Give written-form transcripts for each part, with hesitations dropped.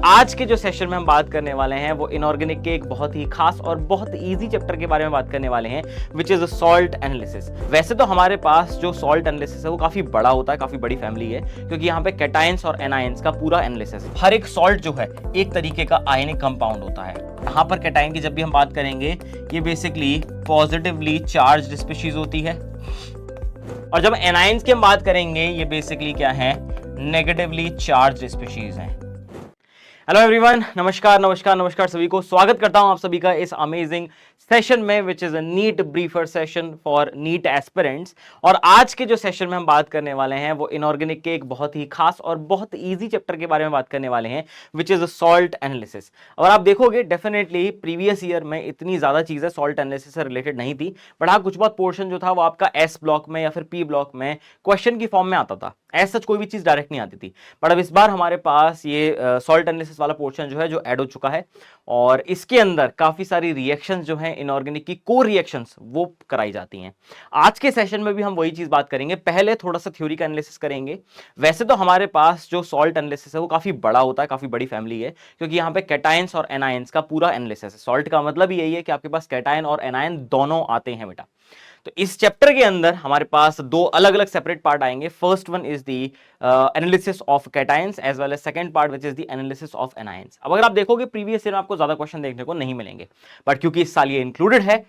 आज के जो सेशन में हम बात करने वाले हैं वो इनऑर्गेनिक के एक बहुत ही खास और बहुत इजी चैप्टर के बारे में बात करने वाले हैं, विच इज सॉल्ट एनालिसिस। वैसे तो हमारे पास जो सॉल्ट एनालिसिस है वो काफी बड़ा होता है, काफी बड़ी फैमिली है, क्योंकि यहाँ पे कैटायंस और एनायंस का पूरा एनालिसिस है। हर एक सॉल्ट जो है एक तरीके का आयनिक कंपाउंड होता है। यहाँ पर कैटायन की जब भी हम बात करेंगे, ये बेसिकली पॉजिटिवली चार्ज्ड स्पीशीज होती है, और जब एनायंस की हम बात करेंगे, ये बेसिकली क्या है, नेगेटिवली चार्ज्ड स्पीशीज हैं। हेलो एवरीवन, नमस्कार नमस्कार नमस्कार सभी को। स्वागत करता हूं आप सभी का इस अमेजिंग सेशन में, which is a NEET briefer session for NEET aspirants. और आज के जो सेशन में हम बात करने वाले हैं वो इनऑर्गेनिक के एक बहुत ही खास और बहुत इजी चैप्टर के बारे में बात करने वाले हैं, विच इज सॉल्ट एनालिसिस। और आप देखोगे डेफिनेटली प्रीवियस ईयर में इतनी ज्यादा चीजें सॉल्ट एनालिसिस से रिलेटेड नहीं थी, बट हाँ कुछ बहुत पोर्शन जो था वो आपका एस ब्लॉक में या फिर पी ब्लॉक में क्वेश्चन की फॉर्म में आता था। ऐसा कोई भी चीज डायरेक्ट नहीं आती थी, बट अब इस बार हमारे पास ये सॉल्ट एनालिसिस वाला पोर्शन जो है जो ऐड हो चुका है, और इसके अंदर काफी सारी रिएक्शंस जो हैं इनऑर्गेनिक की को रिएक्शंस वो कराई जाती हैं। आज के सेशन में भी हम वही चीज बात करेंगे। पहले थोड़ा सा थ्योरी का एनालिसिस करेंगे। वैसे तो हमारे पास जो सॉल्ट एनालिसिस है वो काफी बड़ा होता है, काफी बड़ी फैमिली है, क्योंकि यहाँ पे कैटायंस और एनायंस का पूरा एनालिसिस है। सॉल्ट का मतलब यही है कि आपके पास कैटायन और एनायन दोनों आते हैं बेटा। तो इस चैप्टर के अंदर हमारे पास दो अलग अलग सेपरेट पार्ट आएंगे। First one is the analysis of cations as well as second part which is the analysis of anions. अब अगर आप देखोगे प्रीवियस ईयर में आपको ज्यादा क्वेश्चन देखने को नहीं मिलेंगे, बट क्योंकि इस साल ये इंक्लूडेड है,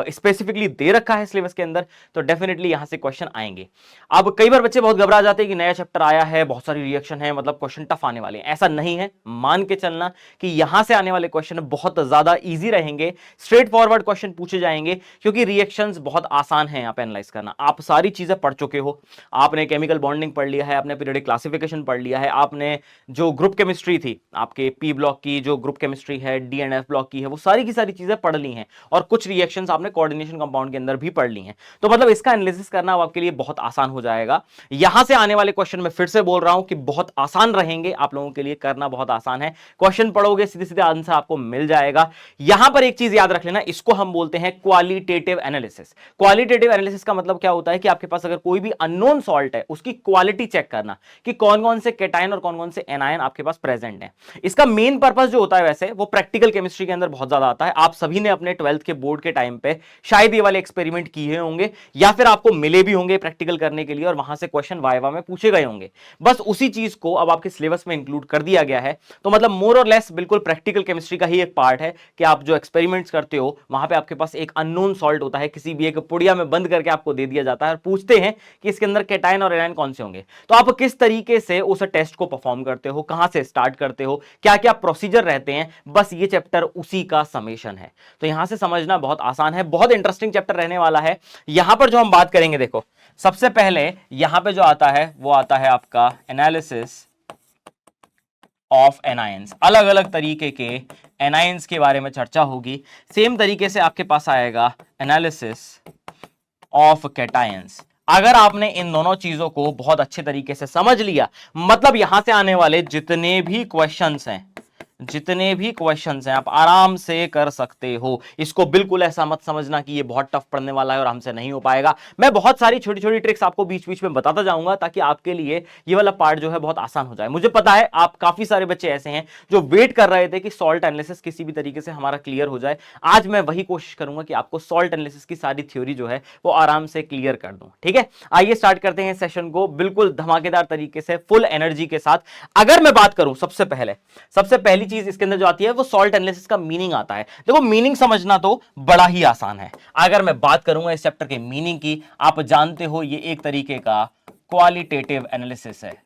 स्पेसिफिकली दे रखा है सिलेबस के अंदर, तो डेफिनेटली यहां से क्वेश्चन आएंगे। अब कई बार बच्चे बहुत घबरा जाते हैं कि नया चैप्टर आया है, बहुत सारी रिएक्शन है, मतलब क्वेश्चन टफ आने वाले हैं। ऐसा नहीं है, मान के चलना कि यहां से आने वाले क्वेश्चन बहुत ज्यादा ईजी रहेंगे, स्ट्रेट फॉरवर्ड क्वेश्चन पूछे जाएंगे, क्योंकि रिएक्शंस बहुत आसान है यहाँ पे एनालाइज करना। आप सारी चीजें पढ़ चुके हो, आपने केमिकल बॉन्डिंग पढ़ लिया है, आपने पीरियोडिक क्लासिफिकेशन पढ़ लिया है, आपने जो ग्रुप केमिस्ट्री थी आपके पी ब्लॉक की, जो ग्रुप केमिस्ट्री है डी एंड एफ ब्लॉक की है, वो सारी की सारी चीजें पढ़ ली हैं, और कुछ रिएक्शंस आपने कोऑर्डिनेशन कंपाउंड के अंदर भी पढ़ ली हैं। तो मतलब इसका एनालिसिस करना अब आपके लिए बहुत आसान हो जाएगा। यहां से आने वाले क्वेश्चन में फिर से बोल रहा हूं कि बहुत आसान रहेंगे, आप लोगों के लिए करना बहुत आसान है। क्वेश्चन पढ़ोगे सीधे सीधे आंसर आपको मिल जाएगा। यहां पर एक चीज याद रख लेना, इसको हम बोलते हैं क्वालिटेटिव एनालिसिस। क्वालिटेटिव एनालिसिस का मतलब क्या होता है कि आपके पास अगर कोई भी अननोन सॉल्ट है, उसकी क्वालिटी चेक करना कि कौन कौन से कैटायन और कौन कौन से एनायन आपके पास प्रेजेंट है। इसका मेन पर्पस जो होता है वैसे वो प्रैक्टिकल केमिस्ट्री के अंदर बहुत ज्यादा आता है। आप सभी ने अपने 12th के बोर्ड के टाइम पे शायद ये वाले एक्सपेरिमेंट किए होंगे, या फिर आपको मिले भी होंगे प्रैक्टिकल करने के लिए, और वहां से क्वेश्चन वाइवा में पूछे गए होंगे। बस उसी चीज को अब आपके सिलेबस में इंक्लूड कर दिया गया है। तो मतलब मोर और लेस बिल्कुल प्रैक्टिकल केमिस्ट्री का ही एक पार्ट है कि आप जो एक्सपेरिमेंट्स करते हो वहां पे आपके पास एक अननोन सॉल्ट होता है, किसी भी एक पुड़िया में बंद करके आपको दे दिया जाता है, और पूछते हैं कि इसके अंदर कैटायन और एनायन कौन से होंगे। तो आप किस तरीके से उस टेस्ट को परफॉर्म करते हो, कहां से स्टार्ट करते हो, क्या क्या प्रोसीजर रहते हैं, बस ये चैप्टर उसी का समेशन है। तो यहां से समझना बहुत आसान है, बहुत इंटरेस्टिंग चैप्टर रहने वाला है। यहां पर जो हम बात करेंगे, देखो सबसे पहले यहां पे जो आता है वो आता है आपका एनालिसिस ऑफ एनायंस। अलग अलग तरीके के एनायंस के बारे में चर्चा होगी। सेम तरीके से आपके पास आएगा एनालिसिस ऑफ कैटायंस। अगर आपने इन दोनों चीजों को बहुत अच्छे तरीके से समझ लिया, मतलब यहां से आने वाले जितने भी क्वेश्चंस हैं, जितने भी क्वेश्चंस हैं आप आराम से कर सकते हो। इसको बिल्कुल ऐसा मत समझना कि ये बहुत टफ पढ़ने वाला है और हमसे नहीं हो पाएगा। मैं बहुत सारी छोटी छोटी ट्रिक्स आपको बीच बीच में बताता जाऊंगा, ताकि आपके लिए ये वाला पार्ट जो है बहुत आसान हो जाए। मुझे पता है आप काफी सारे बच्चे ऐसे हैं जो वेट कर रहे थे कि सॉल्ट एनालिसिस किसी भी तरीके से हमारा क्लियर हो जाए। आज मैं वही कोशिश करूंगा कि आपको सॉल्ट एनालिसिस की सारी थ्योरी जो है वो आराम से क्लियर कर दूं। ठीक है, आइए स्टार्ट करते हैं सेशन को बिल्कुल धमाकेदार तरीके से, फुल एनर्जी के साथ। अगर मैं बात करूं सबसे पहली चीज इसके अंदर जो आती है वो सॉल्ट एनालिसिस का मीनिंग आता है। देखो मीनिंग समझना तो बड़ा ही आसान है। अगर मैं बात करूंगा इस चैप्टर के मीनिंग की, आप जानते हो ये एक तरीके का क्वालिटेटिव एनालिसिस है।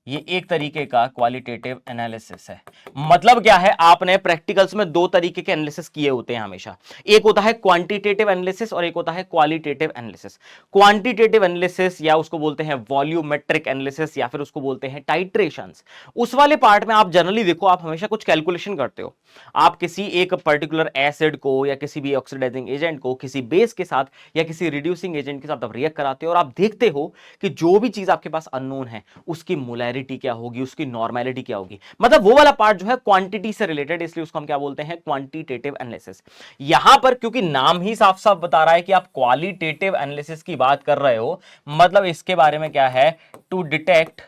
ये एक तरीके का क्वालिटेटिव एनालिसिस है। मतलब क्या है, आपने प्रैक्टिकल्स में दो तरीके के एनालिसिस किए होते हैं हमेशा। एक होता है क्वांटिटेटिव एनालिसिस और एक होता है क्वालिटेटिव एनालिसिस। क्वांटिटेटिव एनालिसिस या उसको बोलते हैं वॉल्यूमेट्रिक एनालिसिस, या फिर उसको बोलते हैं टाइट्रेशंस। उस वाले पार्ट में आप जनरली देखो, आप हमेशा कुछ कैलकुलेशन करते हो। आप किसी एक पर्टिकुलर एसिड को या किसी भी ऑक्सीडाइजिंग एजेंट को किसी बेस के साथ या किसी रिड्यूसिंग एजेंट के साथ आप रिएक्ट कराते हो, और आप देखते हो कि जो भी चीज आपके पास अननोन है उसकी मोलैरिटी क्या होगी, उसकी नॉर्मेलिटी क्या होगी। मतलब वो वाला पार्ट जो है क्वांटिटी से रिलेटेड, इसलिए उसको हम क्या बोलते हैं, क्वांटिटेटिव एनालिसिस। यहां पर क्योंकि नाम ही साफ साफ बता रहा है कि आप क्वालिटेटिव एनालिसिस की बात कर रहे हो, मतलब इसके बारे में क्या है, to detect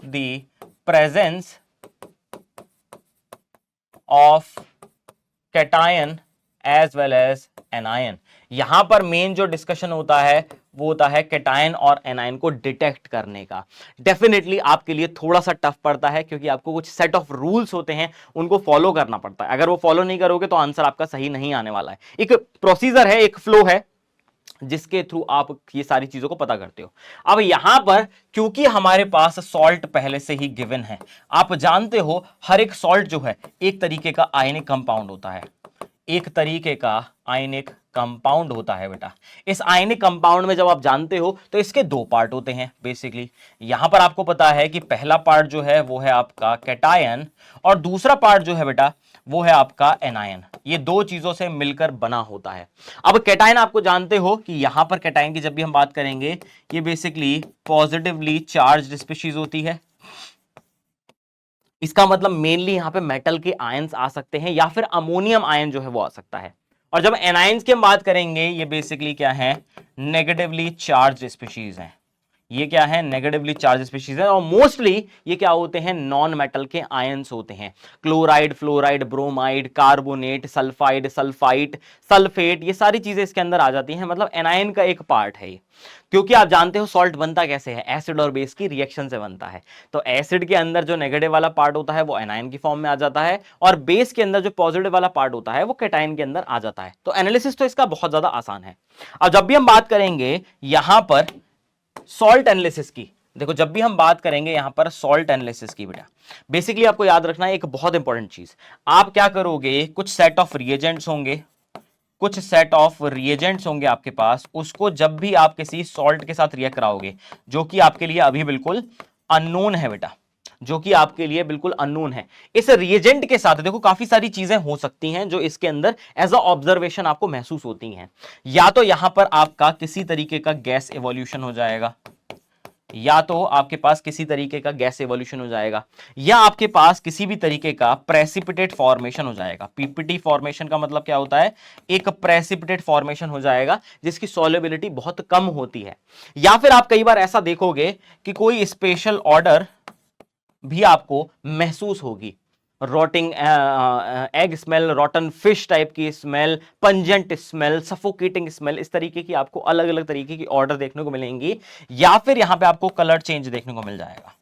the presence of cation as well as anion. यहां पर मेन जो डिस्कशन होता है वो होता है कैटायन और एनायन को डिटेक्ट करने का। डेफिनेटली आपके लिए थोड़ा सा टफ पड़ता है, क्योंकि आपको कुछ सेट ऑफ रूल्स होते हैं उनको फॉलो करना पड़ता है। अगर वो फॉलो नहीं करोगे तो आंसर आपका सही नहीं आने वाला है। एक प्रोसीजर है, एक फ्लो है जिसके थ्रू आप ये सारी चीजों को पता करते हो। अब यहां पर क्योंकि हमारे पास सॉल्ट पहले से ही गिवन है, आप जानते हो हर एक सॉल्ट जो है एक तरीके का आयनिक कंपाउंड होता है, एक तरीके का आयनिक कंपाउंड होता है बेटा। इस आयनिक कंपाउंड में जब आप जानते हो तो इसके दो पार्ट होते हैं बेसिकली। यहां पर आपको पता है कि पहला पार्ट जो है वो है आपका कैटायन, और दूसरा पार्ट जो है बेटा वो है आपका एनायन। ये दो चीजों से मिलकर बना होता है। अब कैटायन आपको जानते हो कि यहां पर कैटायन की जब भी हम बात करेंगे, ये बेसिकली पॉजिटिवली चार्ज्ड स्पीशीज होती है। इसका मतलब मेनली यहां पे मेटल के आयंस आ सकते हैं, या फिर अमोनियम आयन जो है वो आ सकता है। और जब एनायंस की हम बात करेंगे, ये बेसिकली क्या है, नेगेटिवली चार्ज स्पीशीज हैं। ये क्या है, नेगेटिवली चार्ज स्पीशीज है, और मोस्टली ये क्या होते हैं, नॉन मेटल के आयंस होते हैं। Chloride, fluoride, bromide, carbonate, sulphide, sulphite, sulphate, ये सारी चीजें इसके अंदर आ जाती हैं। मतलब एनायन का एक पार्ट है ये। क्योंकि आप जानते हो सॉल्ट बनता कैसे है, एसिड और बेस की रिएक्शन से बनता है। तो एसिड के अंदर जो नेगेटिव वाला पार्ट होता है वो एनायन की फॉर्म में आ जाता है, और बेस के अंदर जो पॉजिटिव वाला पार्ट होता है वो कैटायन के अंदर आ जाता है। तो एनालिसिस तो इसका बहुत ज्यादा आसान है। अब जब भी हम बात करेंगे यहां पर सॉल्ट एनालिसिस की, देखो जब भी हम बात करेंगे यहां पर सॉल्ट एनालिसिस की बेटा, बेसिकली आपको याद रखना है एक बहुत इंपॉर्टेंट चीज। आप क्या करोगे, कुछ सेट ऑफ रिएजेंट्स होंगे, कुछ सेट ऑफ रिएजेंट्स होंगे आपके पास, उसको जब भी आप किसी सॉल्ट के साथ रिएक्ट कराओगे, जो कि आपके लिए अभी बिल्कुल अननोन है बेटा, जो कि आपके लिए बिल्कुल अननोन है, इस रिएजेंट के साथ देखो काफी सारी चीजें हो सकती हैं जो इसके अंदर एज अ ऑब्जर्वेशन आपको महसूस होती हैं। या तो यहां पर आपका किसी तरीके का गैस एवोल्यूशन हो जाएगा, या तो आपके पास किसी तरीके का गैस एवोल्यूशन हो जाएगा, या आपके पास किसी भी तरीके का प्रेसिपिटेट फॉर्मेशन हो जाएगा। पीपीटी फॉर्मेशन का मतलब क्या होता है, एक प्रेसिपिटेट फॉर्मेशन हो जाएगा जिसकी सॉल्युबिलिटी बहुत कम होती है। या फिर आप कई बार ऐसा देखोगे कि कोई स्पेशल ऑर्डर भी आपको महसूस होगी, rotting egg smell, rotten fish type की smell, pungent smell, suffocating smell, इस तरीके की आपको अलग अलग तरीके की ऑर्डर देखने को मिलेंगी। या फिर यहां पे आपको कलर चेंज देखने को मिल जाएगा,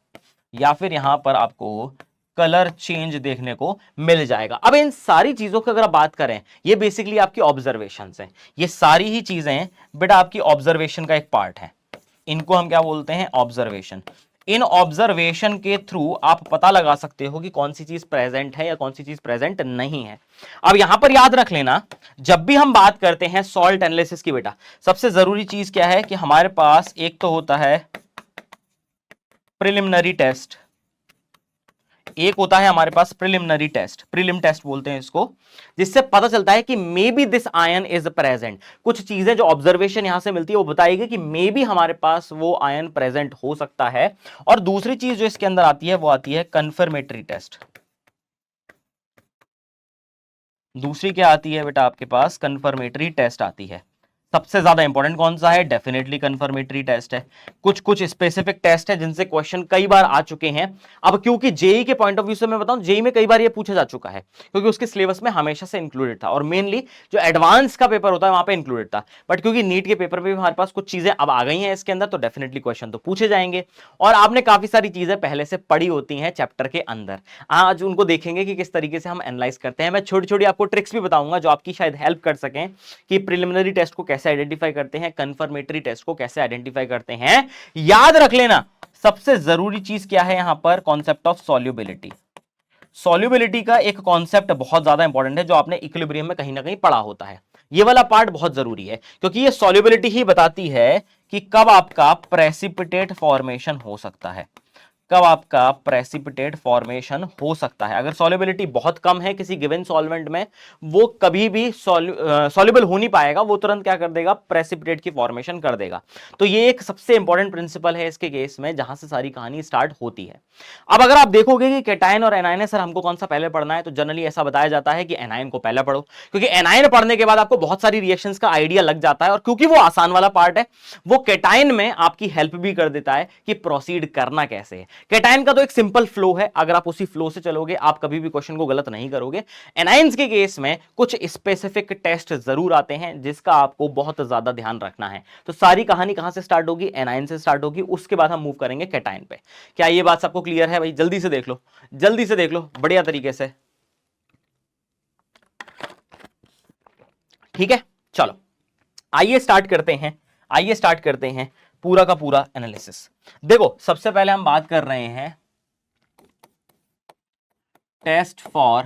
या फिर यहां पर आपको कलर चेंज देखने को मिल जाएगा। अब इन सारी चीजों की अगर आप बात करें, ये बेसिकली आपकी ऑब्जर्वेशंस हैं। ये सारी ही चीजें बेटा आपकी ऑब्जर्वेशन का एक पार्ट है। इनको हम क्या बोलते हैं, ऑब्जर्वेशन। इन ऑब्जर्वेशन के थ्रू आप पता लगा सकते हो कि कौन सी चीज प्रेजेंट है या कौन सी चीज प्रेजेंट नहीं है। अब यहां पर याद रख लेना, जब भी हम बात करते हैं सॉल्ट एनालिसिस की बेटा, सबसे जरूरी चीज क्या है कि हमारे पास एक तो होता है प्रिलिमिनरी टेस्ट, एक होता है हमारे पास प्रिलिमिनरी टेस्ट, प्रीलिम टेस्ट बोलते हैं इसको, जिससे पता चलता है कि may be this ion is present. कुछ चीजें जो ऑब्जर्वेशन यहां से मिलती है वो बताएगी कि मे बी हमारे पास वो आयन प्रेजेंट हो सकता है। और दूसरी चीज जो इसके अंदर आती है वो आती है कंफर्मेटरी टेस्ट। दूसरी क्या आती है बेटा आपके पास, कंफर्मेटरी टेस्ट आती है। सबसे ज्यादा इंपॉर्टेंट कौन सा है, डेफिनेटली कंफर्मेटरी टेस्ट है। कुछ कुछ स्पेसिफिक टेस्ट है जिनसे क्वेश्चन कई बार आ चुके हैं। अब क्योंकि जेई के पॉइंट ऑफ व्यू से मैं बताऊं, जेई में कई बार ये पूछा जा चुका है, क्योंकि उसके सिलेबस में हमेशा से इंक्लूडेड था, और मेनली जो एडवांस का पेपर होता है वहां पे इंक्लूडेड था। बट क्योंकि नीट के पेपर में भी हमारे पास कुछ चीजें अब आ गई हैं इसके अंदर, तो डेफिनेटली क्वेश्चन तो पूछे जाएंगे। और आपने काफी सारी चीजें पहले से पढ़ी होती हैं चैप्टर के अंदर, आज उनको देखेंगे कि किस तरीके से हम एनालाइज करते हैं। मैं छोटी छोटी आपको ट्रिक्स भी बताऊंगा जो आपकी शायद हेल्प कर सकें कि प्रिलिमिनरी टेस्ट को कैसे आइडेंटिफाई करते हैं, कंफर्मेटरी टेस्ट को कैसे आइडेंटिफाई करते हैं। याद रख लेना सबसे जरूरी चीज क्या है यहां पर, कॉन्सेप्ट ऑफ सॉल्युबिलिटी। सॉल्युबिलिटी का एक कॉन्सेप्ट बहुत ज्यादा इंपॉर्टेंट है जो आपने इक्विलिब्रियम में कहीं ना कहीं पढ़ा होता है। ये वाला पार्ट बहुत जरूरी है, क्योंकि ये सॉल्युबिलिटी ही बताती है कि कब आपका प्रेसिपिटेट फॉर्मेशन हो सकता है, कब आपका प्रेसिपिटेट फॉर्मेशन हो सकता है। अगर सॉल्युबिलिटी बहुत कम है किसी गिवन सॉल्वेंट में, वो कभी भी सॉल्युबल हो नहीं पाएगा, वो तुरंत क्या कर देगा, प्रेसिपिटेट की फॉर्मेशन कर देगा। तो ये एक सबसे इंपॉर्टेंट प्रिंसिपल है इसके केस में, जहां से सारी कहानी स्टार्ट होती है। अब अगर आप देखोगे कि कैटायन और एनायन है, सर हमको कौन सा पहले पढ़ना है, तो जनरली ऐसा बताया जाता है कि एनायन को पहले पढ़ो, क्योंकि एनायन पढ़ने के बाद आपको बहुत सारी रिएक्शंस का आइडिया लग जाता है, और क्योंकि वो आसान वाला पार्ट है, वो कैटायन में आपकी हेल्प भी कर देता है कि प्रोसीड करना कैसे है। कैटायन का तो एक सिंपल फ्लो है, अगर आप उसी फ्लो से चलोगे आप कभी भी क्वेश्चन को गलत नहीं करोगे। एनायंस के केस में कुछ स्पेसिफिक टेस्ट जरूर आते हैं जिसका आपको बहुत ज्यादा ध्यान रखना है। तो सारी कहानी कहां से स्टार्ट होगी, एनायन से स्टार्ट होगी, उसके बाद हम मूव करेंगे कैटायन पे। क्या ये बात सबको क्लियर है भाई? जल्दी से देख लो, जल्दी से देख लो बढ़िया तरीके से। ठीक है, चलो आइए स्टार्ट करते हैं, आइए स्टार्ट करते हैं पूरा का पूरा एनालिसिस। देखो सबसे पहले हम बात कर रहे हैं टेस्ट फॉर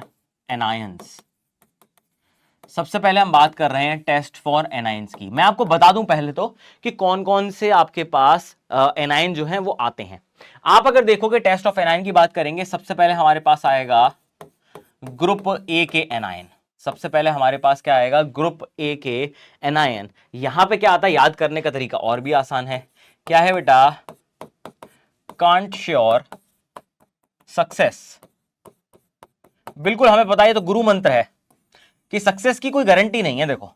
एनायंस। सबसे पहले हम बात कर रहे हैं टेस्ट फॉर एनायंस की। मैं आपको बता दूं पहले तो कि कौन कौन से आपके पास एनायन जो हैं वो आते हैं। आप अगर देखोगे टेस्ट ऑफ एनायन की बात करेंगे, सबसे पहले हमारे पास आएगा ग्रुप ए के एनायन। सबसे पहले हमारे पास क्या आएगा? ग्रुप ए के एनायन। यहां पे क्या आता है, याद करने का तरीका और भी आसान है। क्या है बेटा? Can't sure success. बिल्कुल हमें पता है, तो गुरु मंत्र है कि सक्सेस की कोई गारंटी नहीं है। देखो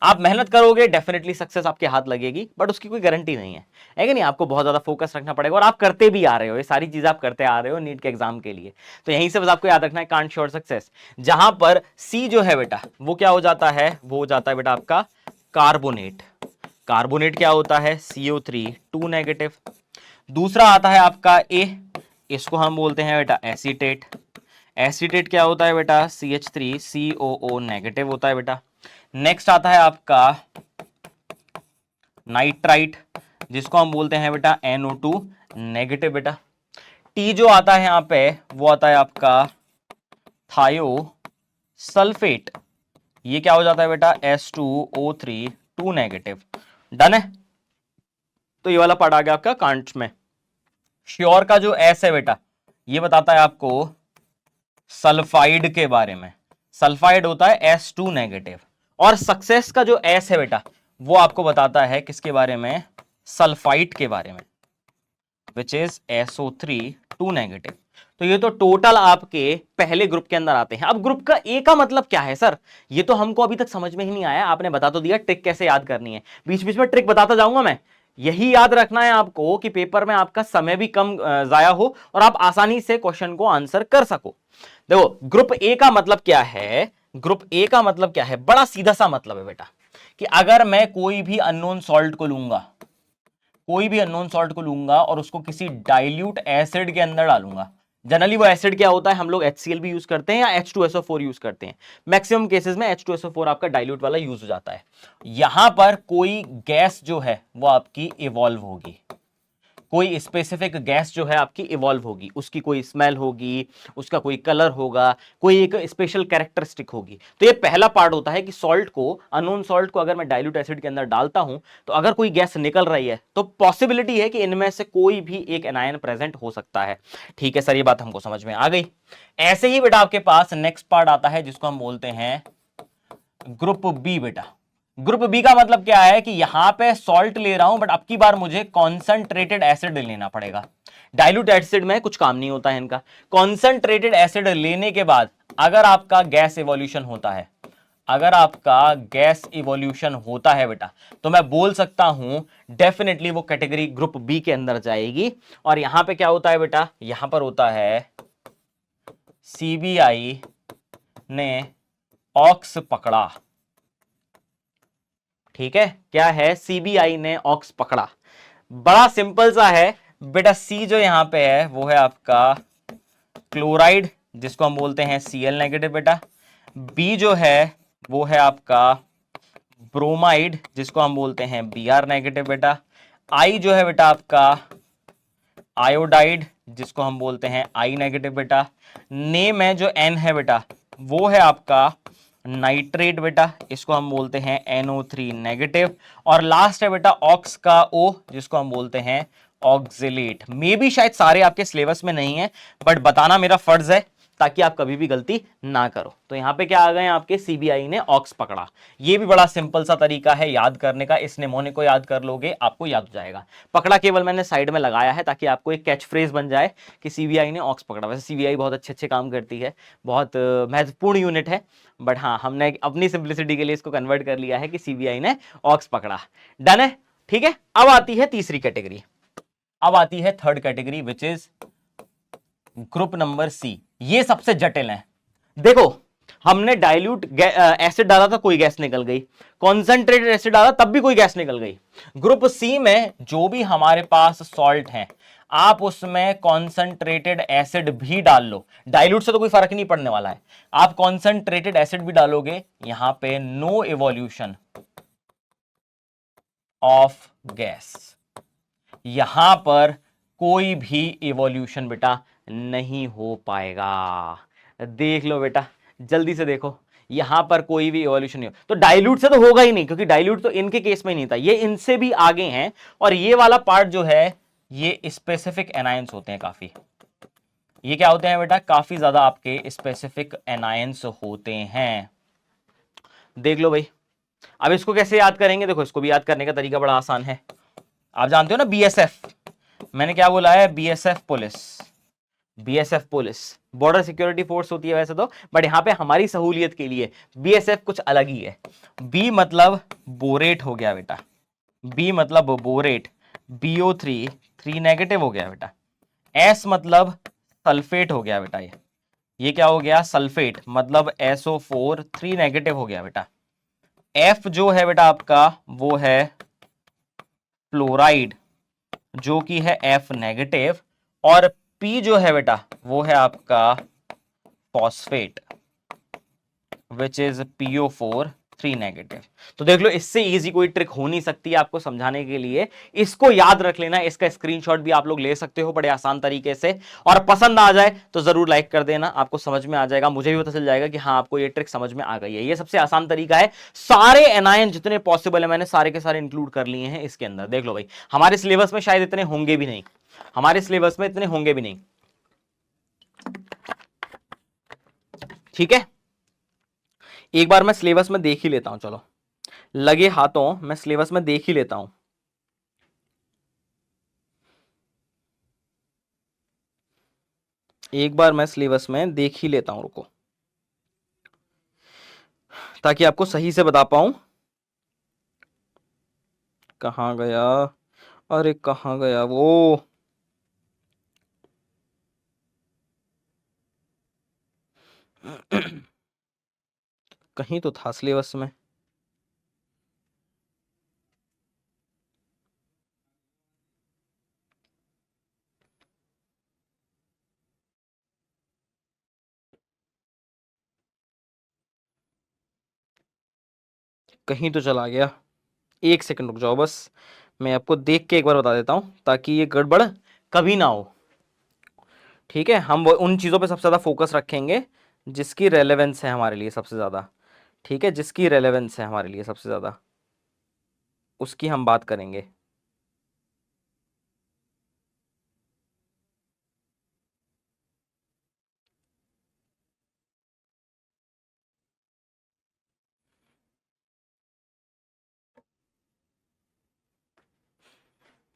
आप मेहनत करोगे डेफिनेटली सक्सेस आपके हाथ लगेगी, बट उसकी कोई गारंटी नहीं है कि नहीं? आपको बहुत ज्यादा फोकस रखना पड़ेगा, और आप करते भी आ रहे हो, ये सारी चीजें आप करते आ रहे हो नीट के एग्जाम के लिए। तो यहीं से बस आपको याद रखना है कांट श्योर सक्सेस। जहां पर सी जो है बेटा वो क्या हो जाता है? वो हो जाता है बेटा आपका कार्बोनेट। कार्बोनेट क्या होता है? CO3 2 negative. दूसरा आता है आपका ए, इसको हम बोलते हैं बेटा एसीटेट। एसीटेट क्या होता है बेटा? CH3 COO नेगेटिव होता है बेटा। नेक्स्ट आता है आपका नाइट्राइट, जिसको हम बोलते हैं बेटा NO2 नेगेटिव बेटा। टी जो आता है यहां पे वो आता है आपका थायो सल्फेट। ये क्या हो जाता है बेटा? S2O3 2 negative. डन है? तो ये वाला पार्ट आ गया आपका कांट में। श्योर का जो एस है बेटा ये बताता है आपको सल्फाइड के बारे में। सल्फाइड होता है S2 नेगेटिव। और सक्सेस का जो एस है बेटा वो आपको बताता है किसके बारे में? सल्फाइड के बारे में, विच इज SO3 2 नेगेटिव। तो ये तो टोटल आपके पहले ग्रुप के अंदर आते हैं। अब ग्रुप का ए का मतलब क्या है सर? ये तो हमको अभी तक समझ में ही नहीं आया। आपने बता तो दिया ट्रिक कैसे याद करनी है, बीच बीच में ट्रिक बताता जाऊंगा मैं। यही याद रखना है आपको कि पेपर में आपका समय भी कम जाया हो और आप आसानी से क्वेश्चन को आंसर कर सको। देखो ग्रुप ए का मतलब क्या है? ग्रुप ए का मतलब क्या है? बड़ा सीधा सा मतलब है बेटा कि अगर मैं कोई भी अननोन सॉल्ट को लूंगा, कोई भी अननोन सॉल्ट को लूंगा और उसको किसी डाइल्यूट एसिड के अंदर डालूंगा। जनरली वो एसिड क्या होता है? हम लोग HCl भी यूज करते हैं या H2SO4 यूज करते हैं। मैक्सिमम केसेस में H2SO4 आपका डाइल्यूट वाला यूज हो जाता है। यहां पर कोई गैस जो है वो आपकी इवॉल्व होगी, कोई स्पेसिफिक गैस जो है आपकी इवॉल्व होगी, उसकी कोई स्मेल होगी, उसका कोई कलर होगा, कोई एक स्पेशल कैरेक्टरिस्टिक होगी। तो ये पहला पार्ट होता है कि सॉल्ट को, अननोन सॉल्ट को अगर मैं डाइल्यूट एसिड के अंदर डालता हूं तो अगर कोई गैस निकल रही है तो पॉसिबिलिटी है कि इनमें से कोई भी एक एनायन प्रेजेंट हो सकता है। ठीक है सर, ये बात हमको समझ में आ गई। ऐसे ही बेटा आपके पास नेक्स्ट पार्ट आता है जिसको हम बोलते हैं ग्रुप बी बेटा। ग्रुप बी का मतलब क्या है कि यहां पे सॉल्ट ले रहा हूं बट अब की बार मुझे कॉन्सेंट्रेटेड एसिड लेना पड़ेगा। डाइल्यूट एसिड में कुछ काम नहीं होता है इनका। कॉन्सेंट्रेटेड एसिड लेने के बाद अगर आपका गैस इवोल्यूशन होता है, अगर आपका गैस इवोल्यूशन होता है बेटा, तो मैं बोल सकता हूं डेफिनेटली वो कैटेगरी ग्रुप बी के अंदर जाएगी। और यहां पे क्या होता है बेटा? यहां पर होता है CBI ने ऑक्स पकड़ा। ठीक है, क्या है? CBI ने ऑक्स पकड़ा। बड़ा सिंपल सा है बेटा। सी जो यहां पे है वो है आपका क्लोराइड, जिसको हम बोलते हैं Cl नेगेटिव बेटा। बी जो है वो है आपका ब्रोमाइड, जिसको हम बोलते हैं Br नेगेटिव बेटा। आई जो है बेटा आपका आयोडाइड, जिसको हम बोलते हैं I नेगेटिव बेटा। नेम है जो N है बेटा वो है आपका नाइट्रेट बेटा, इसको हम बोलते हैं NO3 नेगेटिव। और लास्ट है बेटा ऑक्स का O, जिसको हम बोलते हैं ऑक्सिलेट। मे भी शायद सारे आपके सिलेबस में नहीं है बट बताना मेरा फर्ज है ताकि आप कभी भी गलती ना करो। तो यहां पे क्या आ गए आपके? CBI ने ऑक्स पकड़ा। ये भी बड़ा सिंपल सा तरीका है याद करने का। इस निमोने को याद कर लोगे आपको याद हो जाएगा। पकड़ा केवल मैंने साइड में लगाया है ताकि आपको एक कैच फ्रेज बन जाए कि CBI ने ऑक्स पकड़ा। वैसे CBI बहुत अच्छे अच्छे काम करती है, बहुत महत्वपूर्ण यूनिट है, बट हाँ हमने अपनी सिंप्लिसिटी के लिए इसको कन्वर्ट कर लिया है कि CBI ने ऑक्स पकड़ा। डन है? ठीक है, अब आती है तीसरी कैटेगरी। अब आती है third category which is group number C. ये सबसे जटिल है। देखो, हमने डाइल्यूट एसिड डाला था, कोई गैस निकल गई। कॉन्सेंट्रेटेड एसिड डाला, तब भी कोई गैस निकल गई। ग्रुप सी में जो भी हमारे पास सॉल्ट है, आप उसमें कॉन्सेंट्रेटेड एसिड भी डाल लो, डाइल्यूट से तो कोई फर्क नहीं पड़ने वाला है। आप कॉन्सेंट्रेटेड एसिड भी डालोगे, यहां पे नो इवोल्यूशन ऑफ गैस, यहां पर कोई भी इवोल्यूशन बेटा नहीं हो पाएगा। देख लो बेटा, जल्दी से देखो, यहां पर कोई भी इवोल्यूशन नहीं हो, तो डाइल्यूट से तो होगा ही नहीं, क्योंकि डाइल्यूट तो इनके केस में नहीं था, ये इनसे भी आगे हैं। और ये वाला पार्ट जो है, ये स्पेसिफिक एनायंस होते हैं काफी। ये क्या होते हैं बेटा? काफी ज्यादा आपके स्पेसिफिक एनायंस होते हैं। देख लो भाई, अब इसको कैसे याद करेंगे? देखो, इसको भी याद करने का तरीका बड़ा आसान है। आप जानते हो ना बीएसएफ, मैंने क्या बोला है? BSF police. BSF police border security force होती है वैसे तो, बट यहां पे हमारी सहूलियत के लिए बीएसएफ कुछ अलग ही है। बी मतलब बोरेट हो गया बेटा, बी मतलब बोरेट, BO3 3 नेगेटिव हो गया बेटा। एस मतलब सल्फेट हो गया बेटा, ये क्या हो गया? सल्फेट, मतलब SO4 3 नेगेटिव हो गया बेटा। एफ जो है बेटा आपका, वो है फ्लोराइड, जो कि है F नेगेटिव। और P जो है बेटा, वो है आपका phosphate, which is PO4 3 negative. तो देख लो, इससे इजी कोई ट्रिक हो नहीं सकती आपको समझाने के लिए। इसको याद रख लेना, इसका स्क्रीनशॉट भी आप लोग ले सकते हो बड़े आसान तरीके से। और पसंद आ जाए तो जरूर लाइक कर देना, आपको समझ में आ जाएगा, मुझे भी पता चल जाएगा कि हाँ, आपको ये ट्रिक समझ में आ गई है। ये सबसे आसान तरीका है। सारे एनायन जितने पॉसिबल है, मैंने सारे के सारे इंक्लूड कर लिए हैं इसके अंदर। देख लो भाई, हमारे सिलेबस में शायद इतने होंगे भी नहीं, हमारे सिलेबस में इतने होंगे भी नहीं। ठीक है, एक बार मैं सिलेबस में देख ही लेता हूं, चलो लगे हाथों मैं सिलेबस में देख ही लेता हूं। एक बार मैं सिलेबस में देख ही लेता हूं, रुको, ताकि आपको सही से बता पाऊं। कहां गया? अरे कहां गया वो? कहीं तो था सिलेबस में। कहीं तो चला गया। एक सेकंड रुक जाओ बस, मैं आपको देख के एक बार बता देता हूं, ताकि ये गड़बड़ कभी ना हो। ठीक है, हम उन चीज़ों पे सबसे ज़्यादा फोकस रखेंगे जिसकी रेलेवेंस है हमारे लिए सबसे ज़्यादा। ठीक है, जिसकी रेलेवेंस है हमारे लिए सबसे ज़्यादा, उसकी हम बात करेंगे।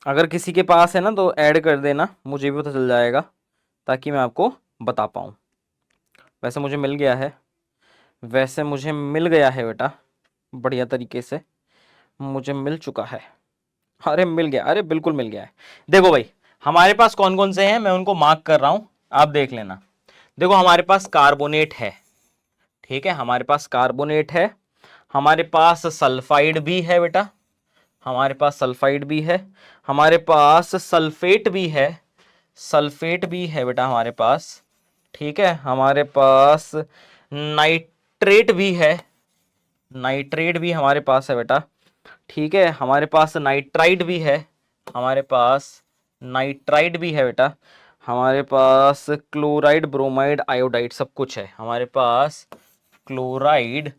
अगर किसी के पास है ना, तो ऐड कर देना, मुझे भी पता चल जाएगा, ताकि मैं आपको बता पाऊँ। वैसे मुझे मिल गया है, वैसे मुझे मिल गया है बेटा, बढ़िया तरीके से मुझे मिल चुका है। अरे मिल गया, अरे बिल्कुल मिल गया है। देखो भाई, हमारे पास कौन कौन से हैं, मैं उनको मार्क कर रहा हूं, आप देख लेना। देखो, हमारे पास कार्बोनेट है, ठीक है, हमारे पास कार्बोनेट है, हमारे पास सल्फाइड भी है बेटा, हमारे पास सल्फाइड भी है, हमारे पास सल्फेट भी है, सल्फेट भी है बेटा हमारे पास। ठीक है, हमारे पास नाइट्रेट भी है, नाइट्रेट भी हमारे पास है बेटा। ठीक है, हमारे पास नाइट्राइड भी है, हमारे पास नाइट्राइड भी है बेटा। हमारे पास क्लोराइड, ब्रोमाइड, आयोडाइड सब कुछ है हमारे पास। क्लोराइड,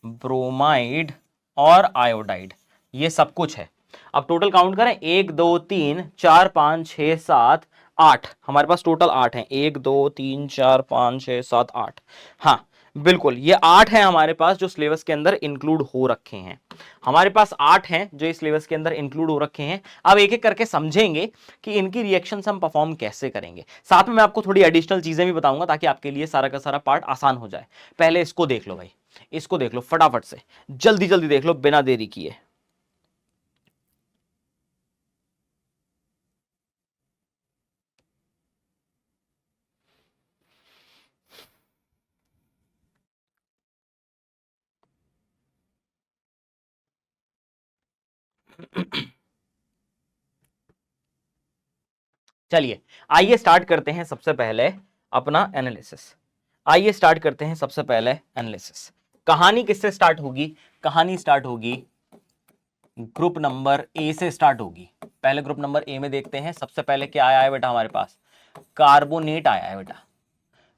ब्रोमाइड और आयोडाइड, ये सब कुछ है। अब टोटल काउंट करें, 1 2 3 4 5 6 7 8, हमारे पास टोटल 8 हैं। 1 2 3 4 5 6 7 8, हाँ बिल्कुल, ये 8 हैं हमारे पास जो सिलेबस के अंदर इंक्लूड हो रखे हैं। हमारे पास 8 हैं जो इस सिलेबस के अंदर इंक्लूड हो रखे हैं। अब एक एक करके समझेंगे कि इनकी रिएक्शंस हम परफॉर्म कैसे करेंगे। साथ में मैं आपको थोड़ी एडिशनल चीजें भी बताऊंगा, ताकि आपके लिए सारा का सारा पार्ट आसान हो जाए। पहले इसको देख लो भाई, इसको देख लो फटाफट से, जल्दी जल्दी देख लो बिना देरी किए। चलिए आइए स्टार्ट करते हैं सबसे पहले अपना एनालिसिस। आइए स्टार्ट करते हैं सबसे पहले एनालिसिस। कहानी किससे स्टार्ट होगी? कहानी स्टार्ट होगी ग्रुप नंबर ए से स्टार्ट होगी। पहले ग्रुप नंबर ए में देखते हैं। सबसे पहले क्या आया है बेटा हमारे पास? कार्बोनेट आया है बेटा।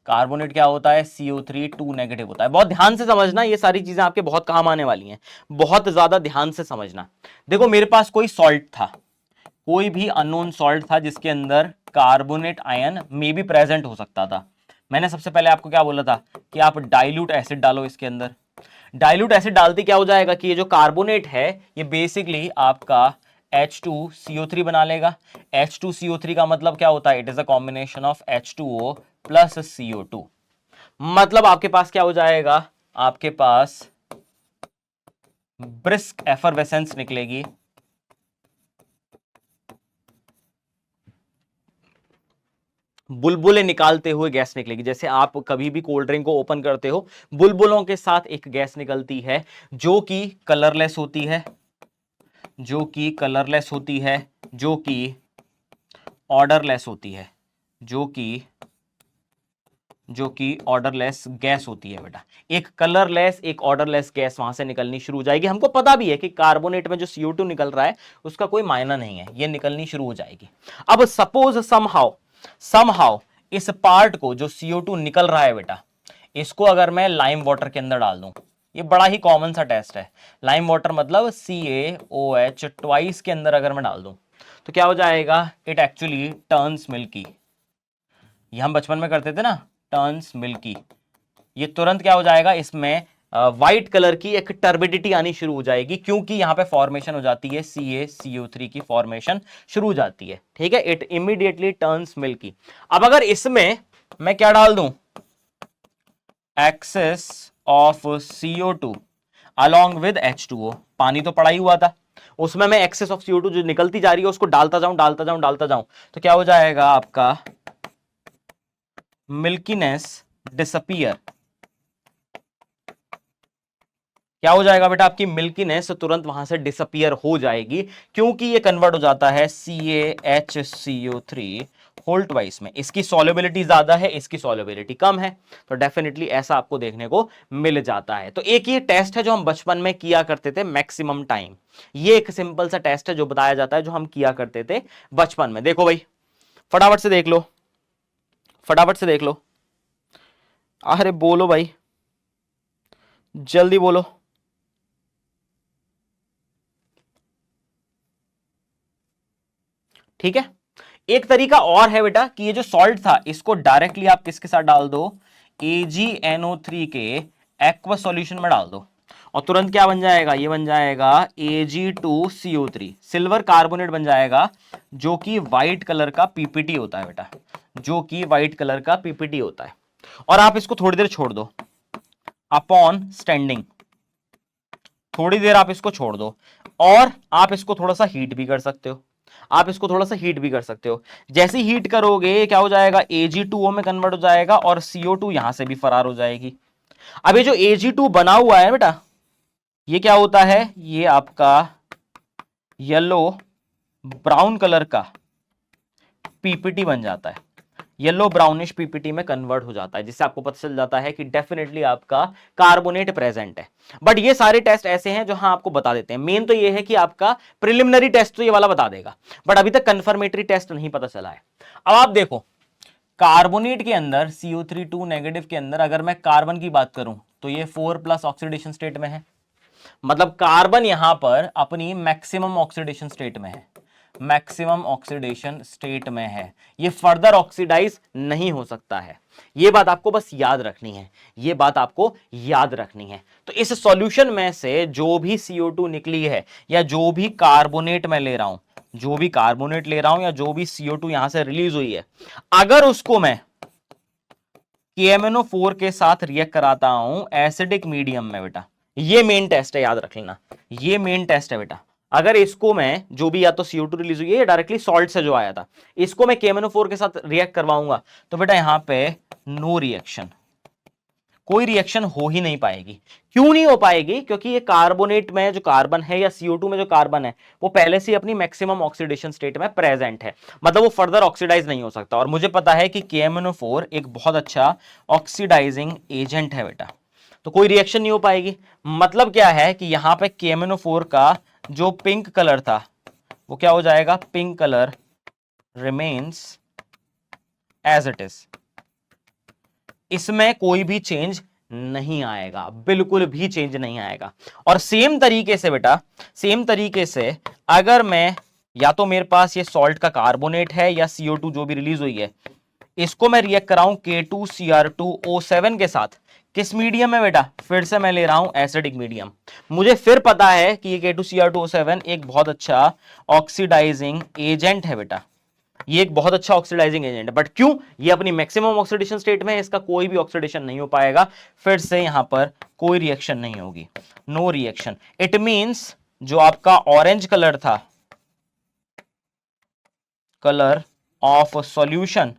कार्बोनेट क्या होता है? CO3 2 नेगेटिव होता है। बहुत ध्यान से समझना, ये सारी चीजें आपके बहुत काम आने वाली हैं, बहुत ज्यादा ध्यान से समझना। देखो मेरे पास कोई सॉल्ट था, कोई भी अननोन सॉल्ट था जिसके अंदर कार्बोनेट आयन में भी प्रेजेंट हो सकता था। मैंने सबसे पहले आपको क्या बोला था कि आप डाइल्यूट एसिड डालो इसके अंदर। डाइल्यूट एसिड डालते क्या हो जाएगा कि ये जो कार्बोनेट है ये बेसिकली आपका H2CO3 बना लेगा। H2CO3 का मतलब क्या होता है? It is a combination of H2O plus CO2। मतलब आपके पास क्या हो जाएगा? आपके पास ब्रिस्क एफरवेसेंस निकलेगी। बुलबुले निकालते हुए गैस निकलेगी। जैसे आप कभी भी कोल्ड ड्रिंक को ओपन करते हो, बुलबुलों के साथ एक गैस निकलती है जो कि कलरलेस होती है, जो कि कलरलेस होती है, जो कि ऑर्डरलेस होती है, जो कि ऑर्डरलेस गैस होती है बेटा। एक कलरलेस एक ऑर्डरलेस गैस वहां से निकलनी शुरू हो जाएगी। हमको पता भी है कि कार्बोनेट में जो CO2 निकल रहा है उसका कोई मायना नहीं है, ये निकलनी शुरू हो जाएगी। अब सपोज समहाउ इस पार्ट को जो CO2 निकल रहा है बेटा, इसको अगर मैं लाइम वाटर के अंदर डाल दूं, ये बड़ा ही कॉमन सा टेस्ट है। लाइम वाटर मतलब CaOH ट्वाइस के अंदर अगर मैं डाल दूं तो क्या हो जाएगा? It actually turns milky. ये हम बचपन में करते थे ना, टर्न्स मिल्की। ये तुरंत क्या हो जाएगा? इसमें व्हाइट कलर की एक टर्बिडिटी आनी शुरू हो जाएगी, क्योंकि यहां पे फॉर्मेशन हो जाती है CaCO3 की फॉर्मेशन शुरू हो जाती है। ठीक है, इट इमीडिएटली टर्न्स मिल्की। अब अगर इसमें मैं क्या डाल दूं? Excess of CO2 along with H2O। पानी तो पड़ा ही हुआ था, उसमें मैं एक्सेस ऑफ CO2 जो निकलती जा रही है उसको डालता जाऊं, तो क्या हो जाएगा? आपका मिल्कीनेस डिसअपियर। क्या हो जाएगा बेटा? आपकी मिल्कीनेस तुरंत वहां से डिसअपियर हो जाएगी, क्योंकि ये कन्वर्ट हो जाता है CaHCO3 होल ट्वाइस में। इसकी सॉल्युबिलिटी ज्यादा है, इसकी सॉल्युबिलिटी कम है, तो डेफिनेटली ऐसा आपको देखने को मिल जाता है। तो एक ये टेस्ट है जो हम बचपन में किया करते थे मैक्सिमम टाइम। ये एक सिंपल सा टेस्ट है जो बताया जाता है, जो हम किया करते थे बचपन में। देखो भाई, फटाफट से देख लो, फटाफट से देख लो। अरे बोलो भाई, जल्दी बोलो। ठीक है, एक तरीका और है बेटा कि ये जो सॉल्ट था इसको डायरेक्टली आप किसके साथ डाल दो? AgNO3 के एक्वा सॉल्यूशन में डाल दो, और तुरंत क्या बन जाएगा? ये बन जाएगा Ag2CO3, सिल्वर कार्बोनेट बन जाएगा, जो कि व्हाइट कलर का पीपीटी होता है बेटा, जो कि व्हाइट कलर का पीपीटी होता है। और आप इसको थोड़ी देर छोड़ दो, अपॉन स्टैंडिंग, थोड़ी देर आप इसको छोड़ दो, और आप इसको थोड़ा सा हीट भी कर सकते हो। आप इसको थोड़ा सा हीट भी कर सकते हो। जैसे हीट करोगे क्या हो जाएगा? Ag2O में कन्वर्ट हो जाएगा और CO2 यहां से भी फरार हो जाएगी। अब ये जो Ag2 बना हुआ है बेटा, ये क्या होता है? ये आपका येलो ब्राउन कलर का पीपीटी बन जाता है, येलो ब्राउनिश पीपीटी में कन्वर्ट हो जाता है, जिससे आपको पता चल जाता है कि डेफिनेटली आपका कार्बोनेट प्रेजेंट है। बट ये सारे टेस्ट ऐसे हैं जो हाँ आपको बता देते हैं। मेन तो ये है कि आपका प्रिलिमिनरी टेस्ट तो ये वाला बता देगा, बट अभी तक कंफर्मेटरी टेस्ट नहीं पता चला है। अब आप देखो, कार्बोनेट के अंदर CO3 2 नेगेटिव के अंदर अगर मैं कार्बन की बात करूं तो ये 4+ ऑक्सीडेशन स्टेट में है। मतलब कार्बन यहां पर अपनी मैक्सिमम ऑक्सीडेशन स्टेट में है, मैक्सिमम ऑक्सीडेशन स्टेट में है। ये फर्दर ऑक्सीडाइज नहीं हो सकता है। ये बात आपको बस याद रखनी है, ये बात आपको याद रखनी है। तो इस सॉल्यूशन में से जो भी CO2 निकली है, या जो भी कार्बोनेट में ले रहा हूं, जो भी कार्बोनेट ले रहा हूं, या जो भी CO2 यहां से रिलीज हुई है, अगर उसको मैं KMnO4 के साथ रिएक्ट कराता हूं एसिडिक मीडियम में बेटा, ये मेन टेस्ट है, याद रख लेना, ये मेन टेस्ट है बेटा। अगर इसको मैं जो भी या तो CO2 रिलीज हुई है या डायरेक्टली सॉल्ट से जो आया था, इसको मैं KMnO4 के साथ रिएक्ट करवाऊंगा तो बेटा यहां पे नो रिएक्शन, कोई रिएक्शन हो ही नहीं पाएगी। क्यों नहीं हो पाएगी? क्योंकि ये कार्बोनेट में जो कार्बन है या CO2 में जो कार्बन है वो पहले से अपनी मैक्सिमम ऑक्सीडेशन स्टेट में प्रेजेंट है, मतलब वो फर्दर ऑक्सीडाइज नहीं हो सकता। और मुझे पता है कि KMnO4 एक बहुत अच्छा ऑक्सीडाइजिंग एजेंट है बेटा, तो कोई रिएक्शन नहीं हो पाएगी। मतलब क्या है कि यहां पे KMnO4 का जो पिंक कलर था वो क्या हो जाएगा? Pink colour remains as it is, इसमें कोई भी चेंज नहीं आएगा, बिल्कुल भी चेंज नहीं आएगा। और सेम तरीके से बेटा, सेम तरीके से अगर मैं या तो मेरे पास ये सॉल्ट का कार्बोनेट है या CO2 जो भी रिलीज हुई है, इसको मैं रिएक्ट कराऊं K2Cr2O7 के साथ, किस मीडियम में बेटा? फिर से मैं ले रहा हूं एसिडिक मीडियम। मुझे फिर पता है कि ये K2Cr2O7 एक बहुत अच्छा ऑक्सीडाइजिंग एजेंट है बेटा, ये एक बहुत अच्छा ऑक्सीडाइजिंग एजेंट है। बट क्यों? ये अपनी मैक्सिमम ऑक्सीडेशन स्टेट में है, इसका कोई भी ऑक्सीडेशन नहीं हो पाएगा। फिर से यहां पर कोई रिएक्शन नहीं होगी, नो रिएक्शन। इट मींस जो आपका ऑरेंज कलर था, colour of solution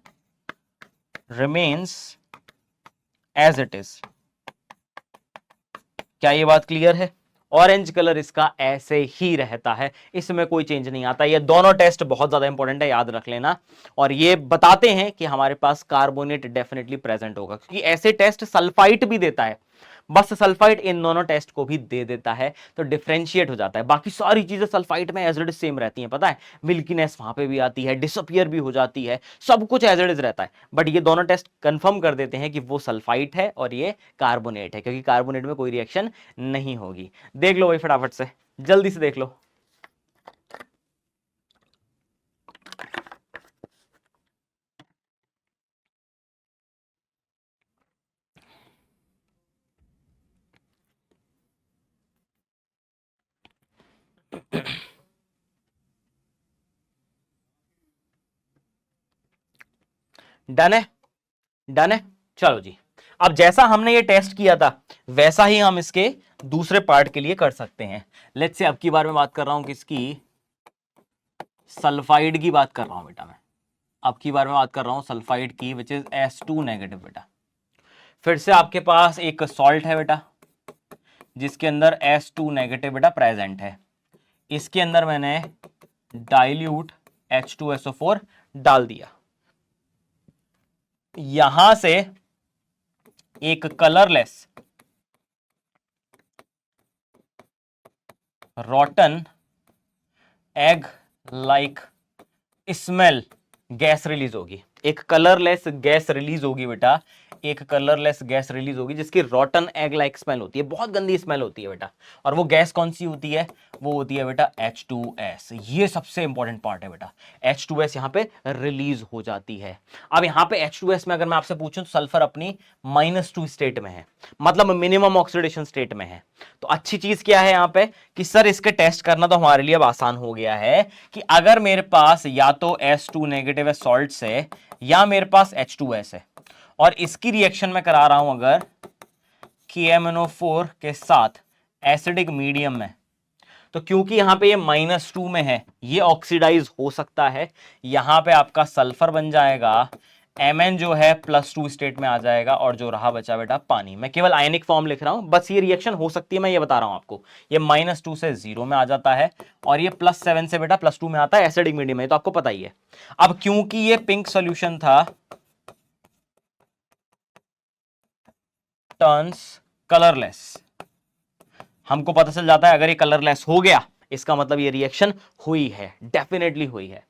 remains as it is. क्या ये बात क्लियर है? ऑरेंज कलर इसका ऐसे ही रहता है, इसमें कोई चेंज नहीं आता। ये दोनों टेस्ट बहुत ज्यादा इंपॉर्टेंट है, याद रख लेना। और ये बताते हैं कि हमारे पास कार्बोनेट डेफिनेटली प्रेजेंट होगा, क्योंकि ऐसे टेस्ट सल्फाइट भी देता है, बस सल्फाइट इन दोनों टेस्ट को भी दे देता है, तो डिफरेंशिएट हो जाता है। बाकी सारी चीजें सल्फाइट में एज इट इज सेम रहती हैं, पता है, मिल्कीनेस वहां पे भी आती है, डिसअपियर भी हो जाती है, सब कुछ एज इट इज रहता है। बट ये दोनों टेस्ट कंफर्म कर देते हैं कि वो सल्फाइट है और ये कार्बोनेट है, क्योंकि कार्बोनेट में कोई रिएक्शन नहीं होगी। देख लो भाई फटाफट से, जल्दी से देख लो। डन है? डन है, चलो जी। अब जैसा हमने ये टेस्ट किया था वैसा ही हम इसके दूसरे पार्ट के लिए कर सकते हैं। लेट्स से अब की बार में बात कर रहा हूं किसकी? सल्फाइड की बात कर रहा हूं बेटा मैं। अब की बार में बात कर रहा हूं सल्फाइड की, विच इज S2 नेगेटिव बेटा। फिर से आपके पास एक सॉल्ट है बेटा जिसके अंदर S2 नेगेटिव बेटा प्रेजेंट है। इसके अंदर मैंने डाइल्यूट H2SO4 डाल दिया। यहां से एक colourless रॉटन egg like smell gas release होगी, एक कलरलेस गैस रिलीज होगी बेटा, एक कलरलेस गैस रिलीज होगी जिसकी रॉटन एग लाइक स्मेल होती है, बहुत गंदी स्मेल होती है बेटा। और वो गैस कौन सी होती है? वो होती है बेटा H2S। ये सबसे इंपॉर्टेंट पार्ट है बेटा, H2S यहां पे रिलीज हो जाती है। अब यहां पे H2S में अगर मैं आपसे पूछूं तो सल्फर अपनी -2 स्टेट में है, मतलब मिनिमम ऑक्सीडेशन स्टेट में है। तो अच्छी चीज क्या है यहां पे कि सर इसके टेस्ट करना तो हमारे लिए अब आसान हो गया है कि अगर मेरे पास या तो S2 नेगेटिव है सॉल्ट से या मेरे पास H2S है और इसकी रिएक्शन में करा रहा हूं अगर KMnO4 के साथ एसिडिक मीडियम में, तो क्योंकि यहां पे ये -2 में है ये ऑक्सीडाइज हो सकता है, यहां पे आपका सल्फर बन जाएगा, Mn जो है +2 स्टेट में आ जाएगा और जो रहा बचा बेटा पानी। मैं केवल आयनिक फॉर्म लिख रहा हूं, बस ये रिएक्शन हो सकती है, मैं ये बता रहा हूं आपको। ये -2 से 0 में आ जाता है और ये +7 से बेटा +2 में आता है एसिडिक मीडियम में, तो आपको पता ही है। अब क्योंकि ये पिंक सोल्यूशन था टर्न्स कलरलेस, हमको पता चल जाता है अगर ये कलरलेस हो गया इसका मतलब ये रिएक्शन हुई है, डेफिनेटली हुई है।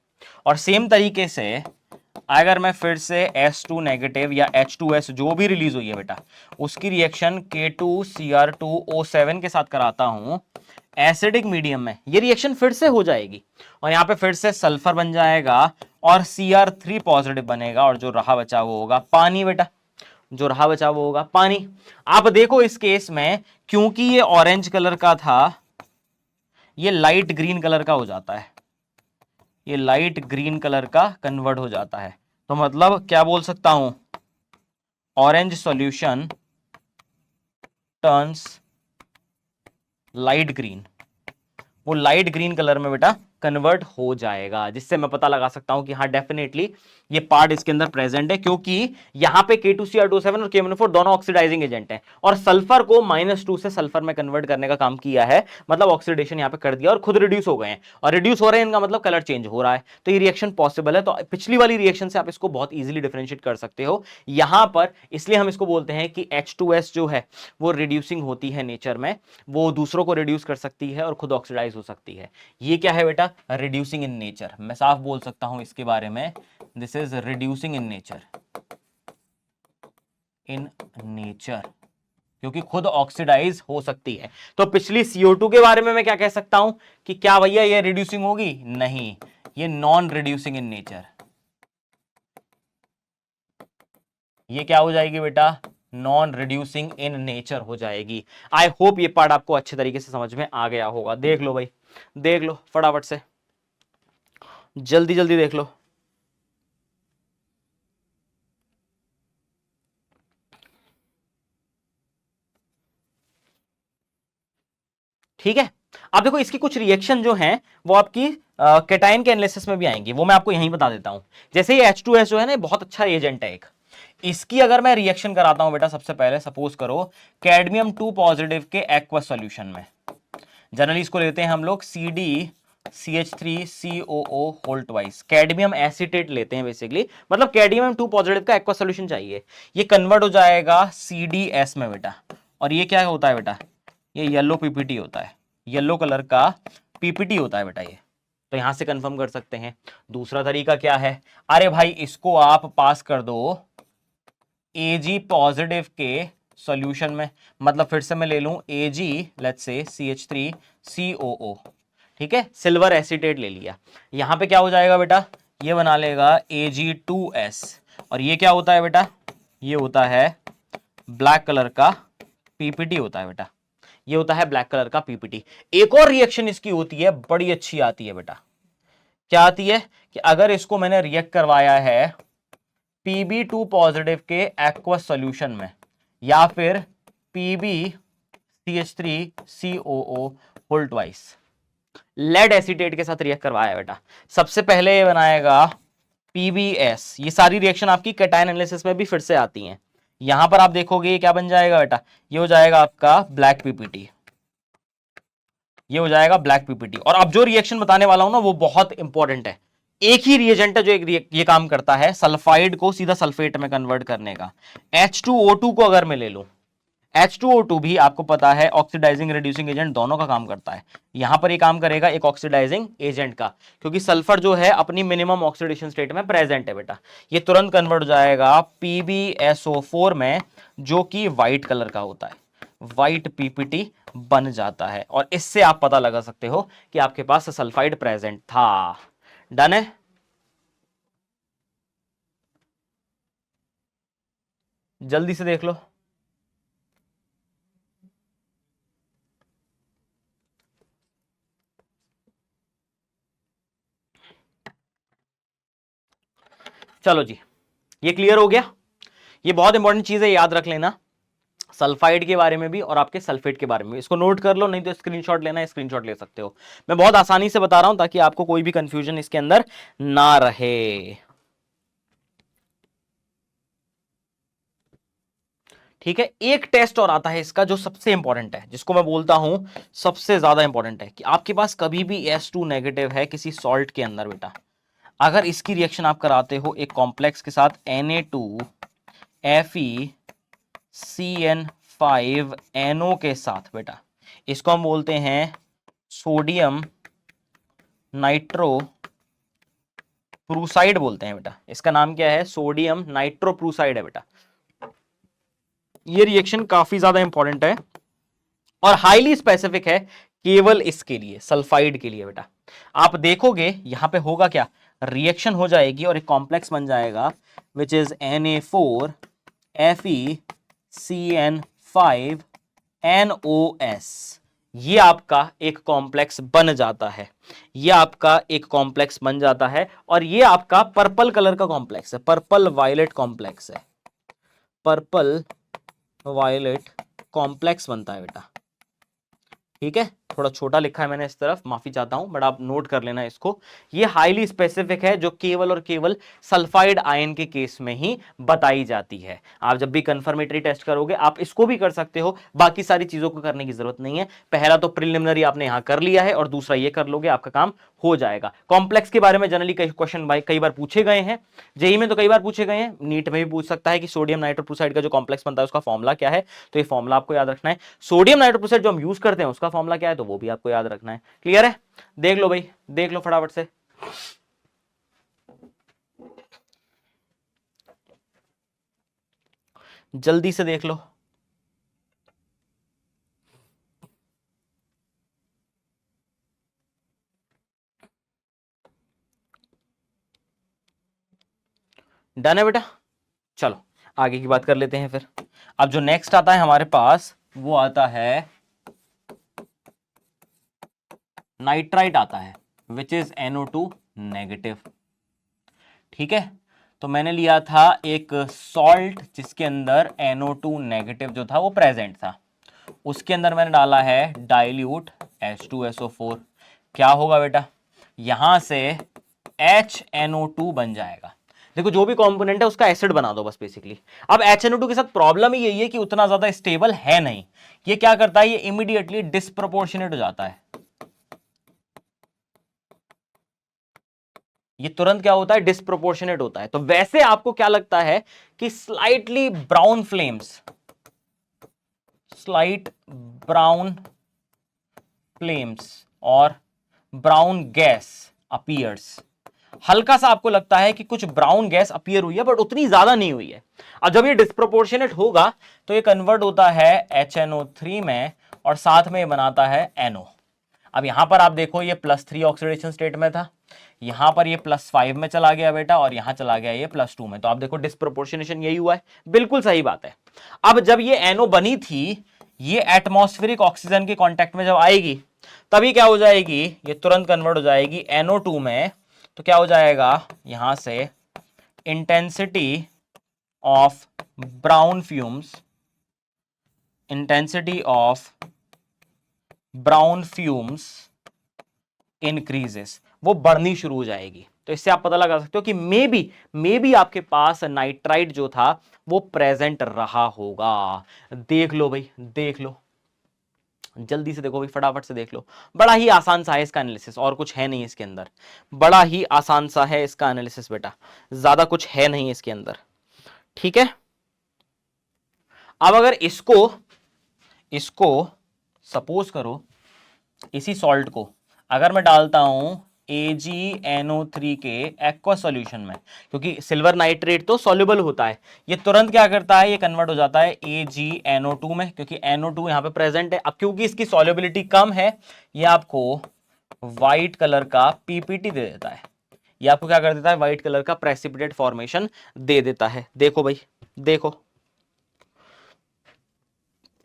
और सेम तरीके से अगर मैं फिर से S2 नेगेटिव या H2S जो भी रिलीज हुई है बेटा उसकी रिएक्शन K2Cr2O7 के साथ कराता हूं एसिडिक मीडियम में, ये रिएक्शन फिर से हो जाएगी और यहां पे फिर से सल्फर बन जाएगा और Cr3 पॉजिटिव बनेगा और जो रहा बचा वो होगा पानी बेटा, जो रहा बचा वो होगा पानी। आप देखो इस केस में क्योंकि ये ऑरेंज कलर का था ये लाइट ग्रीन कलर का हो जाता है, ये लाइट ग्रीन कलर का कन्वर्ट हो जाता है। तो मतलब क्या बोल सकता हूं? Orange solution turns light green, वो लाइट ग्रीन कलर में बेटा कन्वर्ट हो जाएगा, जिससे मैं पता लगा सकता हूं कि हाँ डेफिनेटली ये पार्ट इसके अंदर प्रेजेंट है, क्योंकि यहां पे K2Cr27 और K1O4 दोनों ऑक्सीडाइजिंग एजेंट हैं और सल्फर को -2 से सल्फर में कन्वर्ट करने का काम किया है, मतलब ऑक्सीडेशन यहां पे कर दिया और खुद रिड्यूस हो गए हैं, और रिड्यूस हो रहे हैं इनका मतलब कलर चेंज हो रहा है, तो ये रिएक्शन पॉसिबल है। तो पिछली वाली रिएक्शन से आप इसको बहुत इजीली डिफरेंशिएट कर सकते हो यहां पर, इसलिए हम इसको बोलते हैं कि H2S जो है वो रिड्यूसिंग होती है नेचर में, वो दूसरों को रिड्यूस कर सकती है और खुद ऑक्सीडाइज हो सकती है। ये क्या है बेटा, रिड्यूसिंग इन नेचर। मैं साफ बोल सकता हूं इसके बारे में, this is reducing in nature, in nature, क्योंकि खुद ऑक्सीडाइज हो सकती है। तो पिछली CO2 के बारे में मैं क्या कह सकता हूं कि क्या भैया ये रिड्यूसिंग होगी, नहीं, ये नॉन रिड्यूसिंग इन नेचर। ये क्या हो जाएगी बेटा, नॉन रिड्यूसिंग इन नेचर हो जाएगी। आई होप ये पार्ट आपको अच्छे तरीके से समझ में आ गया होगा। देख लो भाई, देख लो फटाफट से, जल्दी जल्दी देख लो। ठीक है, अब देखो इसकी कुछ रिएक्शन जो हैं वो आपकी कैटायन के एनालिसिस में भी आएंगी, वो मैं आपको यहीं बता देता हूं। जैसे ये H2S जो है ना, बहुत अच्छा एजेंट है एक, इसकी अगर मैं रिएक्शन कराता हूं बेटा, सबसे पहले सपोज करो कैडमियम 2 पॉजिटिव के एक्वस सॉल्यूशन में, जनरली इसको लेते हैं हम लोग CdCH3COO whole twice, cadmium acetate लेते हैं बेसिकली, मतलब कैडमियम 2 पॉजिटिव का एक्वस सॉल्यूशन चाहिए, ये कन्वर्ट हो जाएगा CdS में बेटा, और ये क्या होता है बेटा, ये येलो PPT होता है, येलो कलर का PPT होता है बेटा ये, तो यहां से कंफर्म कर सकते हैं। दूसरा तरीका क्या है, अरे भाई इसको आप पास कर दो Ag पॉजिटिव के सॉल्यूशन में, मतलब फिर से मैं ले लूं Ag, लेट्स से CH3COO, ठीक है, सिल्वर एसीटेट ले लिया, यहां पे क्या हो जाएगा बेटा, ये बना लेगा Ag2S, और ये क्या होता है बेटा, ये होता है ब्लैक कलर का PPT होता है बेटा, ये होता है ब्लैक कलर का PPT। एक और रिएक्शन इसकी होती है, बड़ी अच्छी आती है बेटा, क्या आती है कि अगर इसको मैंने रिएक्ट करवाया है Pb2 पॉजिटिव के एक्वस सॉल्यूशन में, या फिर PbCH3COO whole twice, lead acetate के साथ रिएक्ट करवाया बेटा, सबसे पहले ये बनाएगा PbS, ये सारी रिएक्शन आपकी कैटायन एनालिसिस में भी फिर से आती हैं, यहां पर आप देखोगे ये क्या बन जाएगा बेटा, ये हो जाएगा आपका ब्लैक PPT, ये हो जाएगा ब्लैक PPT। और अब जो रिएक्शन बताने वाला हूं ना वो बहुत इंपॉर्टेंट है, एक ही रिएजेंट है जो ये काम करता है सल्फाइड को सीधा सल्फेट में कन्वर्ट करने का। H2O2 को अगर मैं ले लूं, H2O2 भी आपको पता है ऑक्सीडाइजिंग रिड्यूसिंग एजेंट दोनों का काम करता है, यहां पर ये काम करेगा एक ऑक्सीडाइजिंग एजेंट का, क्योंकि सल्फर जो है अपनी मिनिमम ऑक्सीडेशन स्टेट में प्रेजेंट है बेटा, ये तुरंत कन्वर्ट हो जाएगा PbSO4 में, जो कि व्हाइट कलर का होता है, व्हाइट PPT बन जाता है, और इससे आप पता लगा सकते हो कि आपके पास सल्फाइड प्रेजेंट था। डन है, जल्दी से देख लो। चलो जी, ये क्लियर हो गया। ये बहुत इंपॉर्टेंट चीज है, याद रख लेना, सल्फाइड के बारे में भी और आपके सल्फेट के बारे में भी, इसको नोट कर लो, नहीं तो स्क्रीनशॉट लेना है, स्क्रीनशॉट ले सकते हो। मैं बहुत आसानी से बता रहा हूं ताकि आपको कोई भी कंफ्यूजन इसके अंदर ना रहे। ठीक है, एक टेस्ट और आता है इसका जो सबसे इंपॉर्टेंट है, जिसको मैं बोलता हूं सबसे ज्यादा इंपॉर्टेंट है, कि आपके पास कभी भी S2 नेगेटिव है किसी सॉल्ट के अंदर बेटा, अगर इसकी रिएक्शन आप कराते हो एक कॉम्प्लेक्स के साथ Na2FeCN5NO के साथ बेटा, इसको हम बोलते हैं सोडियम नाइट्रोप्रूसाइड बोलते हैं बेटा, इसका नाम क्या है, सोडियम नाइट्रोप्रूसाइड है बेटा। ये रिएक्शन काफी ज्यादा इंपॉर्टेंट है और हाईली स्पेसिफिक है केवल इसके लिए, सल्फाइड के लिए बेटा। आप देखोगे यहां पे होगा क्या, रिएक्शन हो जाएगी और एक कॉम्प्लेक्स बन जाएगा विच इज Na4FeCN5NOS, ये आपका एक कॉम्प्लेक्स बन जाता है, ये आपका एक कॉम्प्लेक्स बन जाता है, और ये आपका पर्पल कलर का कॉम्प्लेक्स है, पर्पल वायलेट कॉम्प्लेक्स है, पर्पल वायलेट कॉम्प्लेक्स बनता है बेटा। ठीक है, थोड़ा छोटा लिखा है मैंने इस तरफ, माफी चाहता हूं, बट आप नोट कर लेना इसको। ये हाईली स्पेसिफिक है, जो केवल और केवल सल्फाइड आयन के केस में ही बताई जाती है। आप जब भी कंफर्मेटरी टेस्ट करोगे आप इसको भी कर सकते हो, बाकी सारी चीजों को करने की जरूरत नहीं है। पहला तो प्रिलिमिनरी आपने यहां कर लिया है और दूसरा ये कर लोगे, आपका काम हो जाएगा। कॉम्प्लेक्स के बारे में जनरली कई क्वेश्चन भाई कई बार पूछे गए हैं, जेई में तो कई बार पूछे गए हैं, नीट में भी पूछ सकता है कि सोडियम नाइट्रोक्लोराइड का जो कॉम्प्लेक्स बनता है उसका फॉर्मूला क्या है, तो ये फॉर्मूला आपको याद रखना है। सोडियम नाइट्रोक्लोराइड जो हम यूज करते हैं उसका फॉर्मूला क्या है, तो वो भी आपको याद रखना है। क्लियर है? देख लो भाई, देख लो फटाफट से। जल्दी से देख लो। डन है बेटा? चलो आगे की बात कर लेते हैं फिर। अब जो नेक्स्ट आता है हमारे पास वो आता है नाइट्राइट आता है, विच इज NO2 नेगेटिव। ठीक है, तो मैंने लिया था एक सॉल्ट जिसके अंदर NO2 नेगेटिव जो था वो प्रेजेंट था, उसके अंदर मैंने डाला है डाइल्यूट H2SO4। क्या होगा बेटा, यहां से HNO2 बन जाएगा। देखो जो भी कंपोनेंट है उसका एसिड बना दो बस बेसिकली। अब HNO2 के साथ प्रॉब्लम ही यही है कि उतना ज्यादा स्टेबल है नहीं। ये क्या करता है, ये इमीडिएटली डिस्प्रोपोर्शनेट हो जाता है। ये तुरंत क्या होता है, डिस्प्रोपोर्शनेट होता है। तो वैसे आपको क्या लगता है कि slightly brown flames, slight brown flames और ब्राउन गैस अपीयर्स। हल्का सा आपको लगता है कि कुछ ब्राउन गैस अपीयर हुई है, बट उतनी ज्यादा नहीं हुई है। अब जब ये डिस्प्रोपोर्शनेट होगा तो ये कन्वर्ट होता है HNO3 में और साथ में ये बनाता है NO। अब यहां पर आप देखो ये +3 ऑक्सीडेशन स्टेट में था, यहां पर ये +5 में चला गया बेटा, और यहां चला गया ये +2 में। तो आप देखो डिस्प्रोपोर्शनेशन यही हुआ है, बिल्कुल सही बात है। अब जब ये NO बनी थी, ये एटमॉस्फेरिक ऑक्सीजन के कांटेक्ट में जब आएगी तभी क्या हो जाएगी, ये तुरंत कन्वर्ट हो जाएगी NO2 में। तो क्या हो जाएगा, यहां से intensity of brown fumes, intensity of brown fumes increases, वो बढ़नी शुरू हो जाएगी। तो इससे आप पता लगा सकते हो कि मे बी आपके पास नाइट्राइट जो था वो प्रेजेंट रहा होगा। देख लो भाई, देख लो, जल्दी से देखो भाई, फटाफट से देख लो। बड़ा ही आसान सा है इसका एनालिसिस, और कुछ है नहीं इसके अंदर। बड़ा ही आसान सा है इसका एनालिसिस बेटा, ज्यादा कुछ है नहीं इसके अंदर। ठीक है, अब अगर इसको सपोज करो, इसी सॉल्ट को अगर मैं डालता हूं AgNO3 के एक्वा सॉल्यूशन में, क्योंकि सिल्वर नाइट्रेट तो सॉल्युबल होता है, ये तुरंत क्या करता है, ये कन्वर्ट हो जाता है AgNO2 में, क्योंकि NO2 यहां पे प्रेजेंट है। अब क्योंकि इसकी सॉल्युबिलिटी कम है, ये आपको व्हाइट कलर का PPT दे देता है। ये आपको क्या कर देता है, व्हाइट कलर का प्रेसिपिटेट फॉर्मेशन दे देता है। देखो भाई, देखो,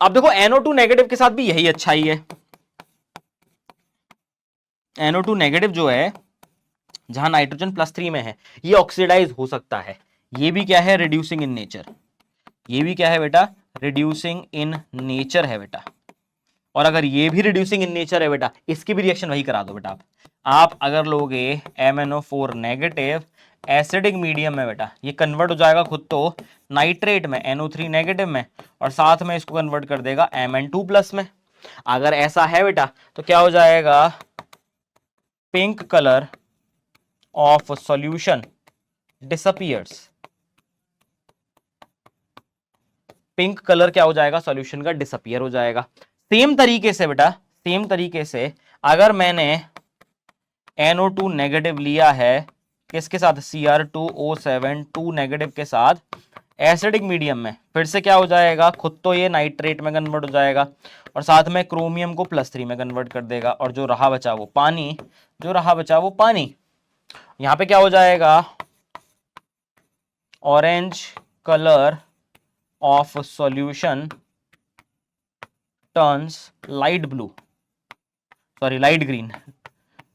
अब देखो NO2 नेगेटिव के साथ भी यही अच्छाई है। NO2 नेगेटिव जो है, जहां नाइट्रोजन +3 में है, ये ऑक्सीडाइज हो सकता है। ये भी क्या है, रिड्यूसिंग इन नेचर। ये भी क्या है बेटा, रिड्यूसिंग इन नेचर है बेटा। और अगर ये भी रिड्यूसिंग इन नेचर है बेटा, इसकी भी रिएक्शन वही करा दो बेटा। आप अगर लोगे MnO4 नेगेटिव एसिडिक मीडियम में बेटा, ये कन्वर्ट हो जाएगा खुद तो नाइट्रेट में, NO3 नेगेटिव में, और साथ में इसको कन्वर्ट कर देगा Mn2+ में। अगर ऐसा है बेटा तो क्या हो जाएगा, pink colour of solution disappears. Pink colour क्या हो जाएगा, सॉल्यूशन का डिसअपीयर हो जाएगा। सेम तरीके से बेटा, सेम तरीके से अगर मैंने NO2 नेगेटिव लिया है किसके साथ, Cr2O7 2 नेगेटिव के साथ एसिडिक मीडियम में, फिर से क्या हो जाएगा, खुद तो ये नाइट्रेट में कन्वर्ट हो जाएगा और साथ में क्रोमियम को +3 में कन्वर्ट कर देगा, और जो रहा बचा वो पानी, जो रहा बचा वो पानी। यहां पे क्या हो जाएगा, orange colour of solution turns light blue, sorry light green.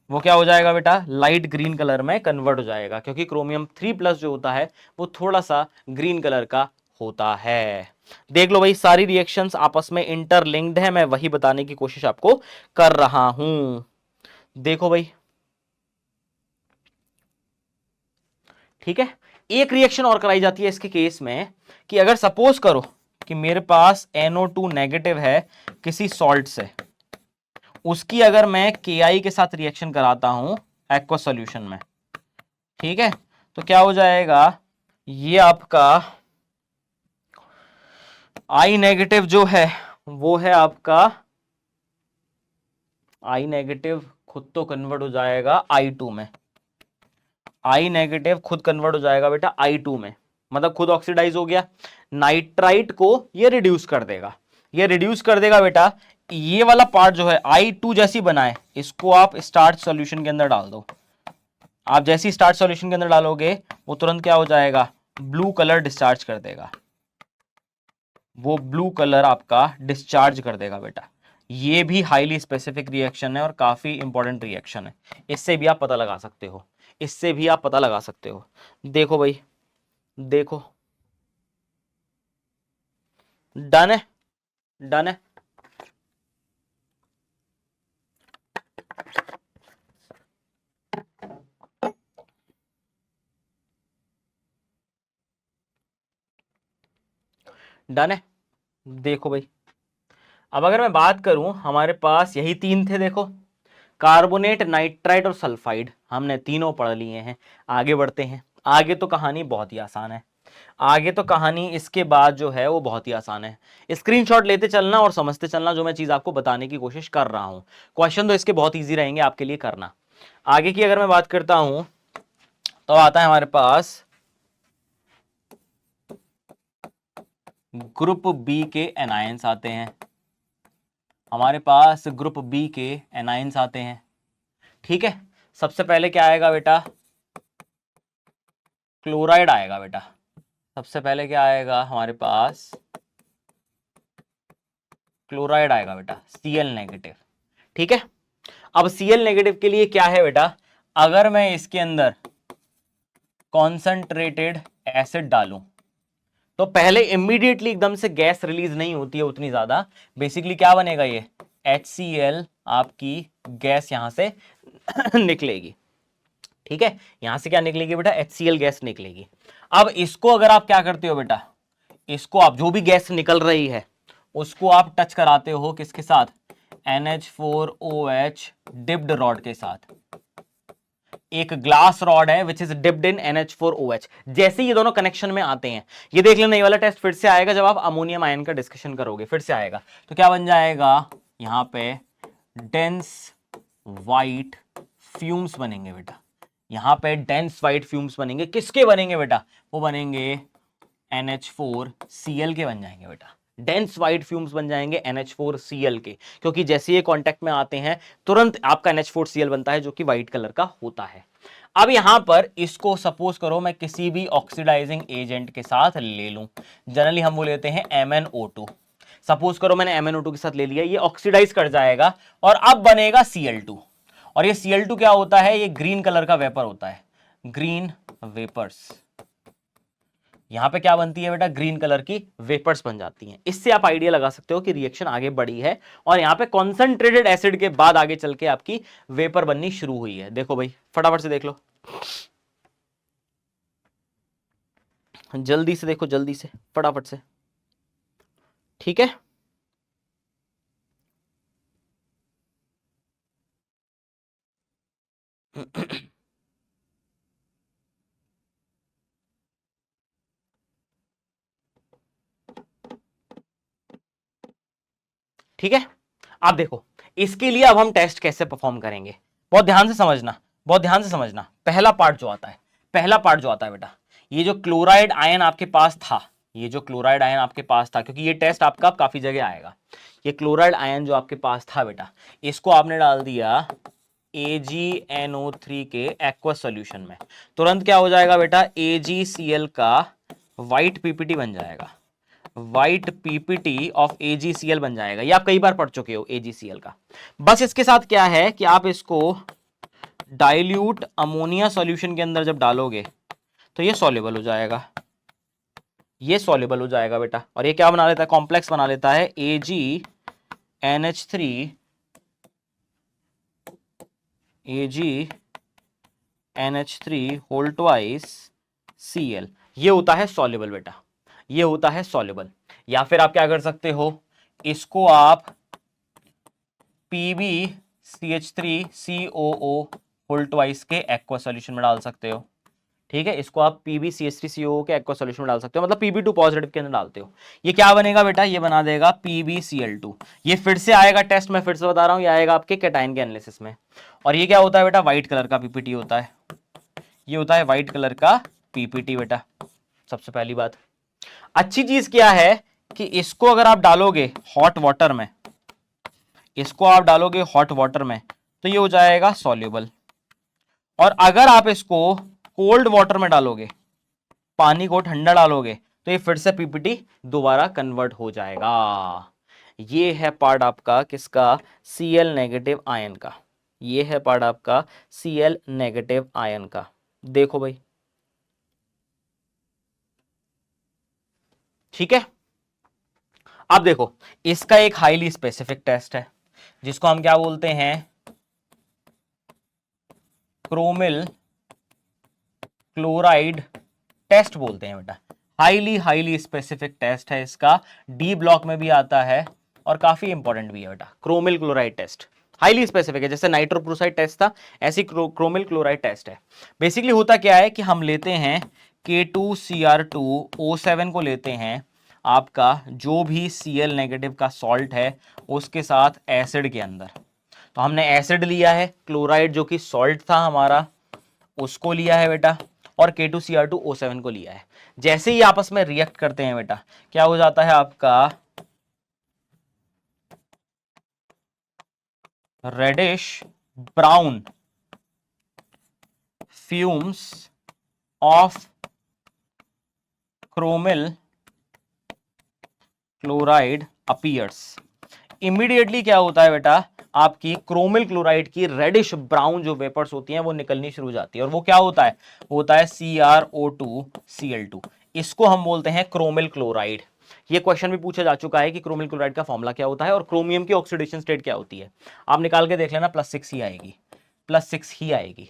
वो क्या हो जाएगा बेटा, लाइट ग्रीन कलर में कन्वर्ट हो जाएगा, क्योंकि क्रोमियम 3+ जो होता है वो थोड़ा सा ग्रीन कलर का होता है। देख लो भाई, सारी रिएक्शंस आपस में इंटरलिंक्ड है, मैं वही बताने की कोशिश आपको कर रहा हूं। देखो भाई, ठीक है। एक रिएक्शन और कराई जाती है इसके केस में कि अगर सपोज करो कि मेरे पास NO2 नेगेटिव है किसी सॉल्ट से, उसकी अगर मैं KI के साथ रिएक्शन कराता हूं एक्वा सॉल्यूशन में, ठीक है, तो क्या हो जाएगा, ये आपका I नेगेटिव जो है वो है आपका, I नेगेटिव खुद तो कन्वर्ट हो जाएगा I2 में, I नेगेटिव खुद कन्वर्ट हो जाएगा बेटा I2 में, मतलब खुद ऑक्सीडाइज हो गया। नाइट्राइट को ये रिड्यूस कर देगा, ये रिड्यूस कर देगा बेटा। ये वाला पार्ट जो है I2 जैसी बनाए, इसको आप स्टार्च सॉल्यूशन के अंदर डाल दो। आप जैसी स्टार्च सॉल्यूशन के अंदर डालोगे वो तुरंत क्या हो जाएगा, ब्लू कलर डिस्चार्ज कर देगा, वो ब्लू कलर आपका डिस्चार्ज कर देगा बेटा। ये भी हाईली स्पेसिफिक रिएक्शन है और काफी इंपॉर्टेंट रिएक्शन है, इससे भी आप पता लगा सकते हो, इससे भी आप पता लगा सकते हो। देखो भाई, देखो, डन है, डन है। डन है। देखो भाई, अब अगर मैं बात करूं, हमारे पास यही तीन थे, देखो, कार्बोनेट, नाइट्राइट और सल्फाइड, हमने तीनों पढ़ लिए हैं। आगे बढ़ते हैं। आगे तो कहानी बहुत ही आसान है, आगे तो कहानी इसके बाद जो है वो बहुत ही आसान है। स्क्रीनशॉट लेते चलना और समझते चलना जो मैं चीज आपको बताने की कोशिश कर रहा हूं। क्वेश्चन तो इसके बहुत इजी रहेंगे आपके लिए करना। आगे की अगर मैं बात करता हूं तो आता है हमारे पास ग्रुप बी के एनायंस आते हैं, हमारे पास ग्रुप बी के एनायंस आते हैं, ठीक है। सबसे पहले क्या आएगा बेटा, क्लोराइड आएगा बेटा। सबसे पहले क्या आएगा हमारे पास, क्लोराइड आएगा बेटा, Cl नेगेटिव, ठीक है। अब Cl नेगेटिव के लिए क्या है बेटा, अगर मैं इसके अंदर कॉन्सेंट्रेटेड एसिड डालूं तो पहले इमीडिएटली एकदम से गैस रिलीज नहीं होती है उतनी ज्यादा, बेसिकली क्या बनेगा, ये HCl आपकी गैस यहां से निकलेगी, ठीक है। यहां से क्या निकलेगी बेटा, HCl गैस निकलेगी। अब इसको अगर आप क्या करते हो बेटा, इसको आप जो भी गैस निकल रही है उसको आप टच कराते हो किसके साथ, NH4OH डिप्ड रॉड के साथ। एक ग्लास रॉड है which is dipped in NH4OH। जैसे ये दोनों कनेक्शन में आते हैं, ये देख लेना, ये वाला टेस्ट फिर से आएगा जब आप अमोनियम आयन का डिस्कशन करोगे, फिर से आएगा। तो क्या बन जाएगा, यहां पे डेंस वाइट फ्यूम्स बनेंगे बेटा, यहां पे डेंस वाइट फ्यूम्स बनेंगे। किसके बनेंगे बेटा, वो बनेंगे NH4Cl के बन जाएंगे बेटा, डेंस वाइट फ्यूम्स बन जाएंगे NH4Cl के, क्योंकि जैसे ये कांटेक्ट में आते हैं तुरंत आपका NH4Cl बनता है जो कि व्हाइट कलर का होता है। अब यहां पर इसको सपोज करो मैं किसी भी ऑक्सीडाइजिंग एजेंट के साथ ले लूं, जनरली हम वो लेते हैं MnO2। सपोज करो मैंने MnO2 के साथ ले लिया, ये ऑक्सीडाइज कर जाएगा और अब बनेगा Cl2। और ये Cl2 क्या होता है, ये ग्रीन कलर का वेपर होता है, ग्रीन वेपर्स। यहां पे क्या बनती है बेटा, ग्रीन कलर की वेपर्स बन जाती हैं। इससे आप आइडिया लगा सकते हो कि रिएक्शन आगे बढ़ी है और यहां पे कॉन्सेंट्रेटेड एसिड के बाद आगे चल के आपकी वेपर बननी शुरू हुई है। देखो भाई, फटाफट से देख लो, जल्दी से देखो, जल्दी से, फटाफट से, ठीक है। ठीक है, आप देखो इसके लिए अब हम टेस्ट कैसे परफॉर्म करेंगे, बहुत ध्यान से समझना, बहुत ध्यान से समझना। पहला पार्ट जो आता है, पहला पार्ट जो आता है बेटा, ये जो क्लोराइड आयन आपके पास था, ये जो क्लोराइड आयन आपके पास था, क्योंकि ये टेस्ट आपका काफी जगह आएगा, ये क्लोराइड आयन जो आपके पास था बेटा, इसको आपने डाल दिया AgNO3 के एक्वस सॉल्यूशन में, तुरंत क्या हो जाएगा बेटा, AgCl का व्हाइट पीपीटी बन जाएगा, व्हाइट पीपीटी ऑफ AgCl बन जाएगा। ये आप कई बार पढ़ चुके हो AgCl का। बस इसके साथ क्या है कि आप इसको डाइल्यूट अमोनिया सॉल्यूशन के अंदर जब डालोगे तो ये सॉल्युबल हो जाएगा, ये सॉल्युबल हो जाएगा बेटा, और ये क्या बना लेता है, कॉम्प्लेक्स बना लेता है AgNH3 होल ट्वाइस Cl। ये होता है सॉल्युबल बेटा, ये होता है सॉल्युबल। या फिर आप क्या कर सकते हो, इसको आप PbCH3COO होल ट्वाइस के एक्वा सॉल्यूशन में डाल सकते हो। ठीक है, इसको आप PbCH3COO के एक्वा सॉल्यूशन में डाल सकते हो, मतलब Pb2 पॉजिटिव के अंदर डालते हो। ये क्या बनेगा बेटा, ये बना देगा PbCl2। ये फिर से आएगा टेस्ट, मैं फिर से बता रहा हूं, ये आएगा आपके कैटायन के एनालिसिस में। और ये क्या होता है बेटा, व्हाइट कलर का पीपीटी होता है, ये होता है व्हाइट कलर का पीपीटी बेटा। सबसे पहली बात, अच्छी चीज क्या है कि इसको अगर आप डालोगे हॉट वाटर में, इसको आप डालोगे हॉट वाटर में तो ये हो जाएगा सॉल्युबल। और अगर आप इसको कोल्ड वाटर में डालोगे, पानी को ठंडा डालोगे, तो ये फिर से पीपीटी दोबारा कन्वर्ट हो जाएगा। ये है पार्ट आपका किसका, Cl नेगेटिव आयन का। ये है पार्ट आपका Cl नेगेटिव आयन का। देखो भाई, ठीक है। अब देखो, इसका एक हाईली स्पेसिफिक टेस्ट है जिसको हम क्या बोलते हैं, क्रोमिल क्लोराइड टेस्ट बोलते हैं बेटा। हाईली स्पेसिफिक टेस्ट है इसका, डी ब्लॉक में भी आता है और काफी इंपॉर्टेंट भी है बेटा। Chromyl chloride test highly specific है, जैसे नाइट्रोप्रोसाइड टेस्ट था, ऐसी क्रोमिल क्लोराइड टेस्ट है। बेसिकली होता क्या है कि हम लेते हैं K2Cr2O7 को लेते हैं, आपका जो भी Cl नेगेटिव का सॉल्ट है उसके साथ एसिड के अंदर। तो हमने एसिड लिया है, क्लोराइड जो कि सॉल्ट था हमारा उसको लिया है बेटा, और K2Cr2O7 को लिया है। जैसे ही आपस में रिएक्ट करते हैं बेटा, क्या हो जाता है आपका, reddish brown fumes of chromyl chloride appears. Immediately क्या होता है बेटा, आपकी क्रोमिल क्लोराइड की रेडिश ब्राउन जो वेपर्स होती हैं वो निकलनी शुरू हो जाती है, और वो क्या होता है CrO2Cl2। इसको हम बोलते हैं क्रोमिल क्लोराइड। ये क्वेश्चन भी पूछा जा चुका है कि क्रोमिल क्लोराइड का फॉर्मूला क्या होता है और क्रोमियम की ऑक्सीडेशन स्टेट क्या होती है। आप निकाल के देख लेना, +6 ही आएगी, +6 ही आएगी।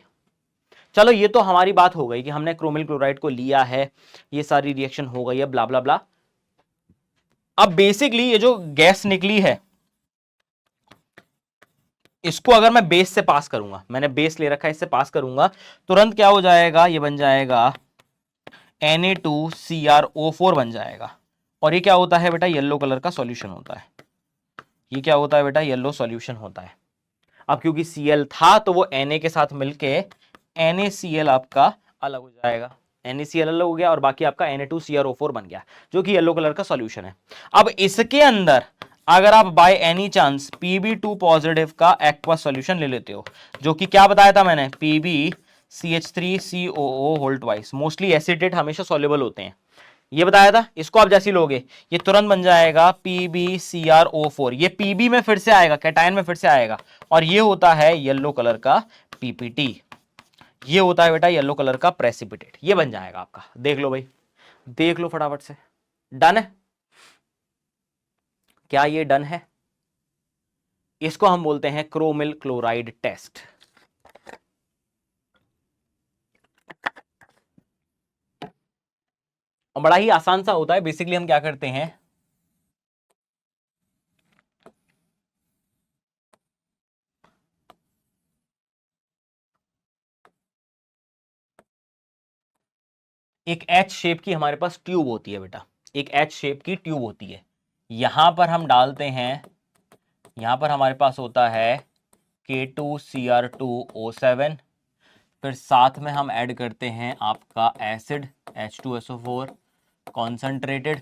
चलो, ये तो हमारी बात हो गई कि हमने क्रोमिल क्लोराइड को लिया है, ये सारी रिएक्शन हो गई है, ब्ला ब्ला ब्ला। अब बेसिकली ये जो गैस निकली है, इसको अगर मैं बेस से पास करूंगा, मैंने बेस ले रखा है, इससे पास करूंगा, तुरंत क्या हो जाएगा, ये बन जाएगा Na2CrO4 बन जाएगा। और ये क्या होता है बेटा, येलो कलर का सॉल्यूशन होता है। ये क्या होता है बेटा, येलो सॉल्यूशन होता है। अब क्योंकि Cl था तो वो Na के साथ मिलके NaCl आपका अलग हो जाएगा, NaCl अलग हो गया और बाकी आपका Na2CrO4 बन गया, जो कि येलो कलर का सॉल्यूशन है। अब इसके अंदर अगर आप by any chance Pb2 positive का एक्वा सॉल्यूशन ले लेते हो, जो कि क्या बताया था मैंने, PbCH3COO whole twice, mostly acetate हमेशा सॉल्युबल होते हैं, ये बताया था। इसको आप जैसे लोगे, ये तुरंत बन जाएगा PbCrO4। ये Pb में फिर से आएगा, कैटायन में फिर से आएगा, और ये होता है येलो कलर का PPT। ये होता है बेटा येलो कलर का प्रेसिपिटेट। ये बन जाएगा आपका, देख लो भाई, देख लो फटाफट से। डन है क्या, ये डन है। इसको हम बोलते हैं क्रोमिल क्लोराइड टेस्ट। और बड़ा ही आसान सा होता है। बेसिकली हम क्या करते हैं, एक एच शेप की हमारे पास ट्यूब होती है बेटा, एक एच शेप की ट्यूब होती है। यहां पर हम डालते हैं, यहां पर हमारे पास होता है K2Cr2O7, फिर साथ में हम ऐड करते हैं आपका एसिड H2SO4 कॉन्सेंट्रेटेड,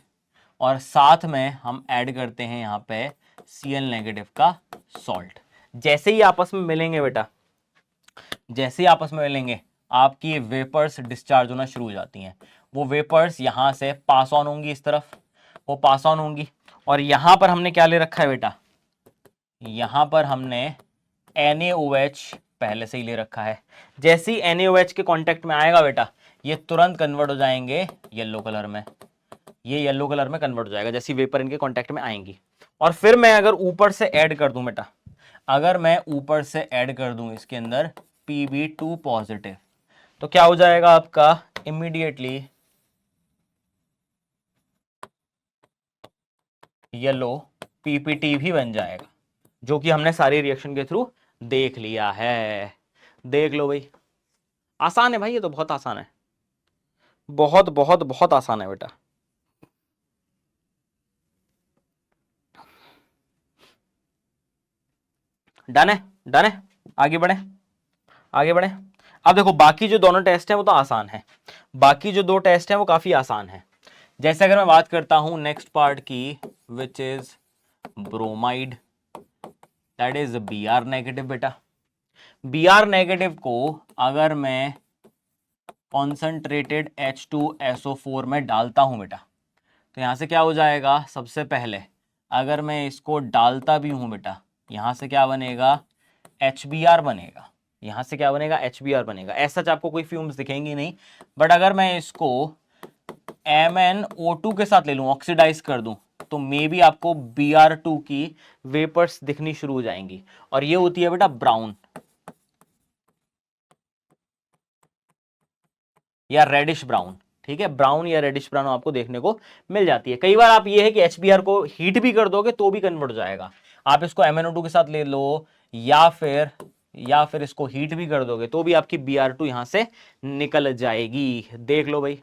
और साथ में हम ऐड करते हैं यहाँ पे Cl नेगेटिव का सॉल्ट। जैसे ही आपस में मिलेंगे बेटा, जैसे ही आपस में मिलेंगे, आपकी वेपर्स डिस्चार्ज होना शुरू हो जाती हैं। वो वेपर्स यहां से पास ऑन होंगी, इस तरफ वो पास ऑन होंगी, और यहां पर हमने क्या ले रखा है बेटा, यहां पर हमने NaOH पहले से ही ले रखा है। जैसे ही NaOH के कांटेक्ट में आएगा बेटा, ये तुरंत कन्वर्ट हो जाएंगे येलो कलर में, ये येलो कलर में कन्वर्ट हो जाएगा जैसी वेपर इनके कांटेक्ट में आएंगी। और फिर मैं अगर ऊपर से ऐड कर दूं बेटा, अगर मैं ऊपर से ऐड कर दूं इसके अंदर Pb2 पॉजिटिव, तो क्या हो जाएगा आपका इमीडिएटली येलो पीपीटी भी बन जाएगा, जो कि हमने सारी रिएक्शन के थ्रू देख लिया है। देख लो भाई, आसान है भाई, ये तो बहुत आसान है, बहुत बहुत बहुत आसान है बेटा। डन है, डन है, आगे बढ़े, आगे बढ़े। अब देखो बाकी जो दोनों टेस्ट हैं वो तो आसान है, बाकी जो दो टेस्ट हैं वो काफी आसान है। जैसे अगर मैं बात करता हूं नेक्स्ट पार्ट की, which is bromide, that is B R negative बेटा। बी आर नेगेटिव को अगर मैं कॉन्सेंट्रेटेड H2SO4 में डालता हूं बेटा, तो यहां से क्या हो जाएगा, सबसे पहले अगर मैं इसको डालता भी हूं बेटा, यहां से क्या बनेगा, HBr बनेगा। यहां से क्या बनेगा, HBr बनेगा। ऐसा आपको कोई फ्यूम्स दिखेंगी नहीं, बट अगर मैं इसको MnO2 के साथ ले लूं, ऑक्सीडाइज कर दूं, तो मे बी आपको Br2 की वेपर्स दिखनी शुरू हो जाएंगी, और ये होती है बेटा ब्राउन या रेडिश ब्राउन। ठीक है, ब्राउन या रेडिश ब्राउन आपको देखने को मिल जाती है। कई बार आप ये है कि HBr को हीट भी कर दोगे तो भी कन्वर्ट हो जाएगा। आप इसको MnO2 के साथ ले लो, या फिर इसको हीट भी कर दोगे तो भी आपकी Br2 यहां से निकल जाएगी। देख लो भाई,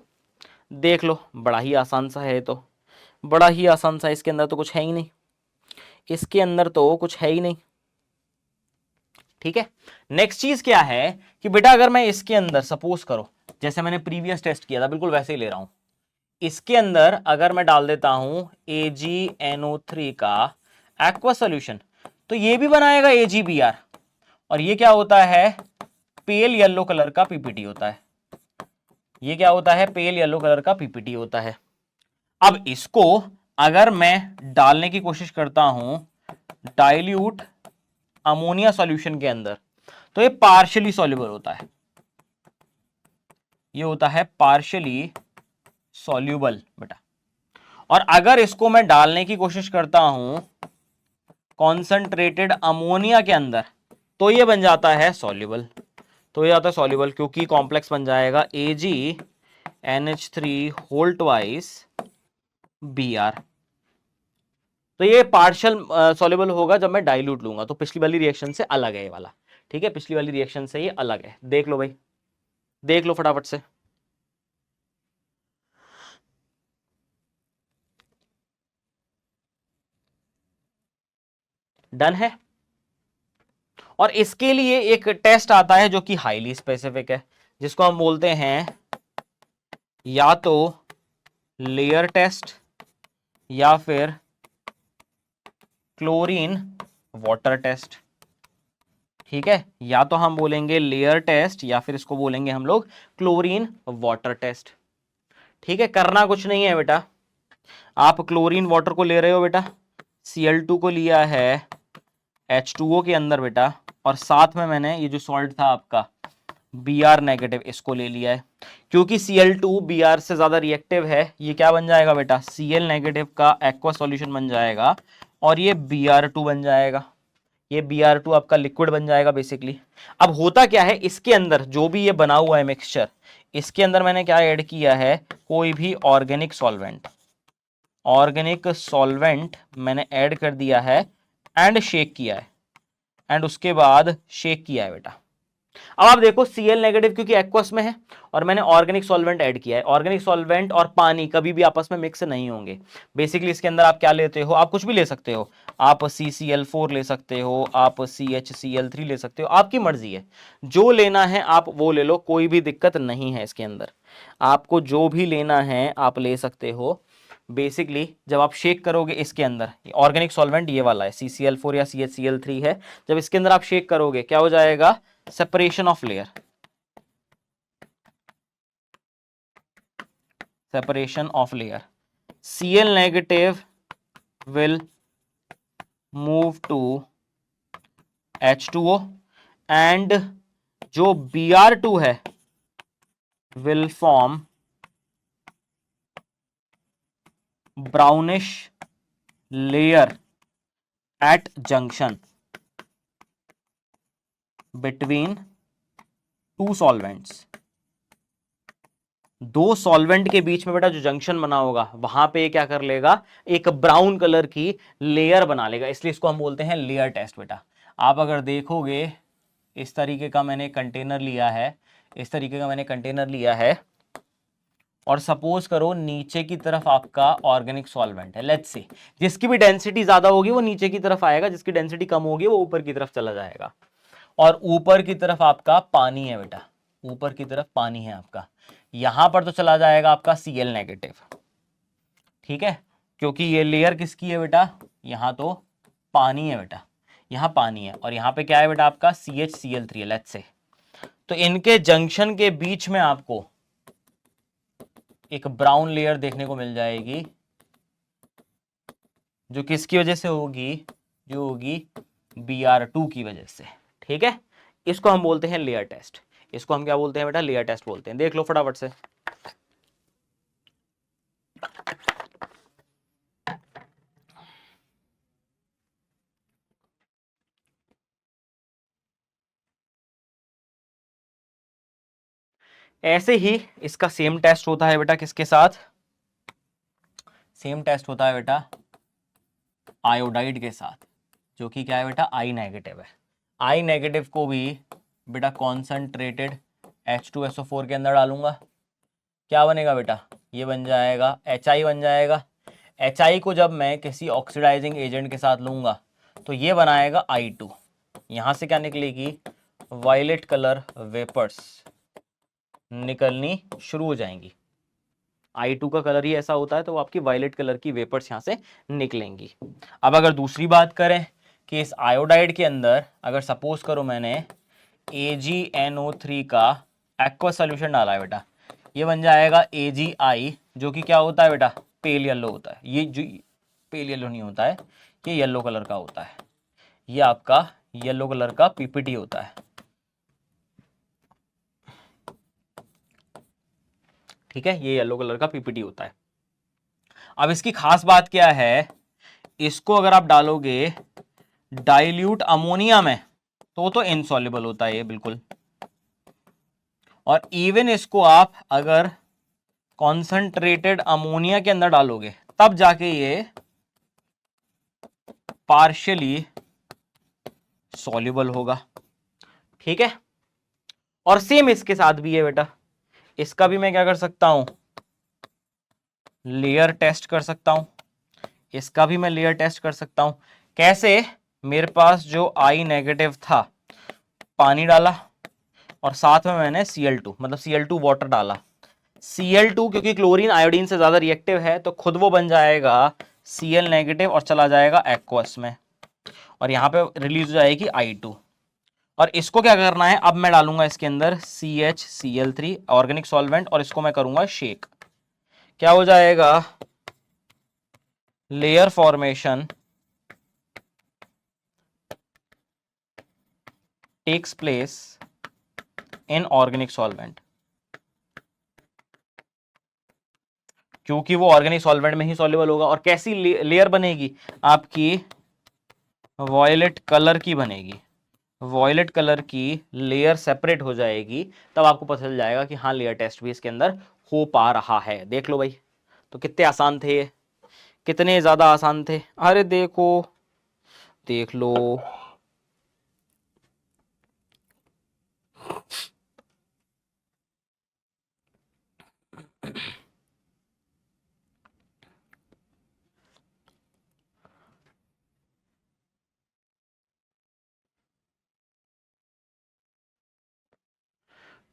देख लो, बड़ा ही आसान सा है, तो बड़ा ही आसान सा, इसके अंदर तो कुछ है ही नहीं, इसके अंदर तो कुछ है ही नहीं। ठीक है, नेक्स्ट चीज क्या है कि बेटा अगर मैं इसके अंदर सपोज करो, जैसे मैंने प्रीवियस टेस्ट किया था बिल्कुल वैसे ही ले रहा हूं, इसके अंदर अगर मैं डाल देता हूं AgNO3 का एक्वा सॉल्यूशन, तो ये भी बनाएगा AgBr, और ये क्या होता है, पेल येलो कलर का पीपीटी होता है। ये क्या होता है, पेल येलो कलर का पीपीटी होता है। अब इसको अगर मैं डालने की कोशिश करता हूं डाइल्यूट अमोनिया सॉल्यूशन के अंदर, तो ये पार्शियली सॉल्युबल होता है, ये होता है पार्शियली सॉल्युबल बेटा। और अगर इसको मैं डालने की कोशिश करता हूं कॉन्सेंट्रेटेड अमोनिया के अंदर, तो ये बन जाता है सॉल्युबल, तो ये आता है सॉल्युबल, क्योंकि कॉम्प्लेक्स बन जाएगा AgNH3 होल ट्वाइस Br। तो ये पार्शियल सॉल्युबल होगा जब मैं डाइल्यूट लूंगा, तो पिछली वाली रिएक्शन से अलग है ये वाला। ठीक है, पिछली वाली रिएक्शन से ये अलग है। देख लो भाई, देख लो फटाफट से। डन है। और इसके लिए एक टेस्ट आता है जो कि हाईली स्पेसिफिक है, जिसको हम बोलते हैं या तो लेयर टेस्ट या फिर क्लोरीन वाटर टेस्ट। ठीक है, या तो हम बोलेंगे लेयर टेस्ट या फिर इसको बोलेंगे हम लोग क्लोरीन वाटर टेस्ट। ठीक है, करना कुछ नहीं है बेटा, आप क्लोरीन वाटर को ले रहे हो बेटा, Cl2 को लिया है H2O के अंदर बेटा, और साथ में मैंने ये जो सॉल्ट था आपका Br नेगेटिव इसको ले लिया है। क्योंकि Cl2 Br से ज्यादा रिएक्टिव है, ये क्या बन जाएगा बेटा, Cl नेगेटिव का एक्वा सॉल्यूशन बन जाएगा, और ये Br2 बन जाएगा, ये Br2 आपका लिक्विड बन जाएगा बेसिकली। अब होता क्या है, इसके अंदर जो भी ये बना हुआ है मिक्सचर, इसके अंदर मैंने क्या ऐड किया है, कोई भी ऑर्गेनिक सॉल्वेंट, ऑर्गेनिक सॉल्वेंट मैंने ऐड कर दिया है, एंड शेक किया है, एंड उसके बाद शेक किया है बेटा। अब आप देखो Cl नेगेटिव क्योंकि एक्वस में है, और मैंने ऑर्गेनिक सॉल्वेंट ऐड किया है। ऑर्गेनिक सॉल्वेंट और पानी कभी भी आपस में मिक्स नहीं होंगे। बेसिकली इसके अंदर आप क्या लेते हो, आप कुछ भी ले सकते हो, आप CCl4 ले सकते हो, आप CHCl3 ले सकते हो, आपकी मर्जी है, जो लेना है आप वो ले लो, कोई भी दिक्कत नहीं है इसके अंदर। आपको जो भी लेना है आप ले सकते हो। बेसिकली जब आप शेक करोगे इसके अंदर, ऑर्गेनिक सॉल्वेंट ये वाला है, CCl4 या CHCl3 है, जब इसके अंदर आप शेक करोगे क्या हो जाएगा, separation of layer, separation of layer. Cl negative will move to H2O, and जो Br2 है will form brownish layer at junction between two solvents. दो सॉल्वेंट के बीच में बेटा जो जंक्शन बना होगा वहां पे ये क्या कर लेगा, एक ब्राउन कलर की लेयर बना लेगा, इसलिए इसको हम बोलते हैं लेयर टेस्ट बेटा। आप अगर देखोगे इस तरीके का मैंने कंटेनर लिया है, इस तरीके का मैंने कंटेनर लिया है, और सपोज करो नीचे की तरफ आपका ऑर्गेनिक सॉल्वेंट है, लेट्स से जिसकी भी डेंसिटी ज्यादा होगी वो नीचे की तरफ आएगा, जिसकी डेंसिटी कम होगी वो ऊपर की तरफ चला जाएगा। और ऊपर की तरफ आपका पानी है बेटा, ऊपर की तरफ पानी है आपका, यहां पर तो चला जाएगा आपका Cl नेगेटिव, ठीक है, क्योंकि ये लेयर किसकी है बेटा, यहां तो पानी है बेटा, यहां पानी है, और यहां पे क्या है बेटा आपका CHCl3 है, लेट्स से। तो इनके जंक्शन के बीच में आपको एक ब्राउन लेयर देखने को मिल जाएगी, जो किसकी वजह से होगी, जो होगी Br2 की वजह से, ठीक है। इसको हम बोलते हैं लेयर टेस्ट, इसको हम क्या बोलते हैं बेटा, लेयर टेस्ट बोलते हैं। देख लो फटाफट से। ऐसे ही इसका सेम टेस्ट होता है बेटा किसके साथ, सेम टेस्ट होता है बेटा आयोडाइड के साथ, जो कि क्या है बेटा आई नेगेटिव है। आई नेगेटिव को भी बेटा कॉन्सेंट्रेटेड H2SO4 के अंदर डालूंगा, क्या बनेगा बेटा, ये बन जाएगा HI बन जाएगा। HI को जब मैं किसी ऑक्सीडाइजिंग एजेंट के साथ लूंगा तो ये बनाएगा I2, यहां से क्या निकलेगी, वायलेट कलर वेपर्स निकलनी शुरू हो जाएंगी। I2 का कलर ही ऐसा होता है, तो वो आपकी वायलेट कलर की वेपर्स यहां से निकलेंगी। अब अगर दूसरी बात करें कि इस आयोडाइड के अंदर अगर सपोज करो मैंने AgNO3 का एक्वा सोल्यूशन डाला है बेटा, ये बन जाएगा AgI, जो कि क्या होता है बेटा, पेल येलो होता है। ये जो पेल येलो नहीं होता है, ये येलो कलर का होता है, ये आपका येलो कलर का PPT होता है, ठीक है, ये येलो कलर का PPT होता है। अब इसकी खास बात क्या है, इसको अगर आप डालोगे डाइल्यूट अमोनिया में तो इनसॉल्युबल होता है ये बिल्कुल, और इवन इसको आप अगर कॉन्सेंट्रेटेड अमोनिया के अंदर डालोगे तब जाके ये पार्शियली सॉल्युबल होगा, ठीक है। और सेम इसके साथ भी है बेटा, इसका भी मैं क्या कर सकता हूं, लेयर टेस्ट कर सकता हूं, इसका भी मैं लेयर टेस्ट कर सकता हूं। कैसे, मेरे पास जो आई नेगेटिव था, पानी डाला और साथ में मैंने Cl2 मतलब Cl2 वाटर डाला। Cl2 क्योंकि क्लोरीन आयोडीन से ज्यादा रिएक्टिव है तो खुद वो बन जाएगा Cl नेगेटिव और चला जाएगा एक्वस में, और यहां पे रिलीज हो जाएगी I2। और इसको क्या करना है, अब मैं डालूंगा इसके अंदर CHCl3 ऑर्गेनिक सॉल्वेंट, और इसको मैं करूंगा शेक। क्या हो जाएगा, layer formation takes place in organic solvent, क्योंकि वो ऑर्गेनिक सॉल्वेंट में ही सॉल्युबल होगा। और कैसी लेयर बनेगी आपकी, वॉयलेट कलर की बनेगी, वॉयलेट कलर की लेयर सेपरेट हो जाएगी, तब आपको पता चल जाएगा कि हाँ लेयर टेस्ट भी इसके अंदर हो पा रहा है। देख लो भाई, तो कितने आसान थे ये, कितने ज्यादा आसान थे, अरे देखो देख लो।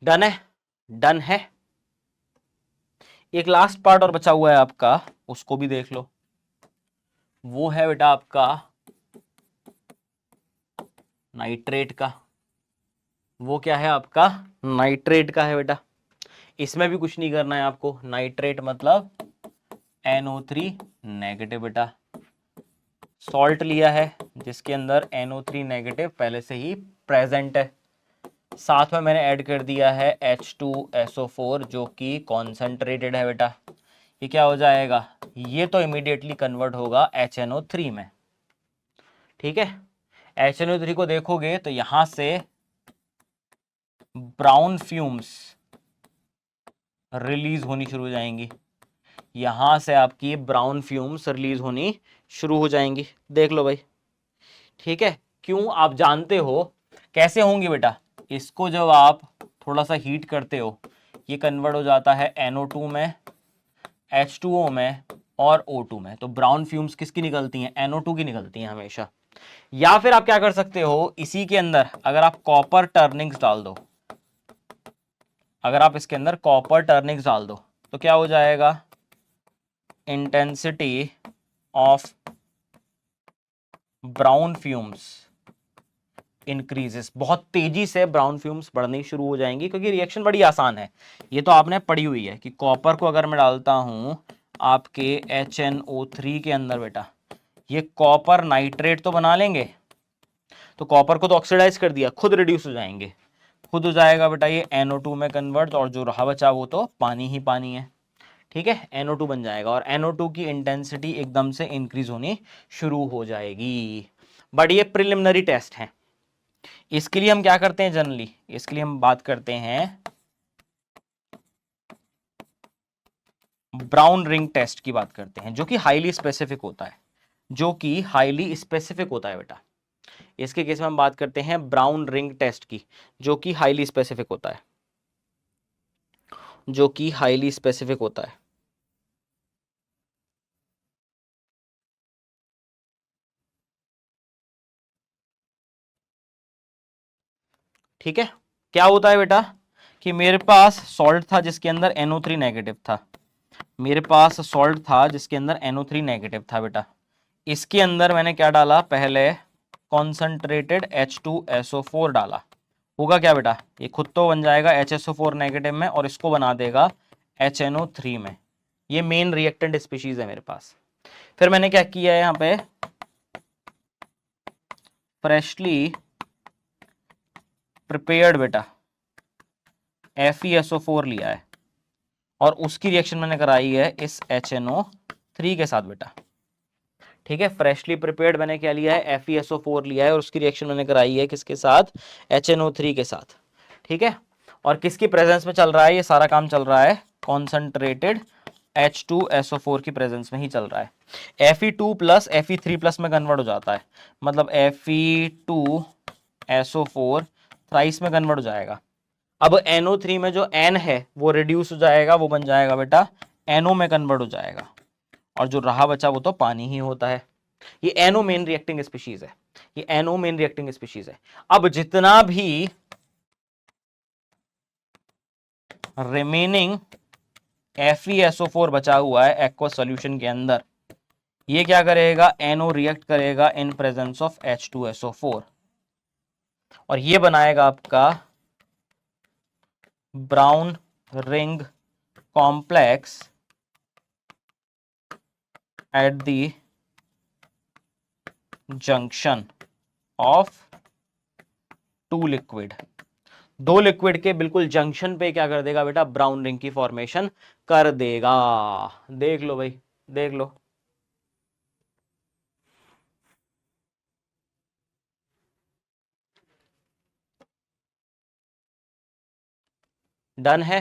डन है, डन है। एक लास्ट पार्ट और बचा हुआ है आपका, उसको भी देख लो। वो है बेटा आपका नाइट्रेट का, वो क्या है आपका नाइट्रेट का है बेटा। इसमें भी कुछ नहीं करना है आपको, नाइट्रेट मतलब NO3 नेगेटिव बेटा। सॉल्ट लिया है जिसके अंदर NO3 नेगेटिव पहले से ही प्रेजेंट है, साथ में मैंने ऐड कर दिया है H2SO4 जो कि कॉन्सेंट्रेटेड है बेटा। ये क्या हो जाएगा, ये तो इमीडिएटली कन्वर्ट होगा HNO3 में। ठीक है, HNO3 को देखोगे तो यहां से ब्राउन फ्यूम्स रिलीज होनी शुरू हो जाएंगी, यहां से आपकी ब्राउन फ्यूम्स रिलीज होनी शुरू हो जाएंगी। देख लो भाई, ठीक है। क्यों, आप जानते हो कैसे होंगी बेटा, इसको जब आप थोड़ा सा हीट करते हो ये कन्वर्ट हो जाता है NO2 में, H2O में और O2 में। तो ब्राउन फ्यूम्स किसकी निकलती हैं, NO2 की निकलती हैं हमेशा। या फिर आप क्या कर सकते हो, इसी के अंदर अगर आप कॉपर टर्निंग्स डाल दो, अगर आप इसके अंदर कॉपर टर्निंग्स डाल दो तो क्या हो जाएगा, intensity of brown fumes increases, बहुत तेजी से ब्राउन फ्यूम्स बढ़नी शुरू हो जाएंगी, क्योंकि रिएक्शन बड़ी आसान है। ये तो आपने पढ़ी हुई है कि कॉपर को अगर मैं डालता हूं आपके HNO3 के अंदर बेटा, ये कॉपर नाइट्रेट तो बना लेंगे, तो कॉपर को तो ऑक्सीडाइज कर दिया, खुद रिड्यूस हो जाएंगे, खुद हो जाएगा बेटा ये NO2 में कन्वर्ट, और जो रहा बचा वो तो पानी ही पानी है। ठीक है, NO2 बन जाएगा और NO2 की इंटेंसिटी एकदम से इंक्रीज होनी शुरू हो जाएगी। बट ये प्रिलिमिनरी टेस्ट है, इसके लिए हम क्या करते हैं जनरली, इसके लिए हम बात करते हैं ब्राउन रिंग टेस्ट की बात करते हैं, जो कि हाईली स्पेसिफिक होता है, जो कि हाईली स्पेसिफिक होता है बेटा। इसके केस में हम बात करते हैं ब्राउन रिंग टेस्ट की, जो कि हाईली स्पेसिफिक होता है, जो कि हाईली स्पेसिफिक होता है। ठीक है, क्या होता है बेटा कि मेरे पास सॉल्ट था जिसके अंदर NO3 नेगेटिव था, मेरे पास सॉल्ट था जिसके अंदर NO3 नेगेटिव था बेटा, इसके अंदर मैंने क्या डाला, पहले कॉन्सेंट्रेटेड H2SO4 डाला, होगा क्या बेटा, ये खुद तो बन जाएगा HSO4 नेगेटिव में और इसको बना देगा HNO3 में। ये मेन रिएक्टेंट स्पीशीज है मेरे पास। फिर मैंने क्या किया है, यहाँ पे फ्रेशली प्रिपेयर्ड बेटा FeSO4 लिया है और उसकी रिएक्शन मैंने कराई है इस HNO3 के साथ बेटा। ठीक है, फ्रेशली प्रिपेयर्ड मैंने क्या लिया है, FeSO4 लिया है और उसकी रिएक्शन मैंने कराई है किसके साथ, HNO3 के साथ। ठीक है, और किसकी प्रेजेंस में चल रहा है ये सारा काम, चल रहा है कॉन्सेंट्रेटेड H2SO4 की प्रेजेंस में ही चल रहा है। Fe2 प्लस Fe3 प्लस में कन्वर्ट हो जाता है, मतलब Fe2SO4 थ्राइस में कन्वर्ट हो जाएगा। अब NO3 में जो N है वो रिड्यूस हो जाएगा, वो बन जाएगा बेटा NO में कन्वर्ट हो जाएगा, और जो रहा बचा वो तो पानी ही होता है। ये NO मेन रिएक्टिंग स्पीशीज है, ये NO मेन रिएक्टिंग स्पीशीज है। अब जितना भी रिमेनिंग FeSO4 बचा हुआ है एक्वा सॉल्यूशन के अंदर, ये क्या करेगा, NO रिएक्ट करेगा इन प्रेजेंस ऑफ H2SO4 और ये बनाएगा आपका brown ring complex at the junction of two liquid, दो लिक्विड के बिल्कुल जंक्शन पे क्या कर देगा बेटा, ब्राउन रिंग की फॉर्मेशन कर देगा। देख लो भाई, देख लो। डन है,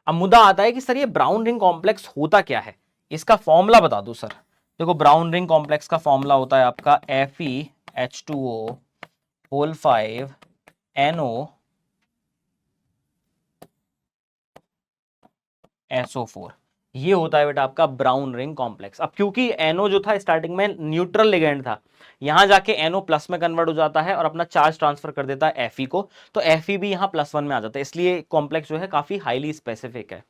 अब मुद्दा आता है कि सर ये ब्राउन रिंग कॉम्प्लेक्स होता क्या है, इसका फॉर्मूला बता दो सर। देखो ब्राउन रिंग कॉम्प्लेक्स का फॉर्मूला होता है आपका FeH2O होल 5 NOSO4, ये होता है बेटा आपका ब्राउन रिंग कॉम्प्लेक्स। अब क्योंकि NO जो था स्टार्टिंग में न्यूट्रल लिगेंड था, यहां जाके NO प्लस में कन्वर्ट हो जाता है और अपना चार्ज ट्रांसफर कर देता है Fe को, तो Fe भी यहाँ +1 में आ जाता है, इसलिए कॉम्प्लेक्स जो है काफी हाईली स्पेसिफिक है।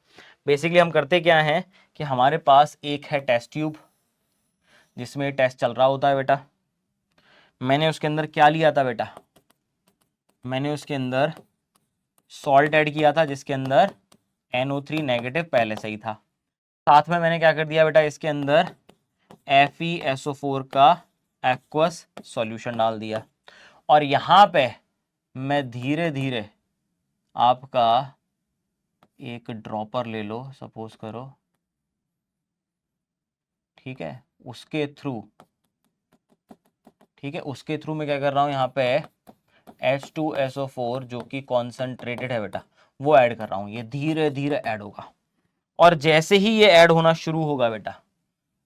बेसिकली हम करते क्या है कि हमारे पास एक है टेस्ट ट्यूब जिसमें टेस्ट चल रहा होता है बेटा, मैंने उसके अंदर क्या लिया था बेटा, मैंने उसके अंदर सॉल्ट ऐड किया था जिसके अंदर NO3 नेगेटिव पहले से ही था, साथ में मैंने क्या कर दिया बेटा इसके अंदर FeSO4 का एक्वस सॉल्यूशन डाल दिया, और यहां पे मैं धीरे धीरे आपका एक ड्रॉपर ले लो सपोज करो, ठीक है, उसके थ्रू, ठीक है, उसके थ्रू मैं क्या कर रहा हूं यहाँ पे H2SO4 जो कि कॉन्सेंट्रेटेड है बेटा, वो ऐड कर रहा हूं, ये धीरे धीरे ऐड होगा, और जैसे ही ये ऐड होना शुरू होगा बेटा,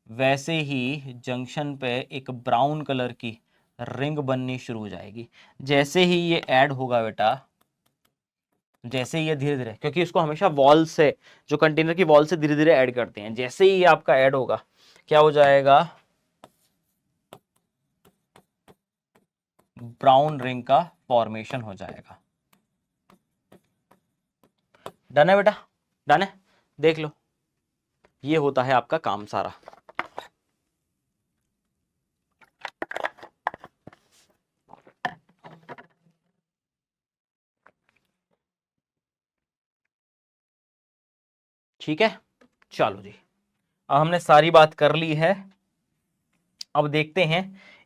वैसे ही जंक्शन पे एक ब्राउन कलर की रिंग बननी शुरू हो जाएगी। जैसे ही ये ऐड होगा बेटा, जैसे ही ये धीरे धीरे, क्योंकि इसको हमेशा वॉल से, जो कंटेनर की वॉल से धीरे धीरे ऐड करते हैं, जैसे ही ये आपका ऐड होगा क्या हो जाएगा, ब्राउन रिंग का फॉर्मेशन हो जाएगा। डन है बेटा, डन है, देख लो, ये होता है आपका काम सारा। ठीक है, चलो जी, अब हमने सारी बात कर ली है। अब देखते हैं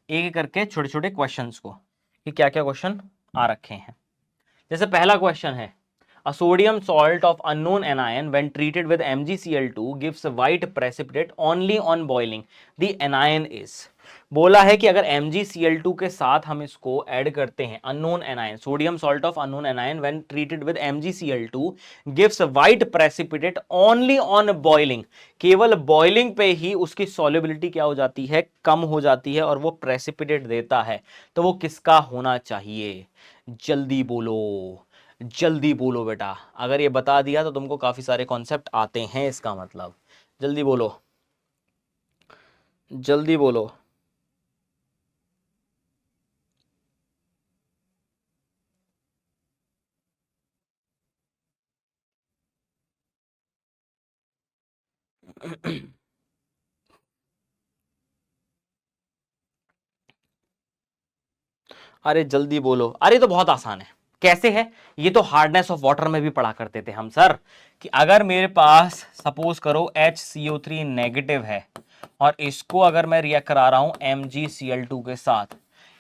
एक एक करके छोटे छोटे क्वेश्चंस को कि क्या क्या क्वेश्चन आ रखे हैं। जैसे पहला क्वेश्चन है, a sodium salt of unknown anion when treated with MgCl2 gives white precipitate only on boiling, the anion is, बोला है कि अगर MgCl2 के साथ हम इसको ऐड करते हैं, unknown anion, sodium salt of unknown anion when treated with MgCl2 gives white precipitate only on boiling, केवल बॉइलिंग पे ही उसकी सॉल्युबिलिटी क्या हो जाती है, कम हो जाती है, और वो प्रेसिपिटेट देता है। तो वो किसका होना चाहिए, जल्दी बोलो, जल्दी बोलो बेटा, अगर ये बता दिया तो तुमको काफी सारे कॉन्सेप्ट आते हैं, इसका मतलब जल्दी बोलो, जल्दी बोलो। अरे जल्दी बोलो, अरे तो बहुत आसान है। कैसे है, ये तो हार्डनेस ऑफ वाटर में भी पढ़ा करते थे हम सर, कि अगर मेरे पास सपोज करो HCO3 नेगेटिव है और इसको अगर मैं रिएक्ट करा रहा हूं MgCl2 के साथ,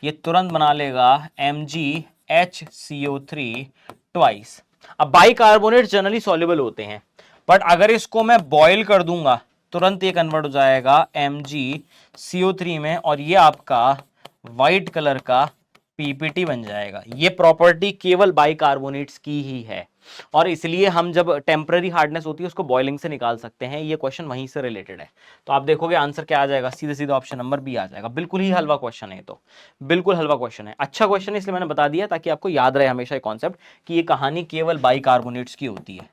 ये तुरंत बना लेगा MgHCO3 ट्वाइस। अब बाइकार्बोनेट जनरली सॉल्युबल होते हैं, बट अगर इसको मैं बॉयल कर दूंगा तुरंत ये कन्वर्ट हो जाएगा MgCO3 में, और ये आपका व्हाइट कलर का पीपीटी बन जाएगा। ये प्रॉपर्टी केवल बाइकार्बोनेट्स की ही है, और इसलिए हम जब टेम्पररी हार्डनेस होती है उसको बॉइलिंग से निकाल सकते हैं। ये क्वेश्चन वहीं से रिलेटेड है, तो आप देखोगे आंसर क्या आ जाएगा, सीधे सीधे ऑप्शन नंबर बी आ जाएगा। बिल्कुल ही हलवा क्वेश्चन है, तो बिल्कुल हलवा क्वेश्चन है, अच्छा क्वेश्चन है, इसलिए मैंने बता दिया ताकि आपको याद रहे हमेशा ये कॉन्सेप्ट कि ये कहानी केवल बाइकार्बोनेट्स की होती है।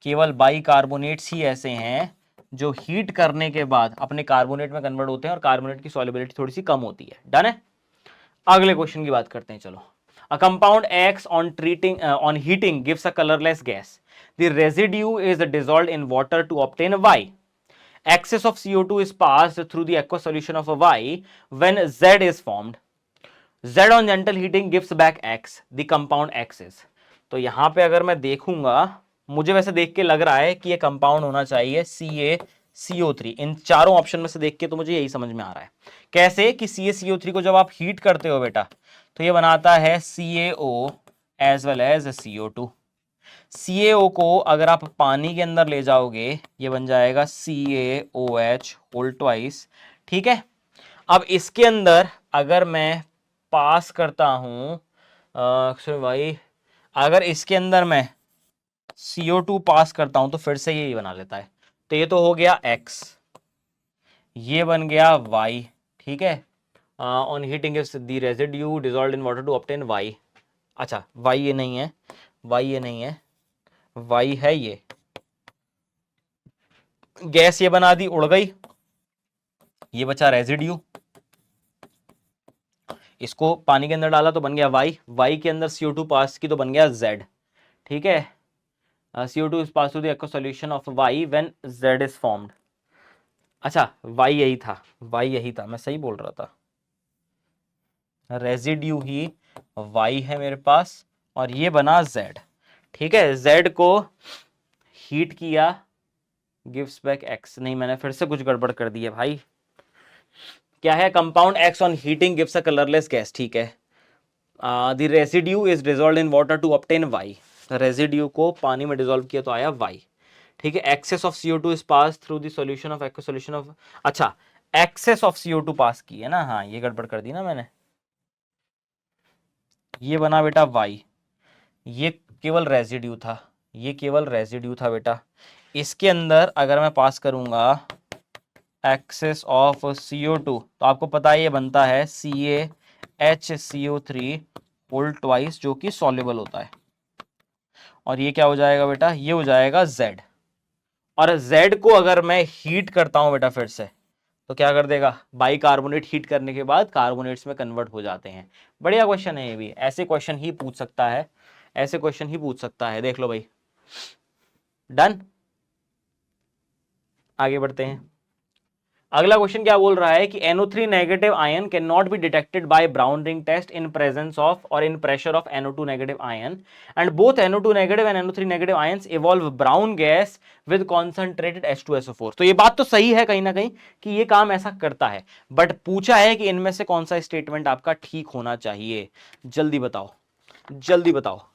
केवल बाइकार्बोनेट्स ही ऐसे हैं जो हीट करने के बाद अपने कार्बोनेट में कन्वर्ट होते हैं और कार्बोनेट की सॉल्युबिलिटी थोड़ी सी कम होती है। डन है, अगले क्वेश्चन की बात करते हैं। चलो, a compound acts on treating on heating gives a colorless gas, the residue is dissolved in water to obtain Y, excess of CO2 is passed through the aqueous solution of Y when Z is formed, Z on gentle heating gives back X, the compound X is। तो यहां पे अगर मैं देखूंगा, मुझे वैसे देख के लग रहा है कि ये कंपाउंड होना चाहिए CaCO3। इन चारों ऑप्शन में से देख के तो मुझे यही समझ में आ रहा है। कैसे कि CaCO3 को जब आप हीट करते हो बेटा तो ये बनाता है CaO as well as CO2। CaO को अगर आप पानी के अंदर ले जाओगे ये बन जाएगा CaOH होल ट्वाइस। ठीक है, अब इसके अंदर अगर मैं पास करता हूं भाई, अगर इसके अंदर मैं CO2 पास करता हूं तो फिर से ये बना लेता है, तो ये तो हो गया X, ये बन गया Y। ठीक है, on heating is the residue dissolved in water to obtain Y। अच्छा, Y ये नहीं है, Y ये नहीं है, Y है ये, गैस ये बना दी, उड़ गई, ये बचा रेजिड्यू, इसको पानी के अंदर डाला तो बन गया Y, Y के अंदर CO2 पास की तो बन गया Z। ठीक है, CO2 is passed through the aqueous solution of Y when Z is formed। अच्छा, Y यही था, Y यही था, मैं सही बोल रहा था, रेजिड्यू ही Y है मेरे पास और ये बना Z। ठीक है, Z को हीट किया, गिव्स बैक X। नहीं, मैंने फिर से कुछ गड़बड़ कर दी है भाई, क्या है, compound X on heating gives a colourless gas, ठीक है। The residue is dissolve in water to obtain Y, residue को पानी में डिजोल्व किया तो आया वाई, ठीक है। Excess of CO2 is pass through the solution of aqua solution of, अच्छा एक्सेस ऑफ CO2 पास की है ना, हाँ ये गड़बड़ कर दी ना मैंने, ये बना बेटा वाई, ये केवल रेसिड्यू था, ये केवल रेसिड्यू था बेटा। इसके अंदर अगर मैं पास करूंगा एक्सेस ऑफ CO2 तो आपको पता है ये बनता है CaHCO3 होल ट्वाइस, जो कि सॉल्युबल होता है। और ये क्या हो जाएगा बेटा, ये हो जाएगा Z। और Z को अगर मैं हीट करता हूं बेटा फिर से, तो क्या कर देगा, बाइकार्बोनेट हीट करने के बाद कार्बोनेट्स में कन्वर्ट हो जाते हैं। बढ़िया क्वेश्चन है ये भी, ऐसे क्वेश्चन ही पूछ सकता है, ऐसे क्वेश्चन ही पूछ सकता है, देख लो भाई। डन, आगे बढ़ते हैं। अगला क्वेश्चन क्या बोल रहा है कि NO3 negative ion can not be detected by brown ring test in presence of और in pressure of NO2 negative ion and both NO2 negative and NO3 negative ions evolve brown gas with concentrated H2SO4। तो ये बात तो सही है कहीं ना कहीं कि ये काम ऐसा करता है, बट पूछा है कि इनमें से कौन सा स्टेटमेंट आपका ठीक होना चाहिए। जल्दी बताओ, जल्दी बताओ।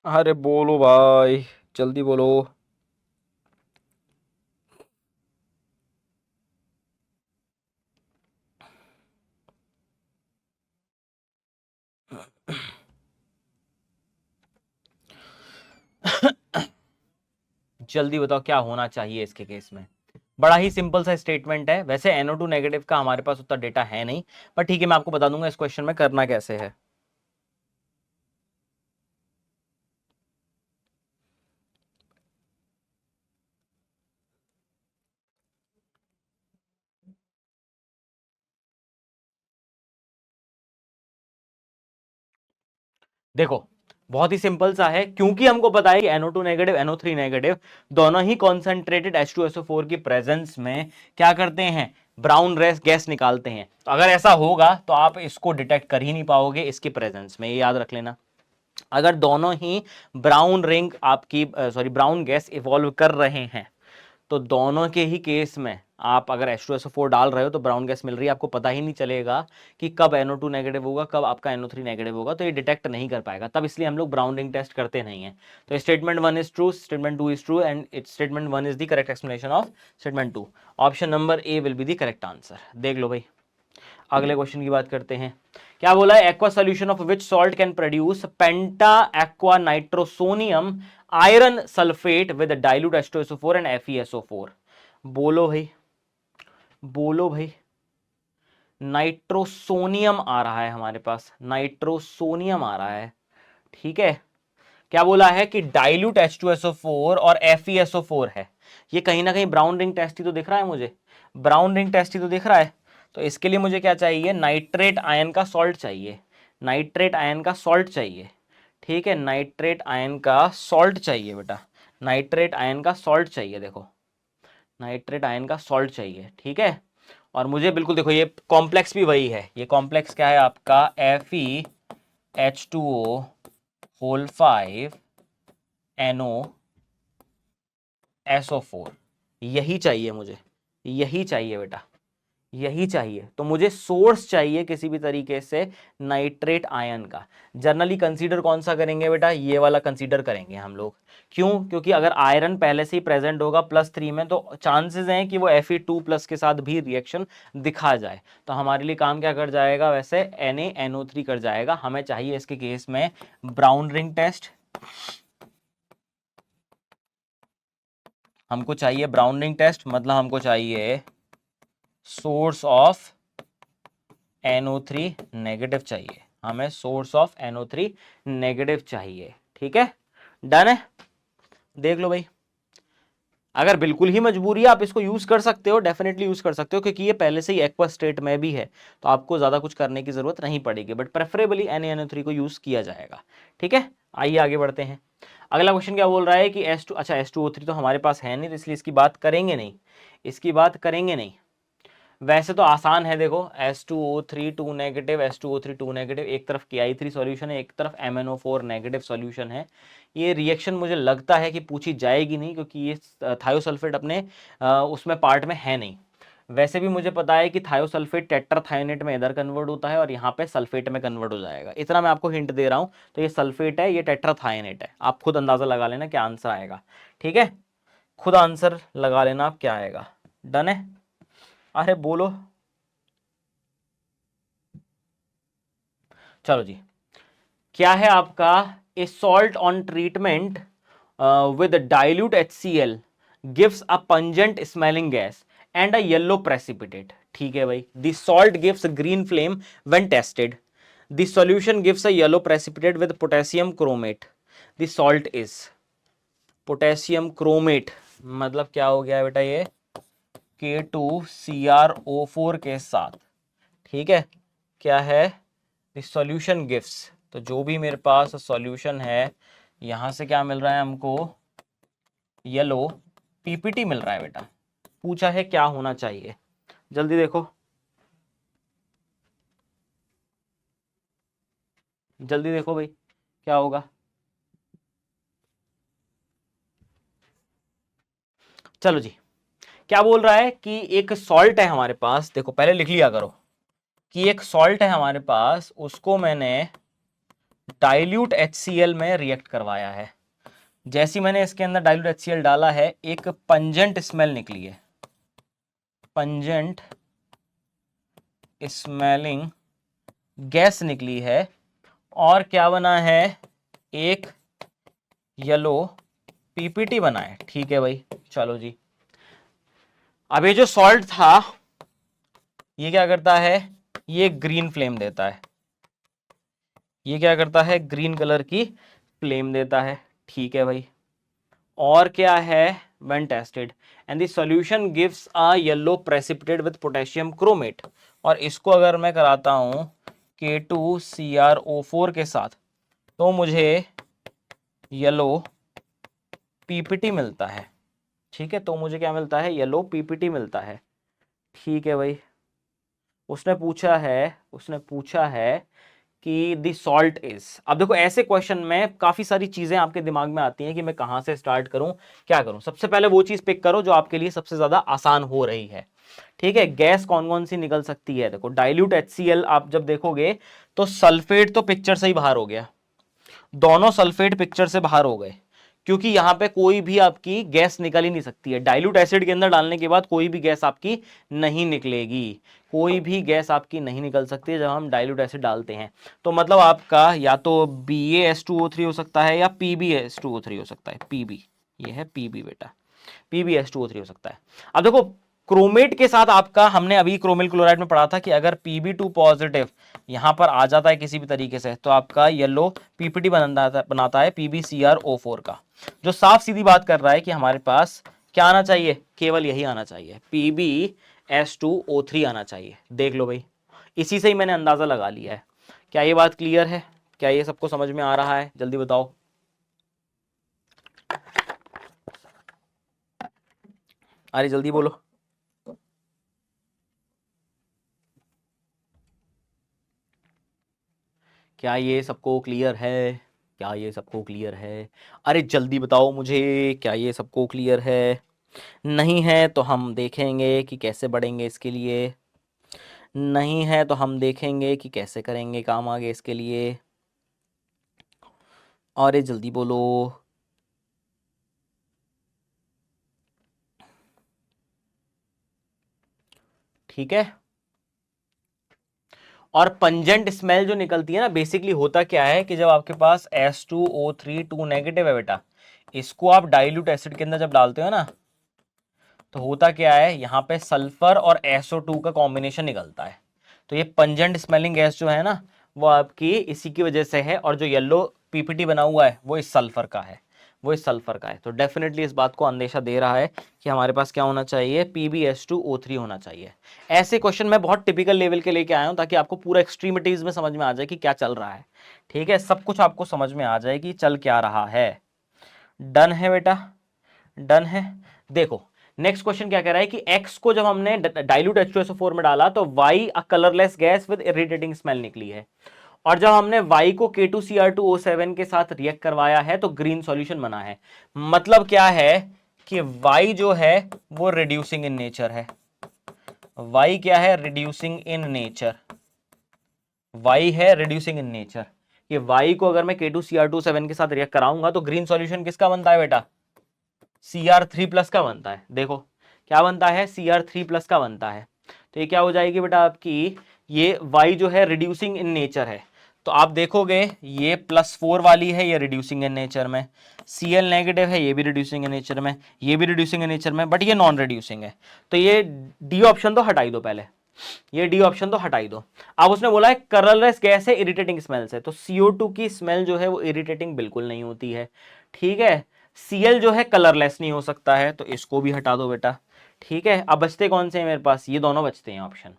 अरे बोलो भाई, जल्दी बोलो। जल्दी बताओ क्या होना चाहिए इसके केस में। बड़ा ही सिंपल सा स्टेटमेंट है, वैसे NO2 नेगेटिव का हमारे पास उतना डेटा है नहीं, पर ठीक है मैं आपको बता दूंगा इस क्वेश्चन में करना कैसे है। देखो बहुत ही सिंपल सा है, क्योंकि हमको पता है कि NO2 नेगेटिव NO3 नेगेटिव दोनों ही कॉन्सेंट्रेटेड H2SO4 की प्रेजेंस में क्या करते हैं, ब्राउन रेस गैस निकालते हैं। तो अगर ऐसा होगा तो आप इसको डिटेक्ट कर ही नहीं पाओगे इसकी प्रेजेंस में, ये याद रख लेना। अगर दोनों ही ब्राउन रिंग आपकी सॉरी ब्राउन गैस इवॉल्व कर रहे हैं, तो दोनों के ही केस में आप अगर H2SO4 डाल रहे हो तो ब्राउन गैस मिल रही है, आपको पता ही नहीं चलेगा कि कब NO2 नेगेटिव होगा, कब आपका NO3 नेगेटिव होगा, तो ये डिटेक्ट नहीं कर पाएगा, तब इसलिए हम लोग ब्राउन रिंग टेस्ट करते नहीं है। तो statement 1 is true, statement 2 is true and statement 1 is the correct explanation of statement 2। Option number A will be the correct answer. देख लो भाई, अगले क्वेश्चन की बात करते हैं। क्या बोला है, aqua solution of which salt can produce penta aqua nitrosonium iron sulphate with dilute H2SO4 and FeSO4। बोलो भाई, बोलो भाई। नाइट्रोसोनियम आ रहा है हमारे पास, नाइट्रोसोनियम आ रहा है, ठीक है। क्या बोला है कि डाइल्यूट H2SO4 और FeSO4 है। ये कहीं ना कहीं ब्राउन रिंग टेस्ट ही तो दिख रहा है मुझे, ब्राउन रिंग टेस्ट ही तो दिख रहा है। तो इसके लिए मुझे क्या चाहिए, नाइट्रेट आयन का सॉल्ट चाहिए, नाइट्रेट आयन का सॉल्ट चाहिए, ठीक है। नाइट्रेट आयन का सॉल्ट चाहिए बेटा, नाइट्रेट आयन का सॉल्ट चाहिए, देखो नाइट्रेट आयन का सॉल्ट चाहिए, ठीक है। और मुझे बिल्कुल देखो ये कॉम्प्लेक्स भी वही है, ये कॉम्प्लेक्स क्या है आपका, FeH2O होल 5 NoSO4, यही चाहिए मुझे, यही चाहिए बेटा, यही चाहिए। तो मुझे सोर्स चाहिए किसी भी तरीके से नाइट्रेट आयन का। जनरली कंसीडर कौन सा करेंगे बेटा, ये वाला कंसीडर करेंगे हम लोग। क्यों, क्योंकि अगर आयरन पहले से ही प्रेजेंट होगा +3 में तो चांसेस हैं कि वो Fe2+ के साथ भी रिएक्शन दिखा जाए। तो हमारे लिए काम क्या कर जाएगा, वैसे NaNO3 कर जाएगा। हमें चाहिए इसके केस में ब्राउन रिंग टेस्ट, हमको चाहिए ब्राउनिंग टेस्ट, मतलब हमको चाहिए सोर्स ऑफ NO3 नेगेटिव चाहिए, हमें सोर्स ऑफ NO3 नेगेटिव चाहिए। ठीक है, डन है। देख लो भाई, अगर बिल्कुल ही मजबूरी है आप इसको यूज कर सकते हो, डेफिनेटली यूज कर सकते हो, क्योंकि ये पहले से ही एक्वा स्टेट में भी है, तो आपको ज्यादा कुछ करने की जरूरत नहीं पड़ेगी, बट प्रेफरेबली NaNO3 को यूज किया जाएगा। ठीक है, आइए आगे बढ़ते हैं। अगला क्वेश्चन क्या बोल रहा है कि S2, अच्छा H2O3 तो हमारे पास है नहीं, तो इसलिए इसकी बात करेंगे नहीं, इसकी बात करेंगे नहीं। वैसे तो आसान है, देखो H2O3 2 नेगेटिव, H2O3 2 नेगेटिव, एक तरफ KI3 सॉल्यूशन है, एक तरफ MnO4 नेगेटिव सॉल्यूशन है। ये रिएक्शन मुझे लगता है कि पूछी जाएगी नहीं, क्योंकि ये थायोसल्फेट अपने उसमें पार्ट में है नहीं। वैसे भी मुझे पता है कि थायोसल्फेट टेट्राथायोनेट में इधर कन्वर्ट होता है और यहाँ पे सल्फेट में कन्वर्ट हो जाएगा, इतना मैं आपको हिंट दे रहा हूँ। तो ये सल्फेट है, ये टेट्राथायोनेट है, आप खुद अंदाजा लगा लेना क्या आंसर आएगा। ठीक है, खुद आंसर लगा लेना आप क्या आएगा। डन है, अरे बोलो, चलो जी। क्या है आपका, ए salt on treatment with dilute HCl gives a pungent smelling gas and a yellow precipitate. ठीक है भाई, the salt gives green flame when tested, the solution gives a yellow precipitate with potassium chromate, the salt is potassium chromate. मतलब क्या हो गया बेटा, ये K2CrO4 के साथ। ठीक है, क्या है, सॉल्यूशन गिव्स, तो जो भी मेरे पास सॉल्यूशन है, यहां से क्या मिल रहा है हमको, येलो PPT मिल रहा है बेटा। पूछा है क्या होना चाहिए, जल्दी देखो, जल्दी देखो भाई क्या होगा। चलो जी, क्या बोल रहा है कि एक सॉल्ट है हमारे पास, देखो पहले लिख लिया करो कि एक सॉल्ट है हमारे पास, उसको मैंने डाइल्यूट HCl में रिएक्ट करवाया है। जैसी मैंने इसके अंदर डाइल्यूट HCl डाला है, एक पंजेंट स्मेल निकली है, पंजेंट स्मेलिंग गैस निकली है, और क्या बना है, एक येलो PPT बना है। ठीक है भाई, चलो जी। अब ये जो सॉल्ट था, ये क्या करता है, ये ग्रीन फ्लेम देता है, ये क्या करता है, ग्रीन कलर की फ्लेम देता है। ठीक है भाई, और क्या है, when tested and the solution gives a yellow precipitate with potassium chromate, और इसको अगर मैं कराता हूं K2CrO4 के साथ, तो मुझे येलो PPT मिलता है। ठीक है, तो मुझे क्या मिलता है, येलो PPT मिलता है। ठीक है भाई, उसने पूछा है कि दी सॉल्ट इज। अब देखो ऐसे क्वेश्चन में काफी सारी चीजें आपके दिमाग में आती हैं कि मैं कहां से स्टार्ट करूं, क्या करूं। सबसे पहले वो चीज पिक करो जो आपके लिए सबसे ज्यादा आसान हो रही है। ठीक है, गैस कौन कौन सी निकल सकती है, देखो डाइल्यूट HCl आप जब देखोगे तो सल्फेट तो पिक्चर से ही बाहर हो गया, दोनों सल्फेट पिक्चर से बाहर हो गए, क्योंकि यहां पे कोई भी आपकी गैस निकल ही नहीं सकती है। डाइल्यूट एसिड के अंदर डालने के बाद कोई भी गैस आपकी नहीं निकलेगी, कोई भी गैस आपकी नहीं निकल सकती है जब हम डाइल्यूट एसिड डालते हैं। तो मतलब आपका या तो BaH2O3 हो सकता है या PbH2O3 हो सकता है, PB, ये है PB बेटा, PbH2O3 हो सकता है। अब देखो क्रोमेट के साथ आपका, हमने अभी क्रोमिल क्लोराइड में पढ़ा था कि अगर Pb2 पॉजिटिव यहां पर आ जाता है किसी भी तरीके से, तो आपका येलो PPT बनाता है PbCrO4 का, जो साफ सीधी बात कर रहा है कि हमारे पास क्या आना चाहिए, केवल यही आना चाहिए, PbS2O3 आना चाहिए। देख लो भाई, इसी से ही मैंने अंदाजा लगा लिया है। क्या ये बात क्लियर है, क्या ये सबको समझ में आ रहा है, जल्दी बताओ। अरे जल्दी बोलो, क्या ये सबको क्लियर है, क्या ये सबको क्लियर है, अरे जल्दी बताओ मुझे, क्या ये सबको क्लियर है। नहीं है तो हम देखेंगे कि कैसे बढ़ेंगे इसके लिए, नहीं है तो हम देखेंगे कि कैसे करेंगे काम आगे इसके लिए। अरे जल्दी बोलो, ठीक है। और पंजेंट स्मेल जो निकलती है ना, बेसिकली होता क्या है कि जब आपके पास H2O3 2 नेगेटिव है बेटा, इसको आप डाइल्यूट एसिड के अंदर जब डालते हो ना, तो होता क्या है, यहाँ पे सल्फर और SO2 का कॉम्बिनेशन निकलता है। तो ये पंजेंट स्मेलिंग गैस जो है ना, वो आपकी इसी की वजह से है, और जो येलो पीपीटी बना हुआ है वो इस सल्फर का है, वो इस सल्फर का है। तो डेफिनेटली इस बात को अंदेशा दे रहा है कि हमारे पास क्या होना चाहिए, PbS2O3 होना चाहिए। ऐसे क्वेश्चन मैं बहुत टिपिकल लेवल के लेके आया हूं ताकि आपको पूरा एक्सट्रीमिटीज में समझ में आ जाए कि क्या चल रहा है। ठीक है, सब कुछ आपको समझ में आ जाए कि चल क्या रहा है। डन है बेटा, डन है। देखो नेक्स्ट क्वेश्चन क्या कह रहा है कि x को जब हमने डाइल्यूट H2SO4 में डाला तो y a colourless gas with irritating smell निकली है, और जब हमने y को K2Cr2O7 के साथ रिएक्ट करवाया है तो ग्रीन सॉल्यूशन बना है। मतलब क्या है कि y जो है वो रिड्यूसिंग इन नेचर है। y क्या है, रिड्यूसिंग इन नेचर। y है रिड्यूसिंग इन नेचर। ये y को अगर मैं K2Cr2O7 के साथ रिएक्ट कराऊंगा तो ग्रीन सॉल्यूशन किसका बनता है बेटा, Cr3+ का बनता है। देखो क्या बनता है, Cr3+ का बनता है। तो ये क्या हो जाएगी बेटा आपकी, ये y जो है रिड्यूसिंग इन नेचर है। तो आप देखोगे ये +4 वाली है, ये रिड्यूसिंग इन नेचर में, Cl नेगेटिव है, ये भी रिड्यूसिंग इन नेचर में, ये भी रिड्यूसिंग इन नेचर में, बट ये नॉन रिड्यूसिंग है। तो ये डी ऑप्शन तो हटाई दो पहले, ये डी ऑप्शन तो हटाई दो। अब उसने बोला है कलरलेस गैस है इरिटेटिंग स्मेल से, तो CO2 की स्मेल जो है वो इरिटेटिंग बिल्कुल नहीं होती है। ठीक है, Cl जो है कलरलेस नहीं हो सकता है, तो इसको भी हटा दो बेटा। ठीक है, अब बचते कौन से हैं मेरे पास, ये दोनों बचते हैं ऑप्शन।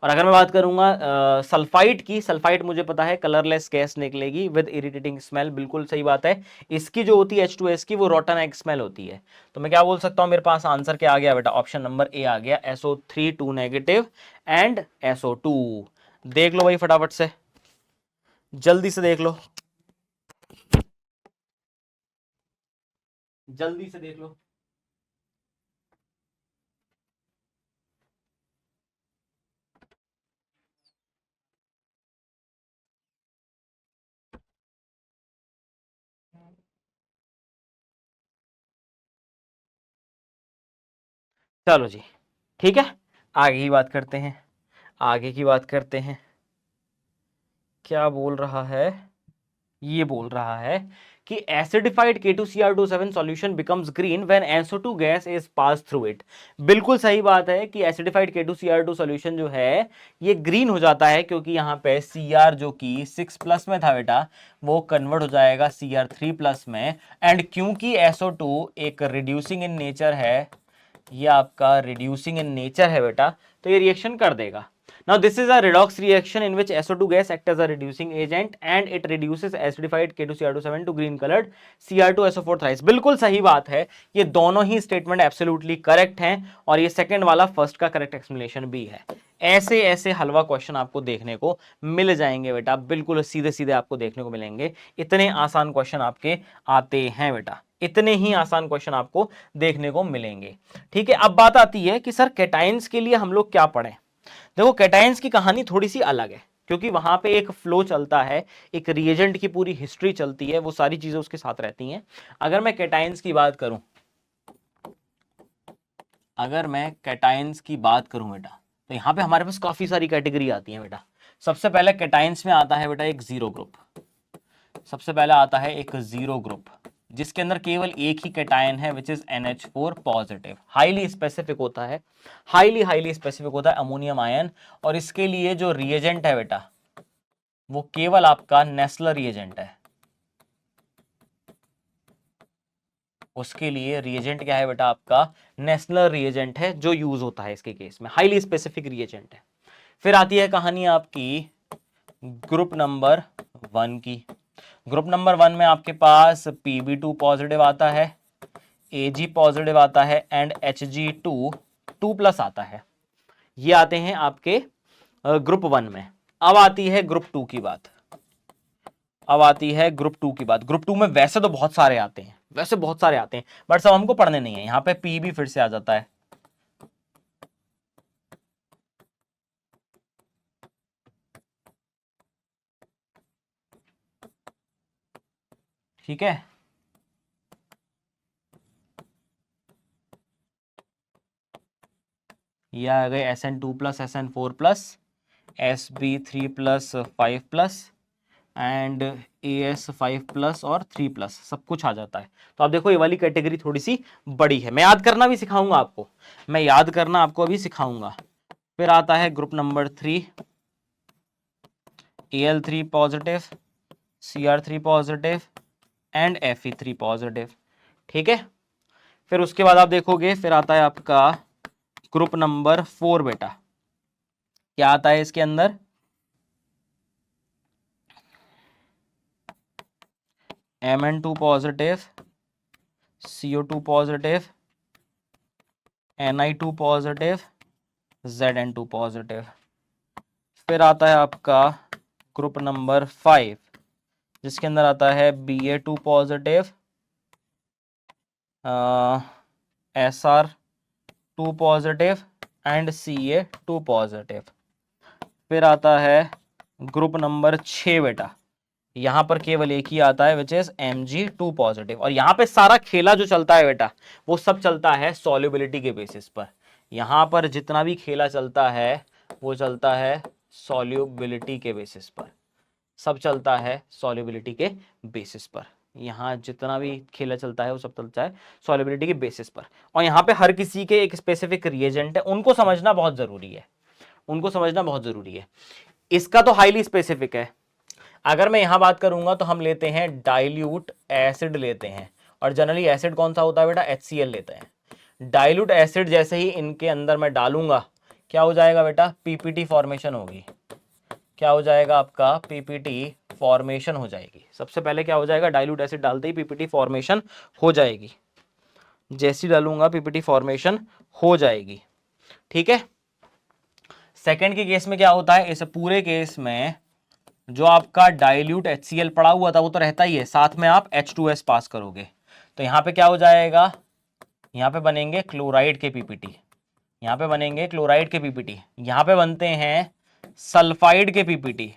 और अगर मैं बात करूंगा सल्फाइड की, सल्फाइड मुझे पता है कलरलेस गैस निकलेगी विद इरिटेटिंग स्मेल, बिल्कुल सही बात है। इसकी जो होती है H2S की, वो रॉटन एग स्मेल होती है। तो मैं क्या बोल सकता हूं, मेरे पास आंसर क्या आ गया बेटा, ऑप्शन नंबर ए आ गया, SO3 2 नेगेटिव एंड SO2। देख लो भाई फटाफट से, जल्दी से देख लो, जल्दी से देख लो। चलो जी, ठीक है, आगे की बात करते हैं, आगे की बात करते हैं। क्या बोल रहा है, ये बोल रहा है कि acidified K2Cr2O7 solution becomes green when SO2 gas is pass through it. बिल्कुल सही बात है कि एसिडिफाइड K2Cr2 सॉल्यूशन जो है ये ग्रीन हो जाता है, क्योंकि यहाँ पे Cr जो कि 6+ में था बेटा, वो कन्वर्ट हो जाएगा Cr3+ में। एंड क्योंकि SO2 एक रिड्यूसिंग इन नेचर है, ये आपका रिड्यूसिंग इन नेचर है बेटा, तो ये रिएक्शन कर देगा। Now this is a redox reaction in which SO2 gas acts as a reducing agent and it reduces acidified K2Cr2O7 to green colored Cr2SO4 thrice। बिल्कुल सही बात है, ये दोनों ही स्टेटमेंट एब्सोल्युटली करेक्ट हैं, और ये सेकंड वाला फर्स्ट का करेक्ट एक्सप्लेनेशन भी है। ऐसे ऐसे हलवा क्वेश्चन आपको देखने को मिल जाएंगे बेटा, बिल्कुल सीधे सीधे आपको देखने को मिलेंगे। इतने आसान क्वेश्चन आपके आते हैं बेटा, इतने ही आसान क्वेश्चन आपको देखने को मिलेंगे। ठीक है, अब बात आती है कि सर कैटाइंस के लिए हम लोग क्या पढ़ें। देखो कैटायंस की कहानी थोड़ी सी अलग है, क्योंकि वहां पे एक फ्लो चलता है, एक रिएजेंट की पूरी हिस्ट्री चलती है, वो सारी चीजें उसके साथ रहती हैं। अगर मैं कैटायंस की बात करूं, अगर मैं कैटायंस की बात करूं बेटा, तो यहां पे हमारे पास काफी सारी कैटेगरी आती है बेटा। सबसे पहले कैटायंस में आता है बेटा एक जीरो ग्रुप, सबसे पहले आता है एक जीरो ग्रुप, जिसके अंदर केवल एक ही कैटायन है which is NH4 positive. Highly specific होता है, हाईली हाईली स्पेसिफिक होता है अमोनियम आयन। और इसके लिए जो रिएजेंट है बेटा, वो केवल आपका नेस्लर रिएजेंट है। उसके लिए रिएजेंट क्या है बेटा, आपका नेस्लर रिएजेंट है जो यूज होता है इसके केस में, हाईली स्पेसिफिक रिएजेंट है। फिर आती है कहानी आपकी ग्रुप नंबर 1 की। ग्रुप नंबर 1 में आपके पास Pb2 पॉजिटिव आता है, Ag पॉजिटिव आता है एंड Hg2 2+ आता है। ये आते हैं आपके ग्रुप 1 में। अब आती है ग्रुप 2 की बात, अब आती है ग्रुप 2 की बात। ग्रुप 2 में वैसे तो बहुत सारे आते हैं, वैसे बहुत सारे आते हैं, बट सब हमको पढ़ने नहीं है। यहां पे Pb फिर से आ जाता है, ठीक है। ये आ गए SN2+, SN4+, Sb3+, 5+, and AS5+ और 3+, सब कुछ आ जाता है। तो आप देखो ये वाली कैटेगरी थोड़ी सी बड़ी है। मैं याद करना भी सिखाऊंगा आपको, मैं याद करना आपको अभी सिखाऊंगा। फिर आता है group number 3, Al3 positive, Cr3 positive and Fe3 positive. ठीक है, फिर उसके बाद आप देखोगे फिर आता है आपका ग्रुप नंबर 4 बेटा। क्या आता है इसके अंदर? Mn2 positive, CO2 positive, Ni2 positive, Zn2 positive. फिर आता है आपका ग्रुप नंबर 5 जिसके अंदर आता है Ba2 positive, Sr2 positive and Ca2 positive. फिर आता है ग्रुप नंबर 6 बेटा, यहां पर केवल एक ही आता है विच इज Mg2 पॉजिटिव। और यहां पे सारा खेला जो चलता है बेटा वो सब चलता है सॉल्युबिलिटी के बेसिस पर। यहां पर जितना भी खेला चलता है वो चलता है सॉल्युबिलिटी के बेसिस पर, सब चलता है सॉल्युबिलिटी के बेसिस पर। यहाँ जितना भी खेला चलता है वो सब चलता है सॉल्युबिलिटी के बेसिस पर। और यहाँ पे हर किसी के एक स्पेसिफिक रिएजेंट है, उनको समझना बहुत जरूरी है, उनको समझना बहुत जरूरी है। इसका तो हाईली स्पेसिफिक है। अगर मैं यहां बात करूंगा तो हम लेते हैं डाइल्यूट एसिड लेते हैं, और जनरली एसिड कौन सा होता है बेटा? HCl लेते हैं। डाइल्यूट एसिड जैसे ही इनके अंदर मैं डालूंगा क्या हो जाएगा बेटा? PPT फॉर्मेशन होगी। क्या हो जाएगा आपका? PPT फॉर्मेशन हो जाएगी। सबसे पहले क्या हो जाएगा? डाइल्यूट एसिड डालते ही PPT फॉर्मेशन हो जाएगी। जैसी डालूंगा PPT फॉर्मेशन हो जाएगी। ठीक है, सेकंड के केस में क्या होता है? इस पूरे केस में जो आपका डाइल्यूट HCl पड़ा हुआ था वो तो रहता ही है, साथ में आप H2S पास करोगे तो यहां पे क्या हो जाएगा? यहां पे बनेंगे क्लोराइड के PPT, यहां पे बनेंगे क्लोराइड के PPT, यहां पे बनते हैं सल्फाइड के PPT,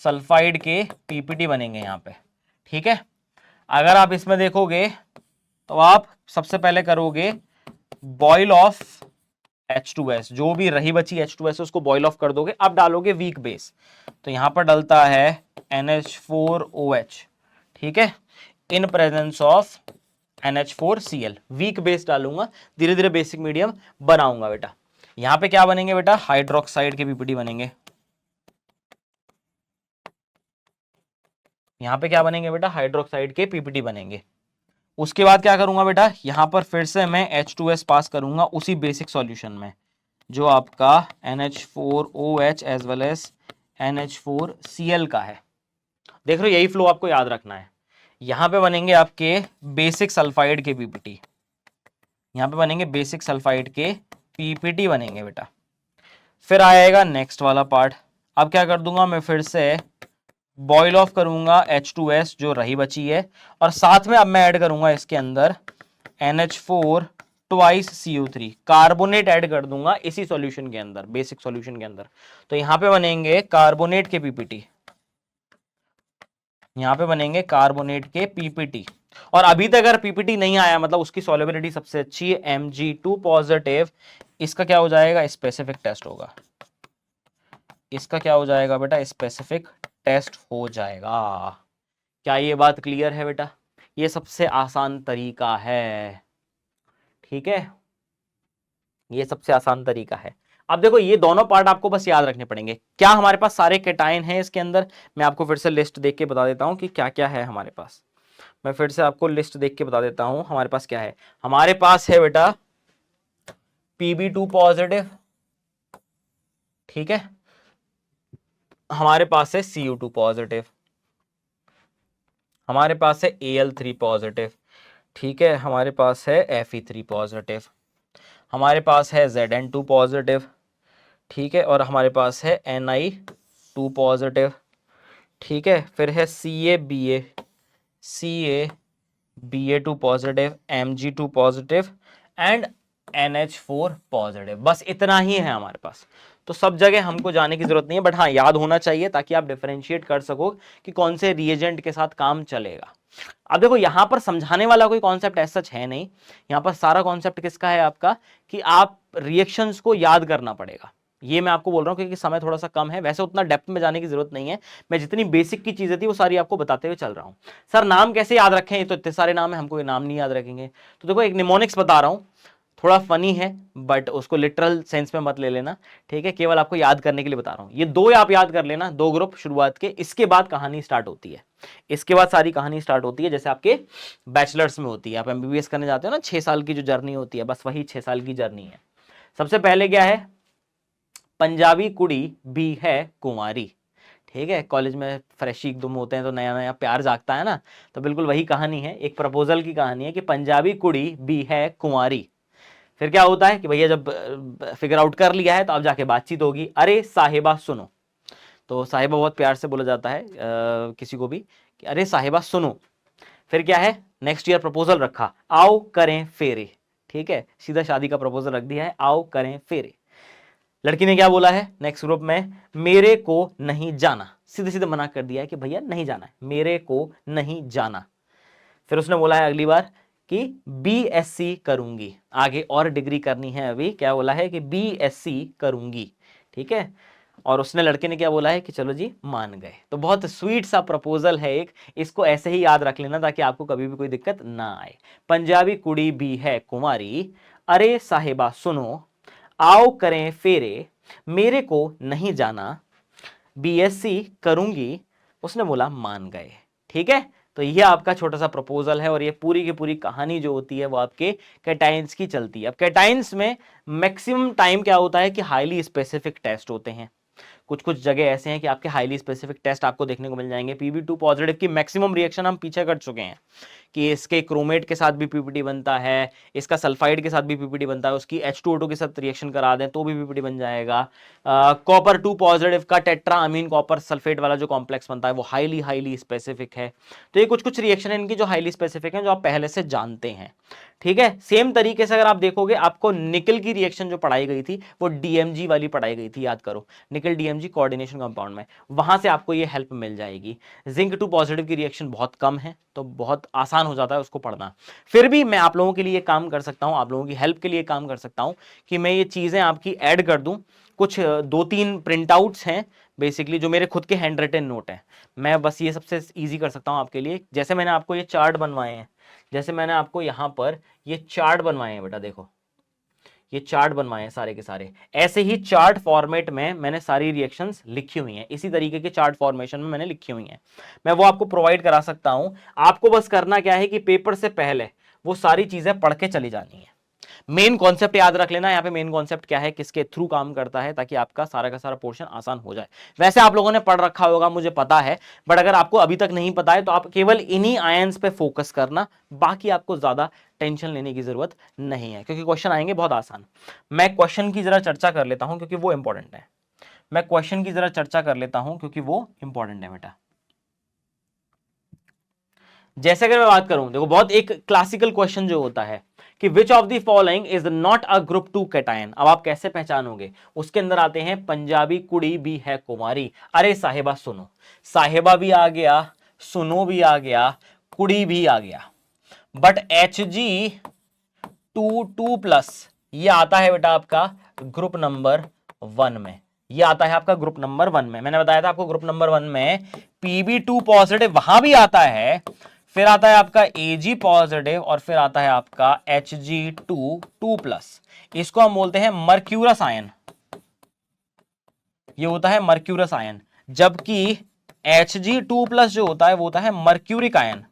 सल्फाइड के PPT बनेंगे यहां पे। ठीक है, अगर आप इसमें देखोगे तो आप सबसे पहले करोगे बॉयल ऑफ H2S, जो भी रही बची H2S उसको बॉयल ऑफ कर दोगे, अब डालोगे वीक बेस। तो यहां पर डलता है NH4OH। ठीक है, इन presence of NH4Cl, weak base डालूंगा, धीरे धीरे बेसिक मीडियम बनाऊंगा बेटा। यहां पे क्या बनेंगे बेटा? हाइड्रोक्साइड के PPT बनेंगे। यहां पे क्या बनेंगे बेटा? हाइड्रोक्साइड के PPT बनेंगे। उसके बाद क्या करूंगा बेटा? यहां पर फिर से मैं H2S पास करूंगा उसी बेसिक सॉल्यूशन में जो आपका NH4OH as well as NH4Cl का है। देख रहे हो, यही फ्लो आपको याद रखना है। यहां पे बनेंगे आपके बेसिक सल्फाइड के PPT, यहां पे बनेंगे बेसिक सल्फाइड के PPT बनेंगे बेटा। फिर आएगा नेक्स्ट वाला पार्ट। अब क्या कर दूंगा मैं? फिर से बॉयल ऑफ करूंगा H2S जो रही बची है, और साथ में अब मैं ऐड करूंगा इसके अंदर NH4 twice CO3, carbonate add कर दूंगा इसी सॉल्यूशन के अंदर, बेसिक सॉल्यूशन के अंदर। तो यहां पे बनेंगे कार्बोनेट के PPT, यहां पे बनेंगे कार्बोनेट के PPT। और अभी तक अगर PPT नहीं आया मतलब उसकी सॉल्युबिलिटी सबसे अच्छी है, Mg2 पॉजिटिव। इसका क्या हो जाएगा? स्पेसिफिक टेस्ट होगा। इसका क्या हो जाएगा बेटा? स्पेसिफिक टेस्ट हो जाएगा। क्या ये बात क्लियर है बेटा? ये सबसे आसान तरीका है। ठीक है, ये सबसे आसान तरीका है। अब देखो ये दोनों पार्ट आपको बस याद रखने पड़ेंगे। क्या हमारे पास सारे केटाइन हैं इसके अंदर? मैं आपको फिर से लिस्ट देख के बता देता हूं कि क्या क्या है हमारे पास। मैं फिर से आपको लिस्ट देख के बता देता हूं हमारे पास क्या है। हमारे पास है बेटा Pb2 पॉजिटिव, ठीक है, हमारे पास है Cu2 पॉजिटिव, हमारे पास है Al3 पॉजिटिव, ठीक है, हमारे पास है Fe3 पॉजिटिव, हमारे पास है Zn2 पॉजिटिव, ठीक है, और हमारे पास है Ni2 पॉजिटिव, ठीक है, फिर है Ca Ba2 positive, Mg2 positive and NH4 positive. बस इतना ही है हमारे पास। तो सब जगह हमको जाने की जरूरत नहीं है, बट हाँ याद होना चाहिए ताकि आप डिफरेंशिएट कर सको कि कौन से रिएजेंट के साथ काम चलेगा। अब देखो यहां पर समझाने वाला कोई कॉन्सेप्ट ऐसा सच है नहीं, यहां पर सारा कॉन्सेप्ट किसका है आपका? कि आप रिएक्शंस को याद करना पड़ेगा, ये मैं आपको बोल रहा हूँ क्योंकि समय थोड़ा सा कम है, वैसे उतना डेप्थ में जाने की जरूरत नहीं है, मैं जितनी बेसिक की चीजें थी वो सारी आपको बताते हुए चल रहा हूँ। सर नाम कैसे याद रखें, ये तो इतने सारे नाम है, हमको ये नाम नहीं याद रखेंगे। तो देखो एक निमोनिक्स बता रहा हूँ, थोड़ा फनी है बट उसको लिटरल सेंस में मत ले लेना, ठीक है, केवल आपको याद करने के लिए बता रहा हूं। ये दो आप याद कर लेना, दो ग्रुप शुरुआत के, इसके बाद कहानी स्टार्ट होती है, इसके बाद सारी कहानी स्टार्ट होती है, जैसे आपके बैचलर्स में होती है, आप एमबीबीएस करने जाते हो ना, 6 साल की जो जर्नी होती है, बस वही 6 साल की जर्नी है। सबसे पहले क्या है, पंजाबी कुड़ी भी है कुंवारी, ठीक है, कॉलेज में फ्रेशी एकदम होते हैं तो नया नया प्यार जागता है ना, तो बिल्कुल वही कहानी है, एक प्रपोजल की कहानी है कि पंजाबी कुड़ी भी है कुंवारी। फिर क्या होता है कि भैया जब फिगर आउट कर लिया है तो अब जाके बातचीत होगी, अरे साहिबा सुनो, तो साहिबा बहुत प्यार से बोला जाता है किसी को भी कि अरे साहिबा सुनो। फिर क्या है, नेक्स्ट ईयर प्रपोजल रखा, आओ करें फेरे, ठीक है, सीधा शादी का प्रपोजल रख दिया है, आओ करें फेरे। लड़की ने क्या बोला है नेक्स्ट ग्रुप में, मेरे को नहीं जाना, सीधे सीधे मना कर दिया है कि भैया नहीं जाना है, मेरे को नहीं जाना। फिर उसने बोला है अगली बार कि बीएससी करूंगी, आगे और डिग्री करनी है, अभी क्या बोला है कि बीएससी करूंगी, ठीक है। और उसने, लड़के ने क्या बोला है कि चलो जी मान गए। तो बहुत स्वीट सा प्रपोजल है एक, इसको ऐसे ही याद रख लेना ताकि आपको कभी भी कोई दिक्कत ना आए। पंजाबी कुड़ी भी है कुंवारी, अरे साहिबा सुनो, आओ करें फेरे, मेरे को नहीं जाना, बीएससी करूंगी, उसने बोला मान गए, ठीक है। तो ये आपका छोटा सा प्रपोजल है और ये पूरी की पूरी कहानी जो होती है वो आपके कैटाइंस की चलती है। अब कैटाइंस में मैक्सिमम टाइम क्या होता है कि हाईली स्पेसिफिक टेस्ट होते हैं, कुछ कुछ जगह ऐसे हैं कि आपके हाईली स्पेसिफिक टेस्ट आपको देखने को मिल जाएंगे। पीबी2 पॉजिटिव की मैक्सिमम रिएक्शन हम पीछे कर चुके हैं कि इसके क्रोमेट के साथ भी पीपीटी बनता है, इसका सल्फाइड के साथ भी पीपीटी बनता है, उसकी H2O2 के साथ रिएक्शन करा दें तो भी पीपीटी बन जाएगा। कॉपर 2 पॉजिटिव का टेट्रा अमीन कॉपर सल्फेट वाला जो कॉम्प्लेक्स बनता है वो हाईली हाईली स्पेसिफिक है। तो ये कुछ कुछ रिएक्शन है इनकी जो हाईली स्पेसिफिक है, जो आप पहले से जानते हैं, ठीक है। सेम तरीके से अगर आप देखोगे, आपको निकल की रिएक्शन जो पढ़ाई गई थी वो डीएमजी वाली पढ़ाई गई थी, याद करो, निकल डीएमजी कोऑर्डिनेशन कंपाउंड में, वहां से आपको ये हेल्प मिल जाएगी। जिंक 2 पॉजिटिव की रिएक्शन बहुत कम है तो बहुत आसान हो जाता है उसको पढ़ना। फिर भी मैं आप लोगों के लिए काम कर सकता हूं, आप लोगों की हेल्प के लिए काम कर सकता हूं कि मैं ये चीजें आपकी ऐड कर दूं। कुछ 2-3 प्रिंट आउट्स हैं बेसिकली जो मेरे खुद के हैंड रिटन नोट हैं, मैं बस ये सबसे ईजी कर सकता हूं आपके लिए। जैसे मैंने आपको ये चार्ट बनवाए हैं, जैसे मैंने आपको यहां पर ये चार्ट बनवाए हैं बेटा, देखो ये चार्ट बनवाए हैं सारे के सारे, ऐसे ही चार्ट फॉर्मेट में मैंने सारी रिएक्शंस लिखी हुई हैं, इसी तरीके के चार्ट फॉर्मेशन में मैंने लिखी हुई हैं, मैं वो आपको प्रोवाइड करा सकता हूं। आपको बस करना क्या है कि पेपर से पहले वो सारी चीजें पढ़ के चली जानी है। मेन कॉन्सेप्ट याद रख लेना, यहाँ पे मेन कॉन्सेप्ट क्या है, किसके थ्रू काम करता है, ताकि आपका सारा का सारा पोर्शन आसान हो जाए। वैसे आप लोगों ने पढ़ रखा होगा मुझे पता है, बट अगर आपको अभी तक नहीं पता है तो आप केवल इन्हीं आयंस पे फोकस करना, बाकी आपको ज्यादा टेंशन लेने की जरूरत नहीं है क्योंकि क्वेश्चन आएंगे बहुत आसान। मैं क्वेश्चन की जरा चर्चा कर लेता हूं क्योंकि वो इंपॉर्टेंट है, मैं क्वेश्चन की जरा चर्चा कर लेता हूं क्योंकि वो इंपॉर्टेंट है बेटा। जैसे अगर मैं बात करूं, देखो बहुत एक क्लासिकल क्वेश्चन जो होता है कि विच of the following is not a group 2 cation, अब आप कैसे पहचानोगे, उसके अंदर आते हैं पंजाबी कुड़ी भी है कुमारी, अरे साहिबा सुनो, साहिबा भी आ गया, सुनो भी आ गया, कुड़ी भी आ गया, बट Hg2 2+ ये आता है बेटा आपका ग्रुप नंबर 1 में, ये आता है आपका ग्रुप नंबर 1 में। मैंने बताया था आपको ग्रुप नंबर 1 में Pb2 पॉजिटिव वहां भी आता है, फिर आता है आपका Ag पॉजिटिव और फिर आता है आपका Hg2 इसको हम बोलते हैं मर्क्यूरस आयन, ये होता है मर्क्यूरस आयन, जबकि Hg2+ जो होता है वो होता है mercuric ion.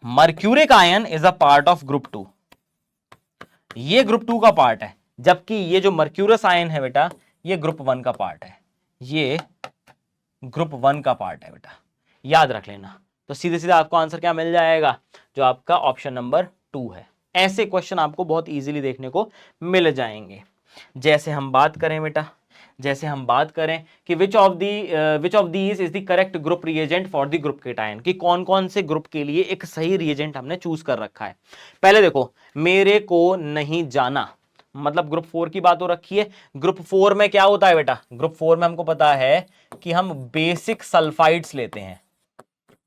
Mercuric ion is a part of group 2, ये ग्रुप 2 का पार्ट है, जबकि ये जो मर्क्यूरस आयन है बेटा ये ग्रुप 1 का पार्ट है, ये ग्रुप 1 का पार्ट है बेटा, याद रख लेना। तो सीधे सीधे आपको आंसर क्या मिल जाएगा, जो आपका ऑप्शन नंबर 2 है। ऐसे क्वेश्चन आपको बहुत इजीली देखने को मिल जाएंगे। जैसे हम बात करें बेटा, जैसे हम बात करें कि which of these is the correct group reagent for the group cation, कि कौन कौन से ग्रुप के लिए एक सही रिएजेंट हमने चूज कर रखा है। पहले देखो, मेरे को नहीं जाना, मतलब ग्रुप 4 की बात हो रखी है। ग्रुप 4 में क्या होता है बेटा, ग्रुप 4 में हमको पता है कि हम बेसिक सल्फाइड्स लेते हैं,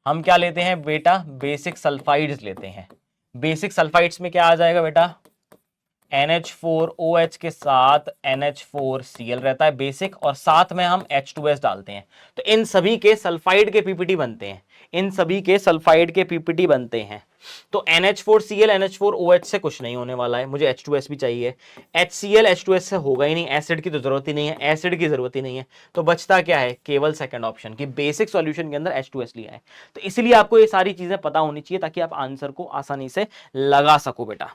हम क्या लेते हैं बेटा, बेसिक सल्फाइड्स लेते हैं। बेसिक सल्फाइड्स में क्या आ जाएगा बेटा, NH4OH के साथ NH4Cl रहता है बेसिक, और साथ में हम H2S डालते हैं, तो इन सभी के सल्फाइड के पीपीटी बनते हैं, इन सभी के सल्फाइड के पीपीटी बनते हैं। तो NH4Cl NH4OH से कुछ नहीं होने वाला है, मुझे H2S भी चाहिए। HCl H2S से होगा ही नहीं, एसिड की तो जरूरत ही नहीं है, एसिड की जरूरत ही नहीं है, तो बचता क्या है, केवल सेकंड ऑप्शन की बेसिक सॉल्यूशन के अंदर H2S लिया है। तो इसलिए आपको ये सारी चीजें पता होनी चाहिए ताकि आप आंसर को आसानी से लगा सको बेटा।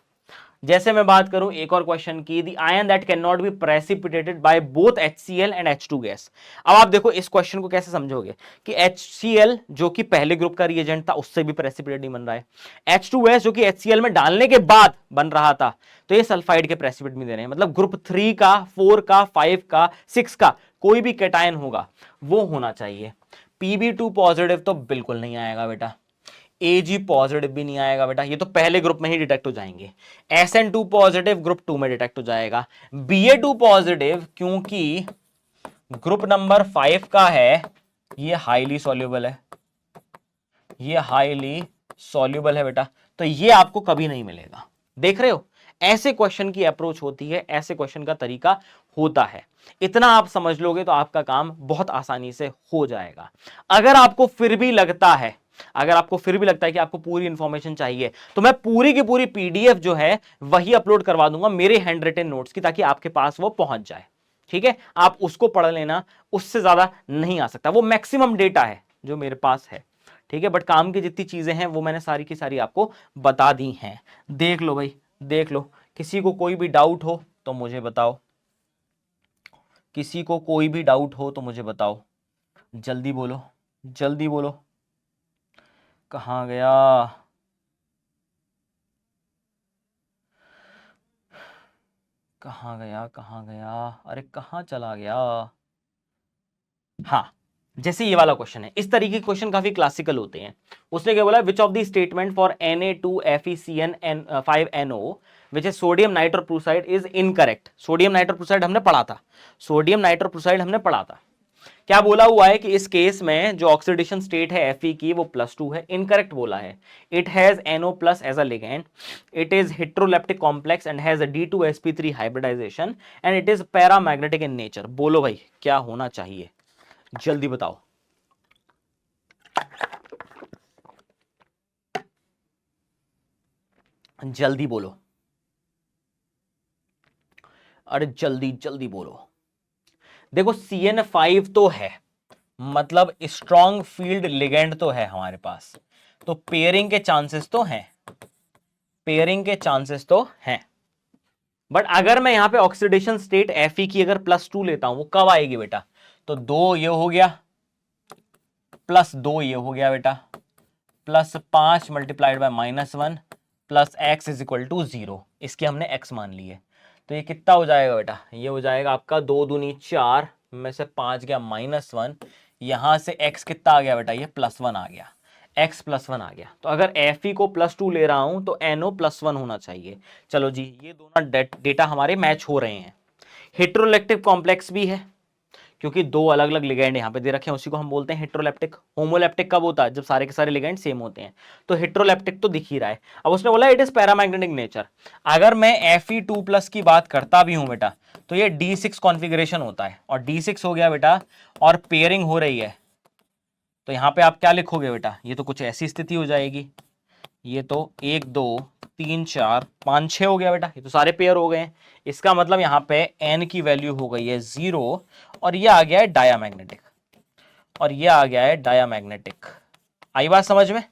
जैसे मैं बात करूं एक और क्वेश्चन की, the ion that can not B precipitated by both HCl and H2 gas. अब आप देखो इस क्वेश्चन को कैसे समझोगे कि HCl जो कि पहले ग्रुप का रिएजेंट था उससे भी प्रेसिपिटेट नहीं बन रहा है, H2S जो कि HCl में डालने के बाद बन रहा था, तो ये सल्फाइड के प्रेसिपिटेट में दे रहे हैं, मतलब ग्रुप 3 का, 4 का, 5 का, 6 का कोई भी कैटायन होगा वो होना चाहिए। Pb2 पॉजिटिव तो बिल्कुल नहीं आएगा बेटा, Ag पॉजिटिव भी नहीं आएगा बेटा, ये तो पहले ग्रुप में ही डिटेक्ट हो जाएंगे। Sn2 पॉजिटिव ग्रुप 2 में डिटेक्ट हो जाएगा। Ba2 पॉजिटिव क्योंकि ग्रुप नंबर 5 का है, ये हाईली सॉल्युबल है, ये हाईली सॉल्युबल है बेटा, तो ये आपको कभी नहीं मिलेगा। देख रहे हो, ऐसे क्वेश्चन की अप्रोच होती है, ऐसे क्वेश्चन का तरीका होता है। इतना आप समझ लोगे तो आपका काम बहुत आसानी से हो जाएगा। अगर आपको फिर भी लगता है, अगर आपको फिर भी लगता है कि आपको पूरी इंफॉर्मेशन चाहिए, तो मैं पूरी की पूरी पीडीएफ जो है वही अपलोड करवा दूंगा मेरे हैंड रिटन नोट्स की, ताकि आपके पास वो पहुंच जाए। ठीक है, आप उसको पढ़ लेना, उससे ज्यादा नहीं आ सकता, वो मैक्सिमम डेटा है जो मेरे पास है। ठीक है, बट काम की जितनी चीजें हैं वो मैंने सारी की सारी आपको बता दी हैं। देख लो भाई, देख लो, किसी को कोई भी डाउट हो तो मुझे बताओ, किसी को कोई भी डाउट हो तो मुझे बताओ, जल्दी बोलो, जल्दी बोलो। कहाँ गया, कहाँ गया, कहाँ गया, अरे कहाँ चला गया। हाँ, जैसे ये वाला क्वेश्चन है, इस तरीके के क्वेश्चन काफी क्लासिकल होते हैं। उसने क्या बोला, which of the statement for Na2FeCN5NO which is sodium nitroprusside is incorrect. Sodium nitroprusside हमने पढ़ा था, सोडियम नाइट्रोप्रूसाइड हमने पढ़ा था। क्या बोला हुआ है कि इस केस में जो ऑक्सीडेशन स्टेट है Fe की वो +2 है, इनकरेक्ट बोला है। It has NO+ as a ligand, it is heteroleptic complex and has a D2sp3 hybridisation and it is paramagnetic in nature. बोलो भाई क्या होना चाहिए, जल्दी बताओ, जल्दी बोलो, अरे जल्दी जल्दी बोलो। देखो CN5 तो है, मतलब स्ट्रॉन्ग फील्ड लिगेंड तो है हमारे पास, तो पेयरिंग के चांसेस तो हैं, पेयरिंग के चांसेस तो हैं। बट अगर मैं यहां पे ऑक्सीडेशन स्टेट Fe की अगर +2 लेता हूं, वो कब आएगी बेटा, तो 2 ये हो गया, +2 ये हो गया बेटा, +5 multiplied by -1 plus x is equal to 0, इसके हमने x मान ली है। तो ये कितना हो जाएगा बेटा, ये हो जाएगा आपका 2 दूनी 4 में से 5 गया -1, यहां से x कितना आ गया बेटा, ये +1 आ गया, x +1 आ गया। तो अगर Fe को +2 ले रहा हूं तो NO +1 होना चाहिए। चलो जी, ये दोनों डेटा हमारे मैच हो रहे हैं। हेट्रोलेक्टिक कॉम्प्लेक्स भी है, क्योंकि दो अलग अलग लिगेंड यहाँ पे दे रखे हैं, उसी को हम बोलते हैं हेट्रोलेप्टिक। होमोलेप्टिक कब होता है, जब सारे के सारे लिगेंड सेम होते हैं। तो हेट्रोलेप्टिक तो दिख ही रहा है। अब उसने बोला इट इज पैरामैग्नेटिक नेचर। अगर मैं Fe2+ की बात करता भी हूं बेटा, तो ये D6 कॉन्फ़िगरेशन होता है, और D6 हो गया बेटा, और पेयरिंग हो रही है, तो यहां पे आप क्या लिखोगे बेटा, ये तो कुछ ऐसी स्थिति हो जाएगी, ये तो 1 2 3 4 5 6 हो गया बेटा, ये तो सारे पेयर हो गए हैं। इसका मतलब यहाँ पे n की वैल्यू हो गई है 0, और ये आ गया है डायामैग्नेटिक, और ये आ गया है डायामैग्नेटिक। आई बात समझ में?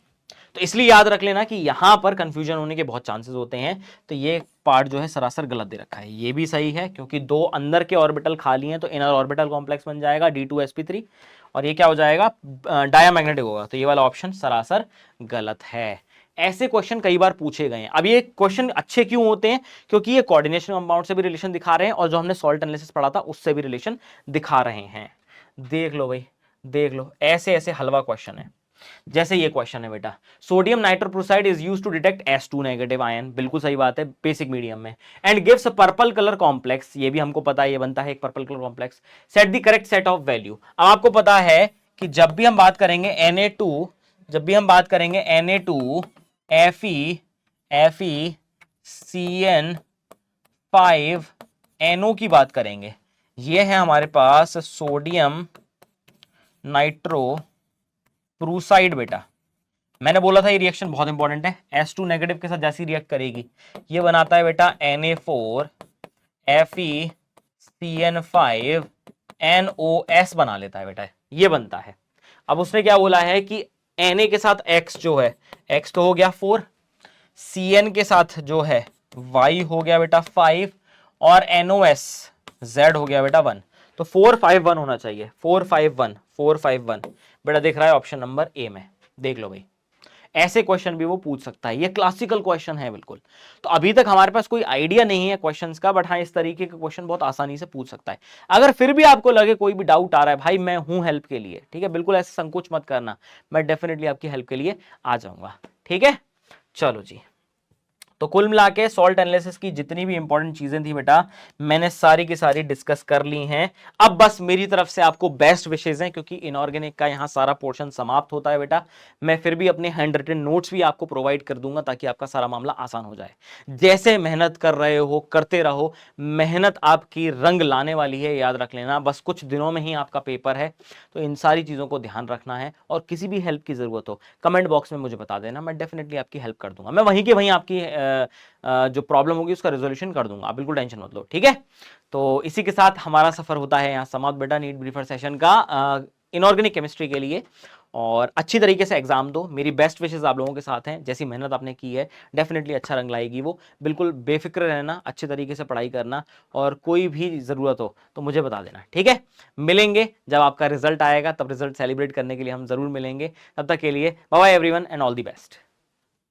तो इसलिए याद रख लेना कि यहां पर कंफ्यूजन होने के बहुत चांसेस होते हैं। तो ये पार्ट जो है सरासर गलत दे रखा है, ये भी सही है क्योंकि दो अंदर के ऑर्बिटल खाली हैं, तो इनर ऑर्बिटल कॉम्प्लेक्स बन जाएगा D2sp3, और ये क्या हो जाएगा, डायामैग्नेटिक होगा। तो ये वाला ऑप्शन सरासर गलत है। ऐसे क्वेश्चन कई बार पूछे गए हैं। अब ये क्वेश्चन अच्छे क्यों होते हैं, क्योंकि ये कोऑर्डिनेशन कंपाउंड से भी रिलेशन दिखा रहे हैं, और जो हमने सॉल्ट एनालिसिस पढ़ा था उससे भी रिलेशन दिखा रहे हैं। देख लो भाई, देख लो, ऐसे ऐसे हलवा क्वेश्चन है। जैसे ये क्वेश्चन है बेटा, sodium nitroprusside is used to detect S2- ion, बिल्कुल सही बात है, बेसिक मीडियम में, and gives a purple colour complex, ये भी हमको पता है, ये बनता है एक purple colour complex. Set the correct set of value. अब आपको पता है कि जब भी हम बात करेंगे Na2, जब भी हम बात करेंगे Na2 Fe CN 5 NO की बात करेंगे, ये है हमारे पास सोडियम नाइट्रो प्रूसाइड बेटा। मैंने बोला था ये रिएक्शन बहुत इंपॉर्टेंट है, S2 नेगेटिव के साथ जैसी रिएक्ट करेगी ये बनाता है बेटा Na4 FeCN5 NOS बना लेता है बेटा, ये बनता है। अब उसने क्या बोला है कि Na के साथ X जो है, X तो हो गया 4, Cn के साथ जो है Y हो गया बेटा 5 और NOS Z हो गया बेटा 1। तो 4 5 1 होना चाहिए, 4 5 1 4 5 1 बेटा दिख रहा है ऑप्शन नंबर ए में, देख लो भाई। ऐसे क्वेश्चन भी वो पूछ सकता है, ये क्लासिकल क्वेश्चन है बिल्कुल। तो अभी तक हमारे पास कोई आइडिया नहीं है क्वेश्चंस का, बट हाँ इस तरीके के क्वेश्चन बहुत आसानी से पूछ सकता है। अगर फिर भी आपको लगे कोई भी डाउट आ रहा है, भाई मैं हूं हेल्प के लिए, ठीक है, बिल्कुल ऐसे संकोच मत करना, मैं डेफिनेटली आपकी हेल्प के लिए आ जाऊंगा, ठीक है। चलो जी, तो कुल मिला के सॉल्ट एनालिसिस की जितनी भी इंपॉर्टेंट चीजें थी बेटा मैंने सारी की सारी डिस्कस कर ली हैं। अब बस मेरी तरफ से आपको बेस्ट विशेष हैं, क्योंकि इनऑर्गेनिक का यहां सारा पोर्शन समाप्त होता है बेटा। मैं फिर भी अपने हैंड रिटन नोट्स भी आपको प्रोवाइड कर दूंगा ताकि आपका सारा मामला आसान हो जाए। जैसे मेहनत कर रहे हो करते रहो, मेहनत आपकी रंग लाने वाली है, याद रख लेना। बस कुछ दिनों में ही आपका पेपर है, तो इन सारी चीजों को ध्यान रखना है। और किसी भी हेल्प की जरूरत हो कमेंट बॉक्स में मुझे बता देना, मैं डेफिनेटली आपकी हेल्प कर दूंगा। मैं वहीं के वहीं आपकी जो प्रॉब्लम होगी उसका रेजोल्यूशन कर दूंगा, आप बिल्कुल टेंशन मत लो, ठीक है। तो इसी के साथ हमारा सफर होता है यहाँ समाप्त बेटा नीट ब्रीफर सेशन का इनऑर्गेनिक केमिस्ट्री के लिए। और अच्छी तरीके से एग्जाम दो, मेरी बेस्ट विशेष आप लोगों के साथ हैं। जैसी मेहनत आपने की है डेफिनेटली अच्छा रंग लाएगी वो, बिल्कुल बेफिक्र रहना, अच्छे तरीके से पढ़ाई करना, और कोई भी ज़रूरत हो तो मुझे बता देना, ठीक है। मिलेंगे जब आपका रिजल्ट आएगा, तब रिजल्ट सेलिब्रेट करने के लिए हम ज़रूर मिलेंगे। तब तक के लिए bye bye everyone and all the best.